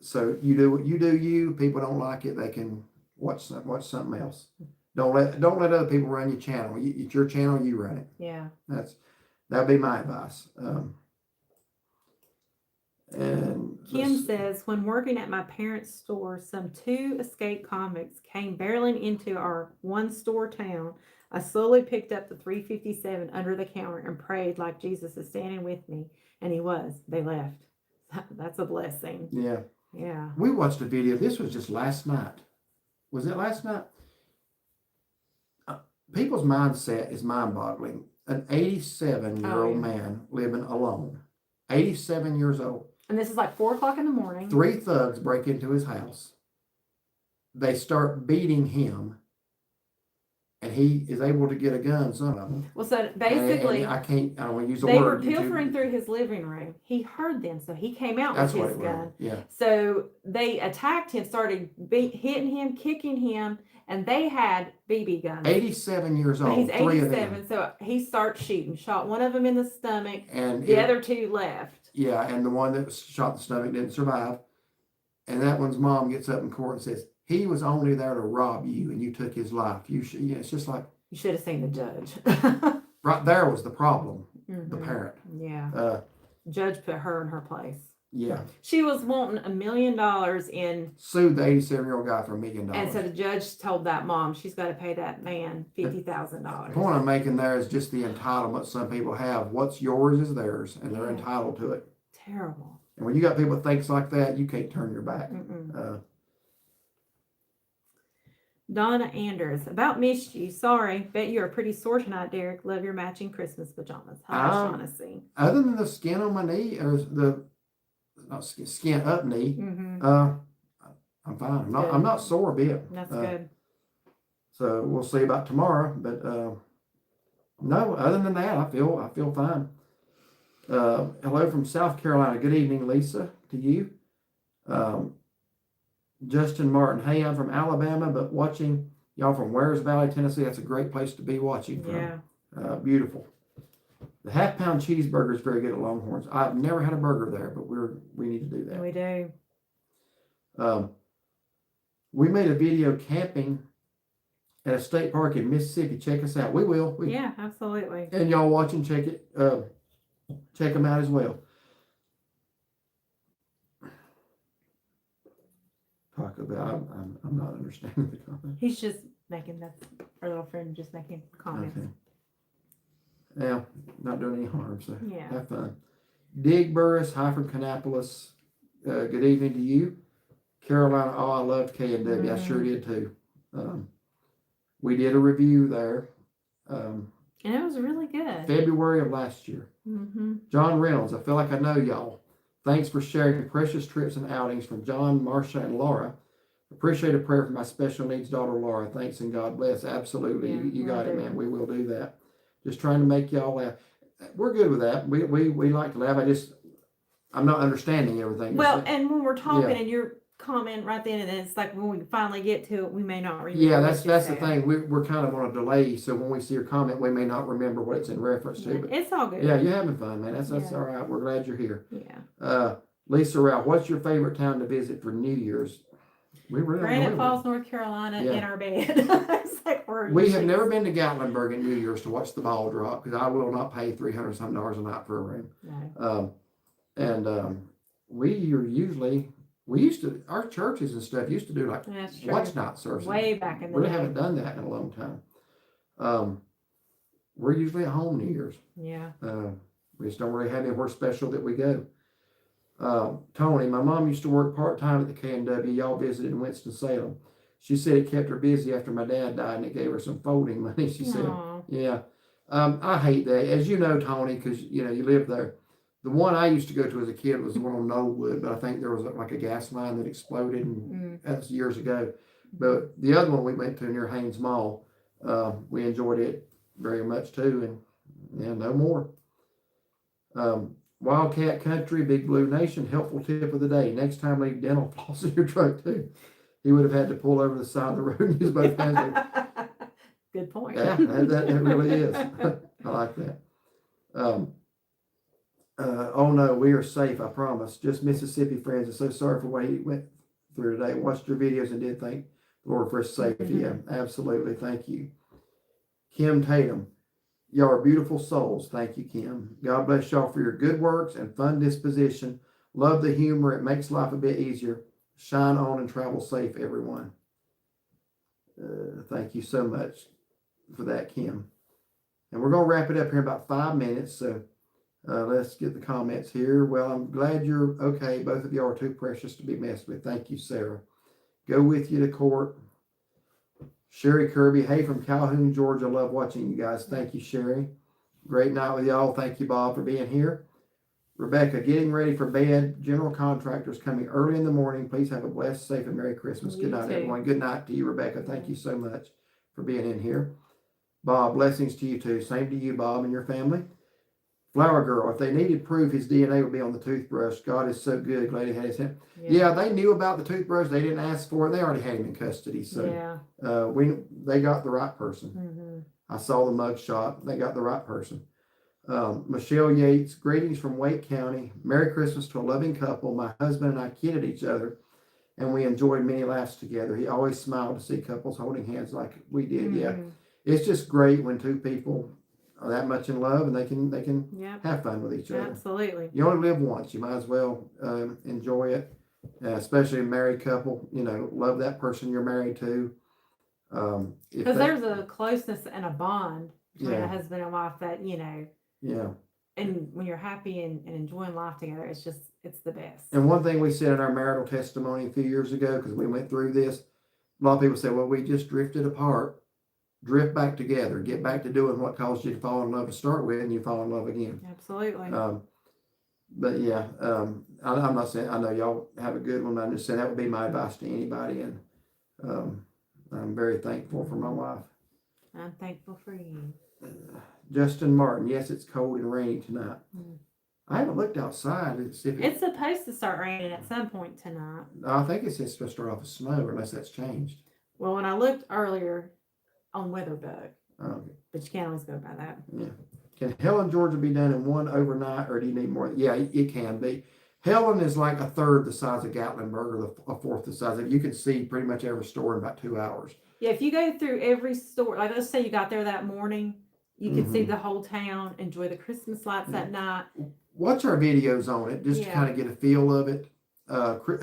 So you do what you do. You people don't like it, they can watch something else. Don't let other people run your channel. It's your channel, you run it. Yeah. That'd be my advice. And Kim says, when working at my parents' store, some 2 escaped convicts came barreling into our one-store town. I slowly picked up the .357 under the counter and prayed like Jesus is standing with me, and he was. They left. That's a blessing. Yeah. Yeah. We watched a video. This was just last night. Was it last night? People's mindset is mind-boggling. An 87-year-old man living alone. 87 years old. And this is like 4 o'clock in the morning. 3 thugs break into his house. They start beating him. And he is able to get a gun, some of them. Well, so basically, and I don't want to use the they word. were pilfering through his living room. He heard them, so he came out That's with his gun. Yeah. So they attacked him, started hitting him, kicking him, and they had BB guns. 87 years old. He's 3 of 87, them. so he starts shooting. Shot one of them in the stomach, and the other 2 left. Yeah, and the one that was shot in the stomach didn't survive. And that one's mom gets up in court and says, he was only there to rob you, and you took his life. It's just like, you should have seen the judge. right there was the problem. The parent. Yeah. Judge put her in her place. Yeah. She was wanting $1 million in. Sued the 87-year-old guy for $1 million. And so the judge told that mom she's got to pay that man $50,000. The point I'm making there is just the entitlement some people have. What's yours is theirs, and they're entitled to it. Terrible. And when you got people that thinks like that, you can't turn your back. Donna Anders, about missed you. Sorry, bet you're pretty sore tonight, Derek. Love your matching Christmas pajamas. Hi, Shaughnessy. Other than the skin on my knee, or the skin up knee, I'm fine. I'm not sore a bit. That's good. So we'll see about tomorrow, but no. Other than that, I feel fine. Hello from South Carolina. Good evening, Lisa. To you. Justin Martin. Hey, I'm from Alabama, but watching y'all from Wares Valley, Tennessee. That's a great place to be watching from. Yeah. Beautiful. The half-pound cheeseburger is very good at Longhorns. I've never had a burger there, but we need to do that. We do. We made a video camping at a state park in Mississippi. Check us out. We will. Yeah, absolutely. And y'all watching, check them out as well. Talk about, I'm not understanding the comment. He's just making our little friend just making comments. Okay. Yeah, not doing any harm, so Yeah. have fun. Dig Burris, hi from Kannapolis. Good evening to you. Carolina, I loved K&W. I sure did too. We did a review there. And it was really good. February of last year. John Reynolds, I feel like I know y'all. Thanks for sharing the precious trips and outings from John, Marcia, and Laura. Appreciate a prayer for my special needs daughter, Laura. Thanks and God bless. Absolutely. Yeah, you got it, man. We will do that. Just trying to make y'all laugh. We're good with that. We like to laugh. I'm not understanding everything. Well, you're saying. and when we're talking Yeah. and you're comment right then and then, it's like when we finally get to it, we may not remember. Yeah, what you that's the said. thing. We're kind of on a delay, so when we see your comment, we may not remember what it's in reference to. But It's all good. yeah, you're having fun, man. That's Yeah. all right. We're glad you're here. Yeah. Lisa Rao, what's your favorite town to visit for New Year's? We really don't know Granite it. Falls, North Carolina, Yeah. in our bed. It's like We have never been to Gatlinburg in New Year's to watch the ball drop because I will not pay $300 something a night for a room. No. We used to, our churches and stuff used to do like That's true. watch night services. Way back in the We day. haven't done that in a long time. We're usually at home New Year's. Yeah. We just don't really have anywhere special that we go. Tony, my mom used to work part-time at the K&W. Y'all visited in Winston-Salem. She said it kept her busy after my dad died and it gave her some folding money, she said. Yeah. I hate that. As you know, Tony, because, you live there. The one I used to go to as a kid was the one on Knollwood, but I think there was like a gas line that exploded, and that was years ago. But the other one we went to near Haynes Mall, we enjoyed it very much too, and no more. Wildcat Country, Big Blue Nation, helpful tip of the day. Next time leave dental floss in your truck too. He would have had to pull over the side of the road and use both hands. Good point. Yeah, that really is. I like that. Oh no, we are safe, I promise. Just Mississippi friends are so sorry for what he went through today. Watched your videos and did thank the Lord for his safety. Yeah, absolutely. Thank you. Kim Tatum. Y'all are beautiful souls. Thank you, Kim. God bless y'all for your good works and fun disposition. Love the humor. It makes life a bit easier. Shine on and travel safe, everyone. Thank you so much for that, Kim. And we're going to wrap it up here in about 5 minutes. So let's get the comments here. Well, I'm glad you're okay. Both of y'all are too precious to be messed with. Thank you, Sarah. Go with you to court. Sherry Kirby, hey, from Calhoun, Georgia. Love watching you guys. Thank you, Sherry. Great night with y'all. Thank you, Bob, for being here. Rebecca, getting ready for bed. General contractors coming early in the morning. Please have a blessed, safe, and Merry Christmas. Good night, everyone. Good night to you, Rebecca. Thank you so much for being in here. Bob, blessings to you too. Same to you, Bob, and your family. Flower Girl, if they needed proof, his DNA would be on the toothbrush. God is so good. Glad he had his hand. Yeah, they knew about the toothbrush. They didn't ask for it. They already had him in custody. So they got the right person. I saw the mug shot. They got the right person. Michelle Yates, greetings from Wake County. Merry Christmas to a loving couple. My husband and I kidded each other, and we enjoyed many laughs together. He always smiled to see couples holding hands like we did. Yeah, it's just great when two people are that much in love and they can have fun with each other. Absolutely. You only live once. You might as well enjoy it, especially a married couple. Love that person you're married to. Because there's a closeness and a bond between a husband and wife that, Yeah. And when you're happy and enjoying life together, it's the best. And one thing we said in our marital testimony a few years ago, because we went through this, a lot of people say, well, we just drifted apart. Drift back together. Get back to doing what caused you to fall in love to start with, and you fall in love again. Absolutely. But yeah, I'm not saying, I know y'all have a good one. I'm just saying that would be my advice to anybody. And I'm very thankful for my wife. I'm thankful for you. Justin Martin, yes, it's cold and rainy tonight. I haven't looked outside to see if it's supposed to start raining at some point tonight. I think it's supposed to start off with snow, unless that's changed. Well, when I looked earlier on WeatherBug, but you can't always go by that. Yeah. Can Helen, Georgia be done in one overnight, or do you need more? Yeah, it can be. Helen is like a third the size of Gatlinburg, or a fourth the size of. You can see pretty much every store in about 2 hours. Yeah, if you go through every store, like let's say you got there that morning, you could see the whole town, enjoy the Christmas lights that night. Watch our videos on it just to kind of get a feel of it.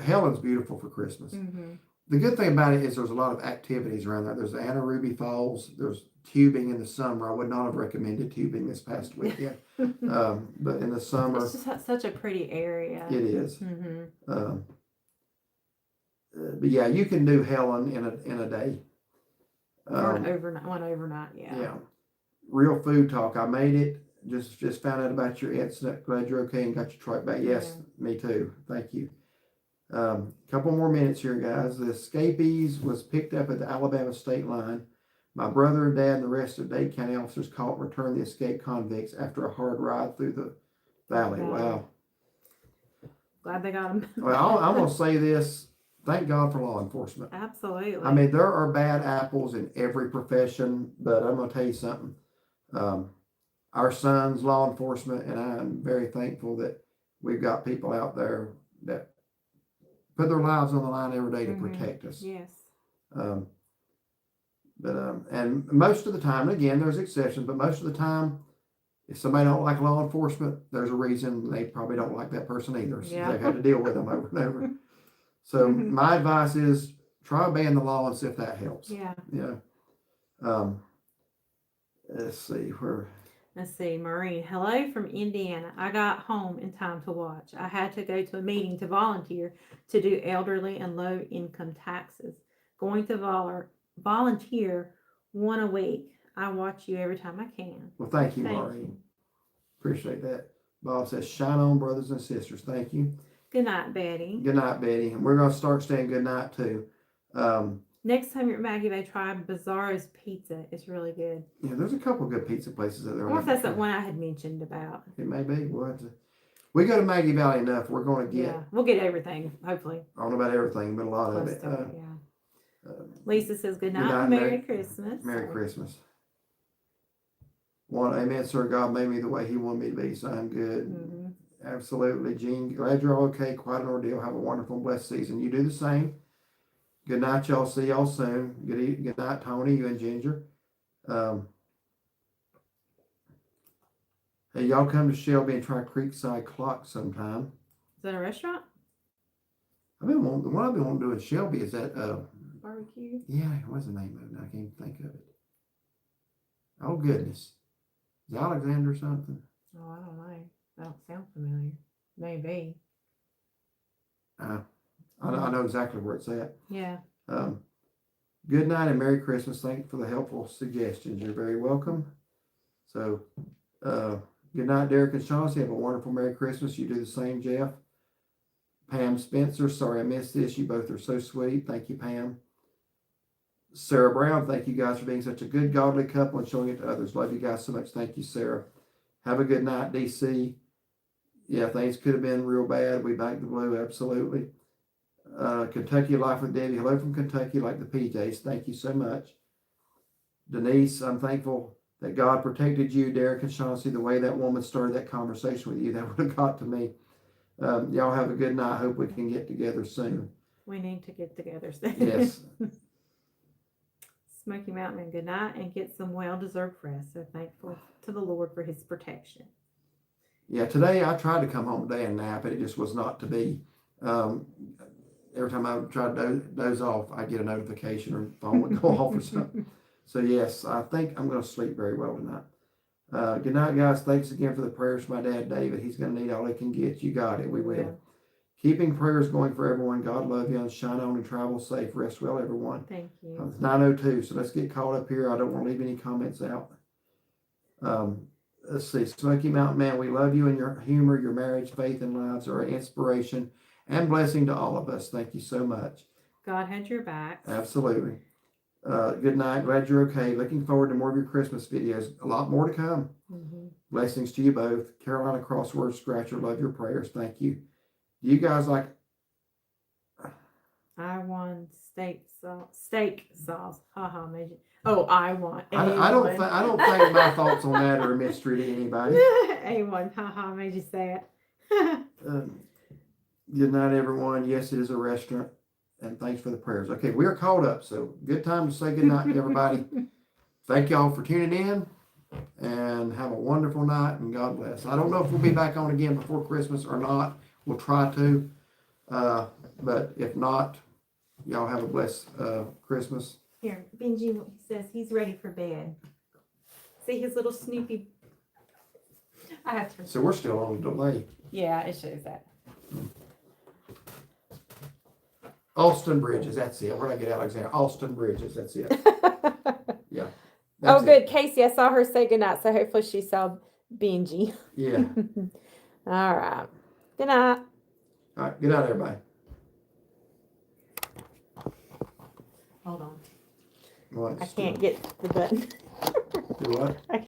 Helen's beautiful for Christmas. The good thing about it is there's a lot of activities around there. There's the Anna Ruby Falls. There's tubing in the summer. I would not have recommended tubing this past weekend. But in the summer. It's just such a pretty area. It is. But yeah, you can do Helen in a day. One overnight, yeah. Yeah. Real food talk. I made it. Just found out about your incident. Glad you're okay and got your truck back. Yes, me too. Thank you. Couple more minutes here, guys. The escapees was picked up at the Alabama state line. My brother and dad and the rest of Dade County officers caught and returned the escaped convicts after a hard ride through the valley. Wow. Glad they got them. Well, I'm going to say this. Thank God for law enforcement. Absolutely. I mean, there are bad apples in every profession, but I'm going to tell you something. Our son's law enforcement, and I'm very thankful that we've got people out there that put their lives on the line every day to protect us. Yes. And most of the time, and again, there's exceptions, but most of the time, if somebody don't like law enforcement, there's a reason they probably don't like that person either. So they've had to deal with them over and over. So my advice is try obeying the law and see if that helps. Yeah. Yeah. Let's see where. Let's see, Maureen. Hello from Indiana. I got home in time to watch. I had to go to a meeting to volunteer to do elderly and low income taxes. Going to volunteer 1 a week. I watch you every time I can. Well, thank you, Maureen. Appreciate that. Bob says, shine on, brothers and sisters. Thank you. Good night, Betty. Good night, Betty. And we're going to start saying good night, too. Next time you're at Maggie Bay, try Bizarro's Pizza. It's really good. Yeah, there's a couple good pizza places out there. I wonder if that's that one I had mentioned about. It may be. We go to Maggie Valley enough. We're going to get. Yeah, we'll get everything, hopefully. I don't know about everything, but a lot of it. Lisa says good night, Merry Christmas. Merry Christmas. Amen, sir. God made me the way He wanted me to be, so I'm good. Absolutely, Jean. Glad you're all okay. Quite an ordeal. Have a wonderful and blessed season. You do the same. Good night, y'all. See y'all soon. Good night, Tony. You and Ginger. Hey, y'all come to Shelby and try Creekside Clock sometime. Is that a restaurant? What I've been wanting to do in Shelby is that barbecue. Yeah, what's the name of it? I can't think of it. Oh goodness, is it Alexander something? Oh, I don't know. That don't sound familiar. Maybe. I know exactly where it's at. Yeah. Good night and Merry Christmas. Thank you for the helpful suggestions. You're very welcome. So, good night, Derek and Chauncey. Have a wonderful Merry Christmas. You do the same, Jeff. Pam Spencer. Sorry I missed this. You both are so sweet. Thank you, Pam. Sarah Brown. Thank you guys for being such a good, godly couple and showing it to others. Love you guys so much. Thank you, Sarah. Have a good night, DC. Yeah, things could have been real bad. We back the blue. Absolutely. Kentucky Life with Debbie. Hello from Kentucky, like the PJs. Thank you so much. Denise, I'm thankful that God protected you, Derek and Chauncey, the way that woman started that conversation with you. That would have got to me. Y'all have a good night. Hope we can get together soon. We need to get together soon. Yes. Smoky Mountain, good night, and get some well-deserved rest. So thankful to the Lord for His protection. Yeah, today I tried to come home today and nap, and it just was not to be. Every time I try to doze off, I get a notification or phone would go off or something. So yes, I think I'm going to sleep very well tonight. Good night, guys. Thanks again for the prayers for my dad, David. He's going to need all he can get. You got it. We will. Yeah. Keeping prayers going for everyone. God love you and shine on and travel safe. Rest well, everyone. Thank you. It's 9:02, so let's get caught up here. I don't want to leave any comments out. Let's see. Smoky Mountain Man, we love you and your humor, your marriage, faith, and lives are an inspiration and blessing to all of us. Thank you so much. God had your back. Absolutely. Good night. Glad you're okay. Looking forward to more of your Christmas videos. A lot more to come. Blessings to you both. Carolina Crossword Scratcher, love your prayers. Thank you. Do you guys like? I want steak sauce. Haha, made you. Oh, I want. I don't think my thoughts on that are a mystery to anybody. A1, haha, made you say it. Good night, everyone. Yes, it is a restaurant. And thanks for the prayers. Okay, we are caught up. So good time to say good night to everybody. Thank y'all for tuning in. And have a wonderful night. And God bless. I don't know if we'll be back on again before Christmas or not. We'll try to. But if not, y'all have a blessed Christmas. Here, Benji says he's ready for bed. See his little Snoopy. I have to. So we're still on delay. Yeah, it shows that. Austin Bridges, that's it. Where did I get Alexander? Austin Bridges, that's it. Yeah. Oh, good. Casey, I saw her say goodnight, so hopefully she saw Benji. Yeah. All right. Good night. All right. Good night, everybody. Hold on. What? I can't get the button. Do what?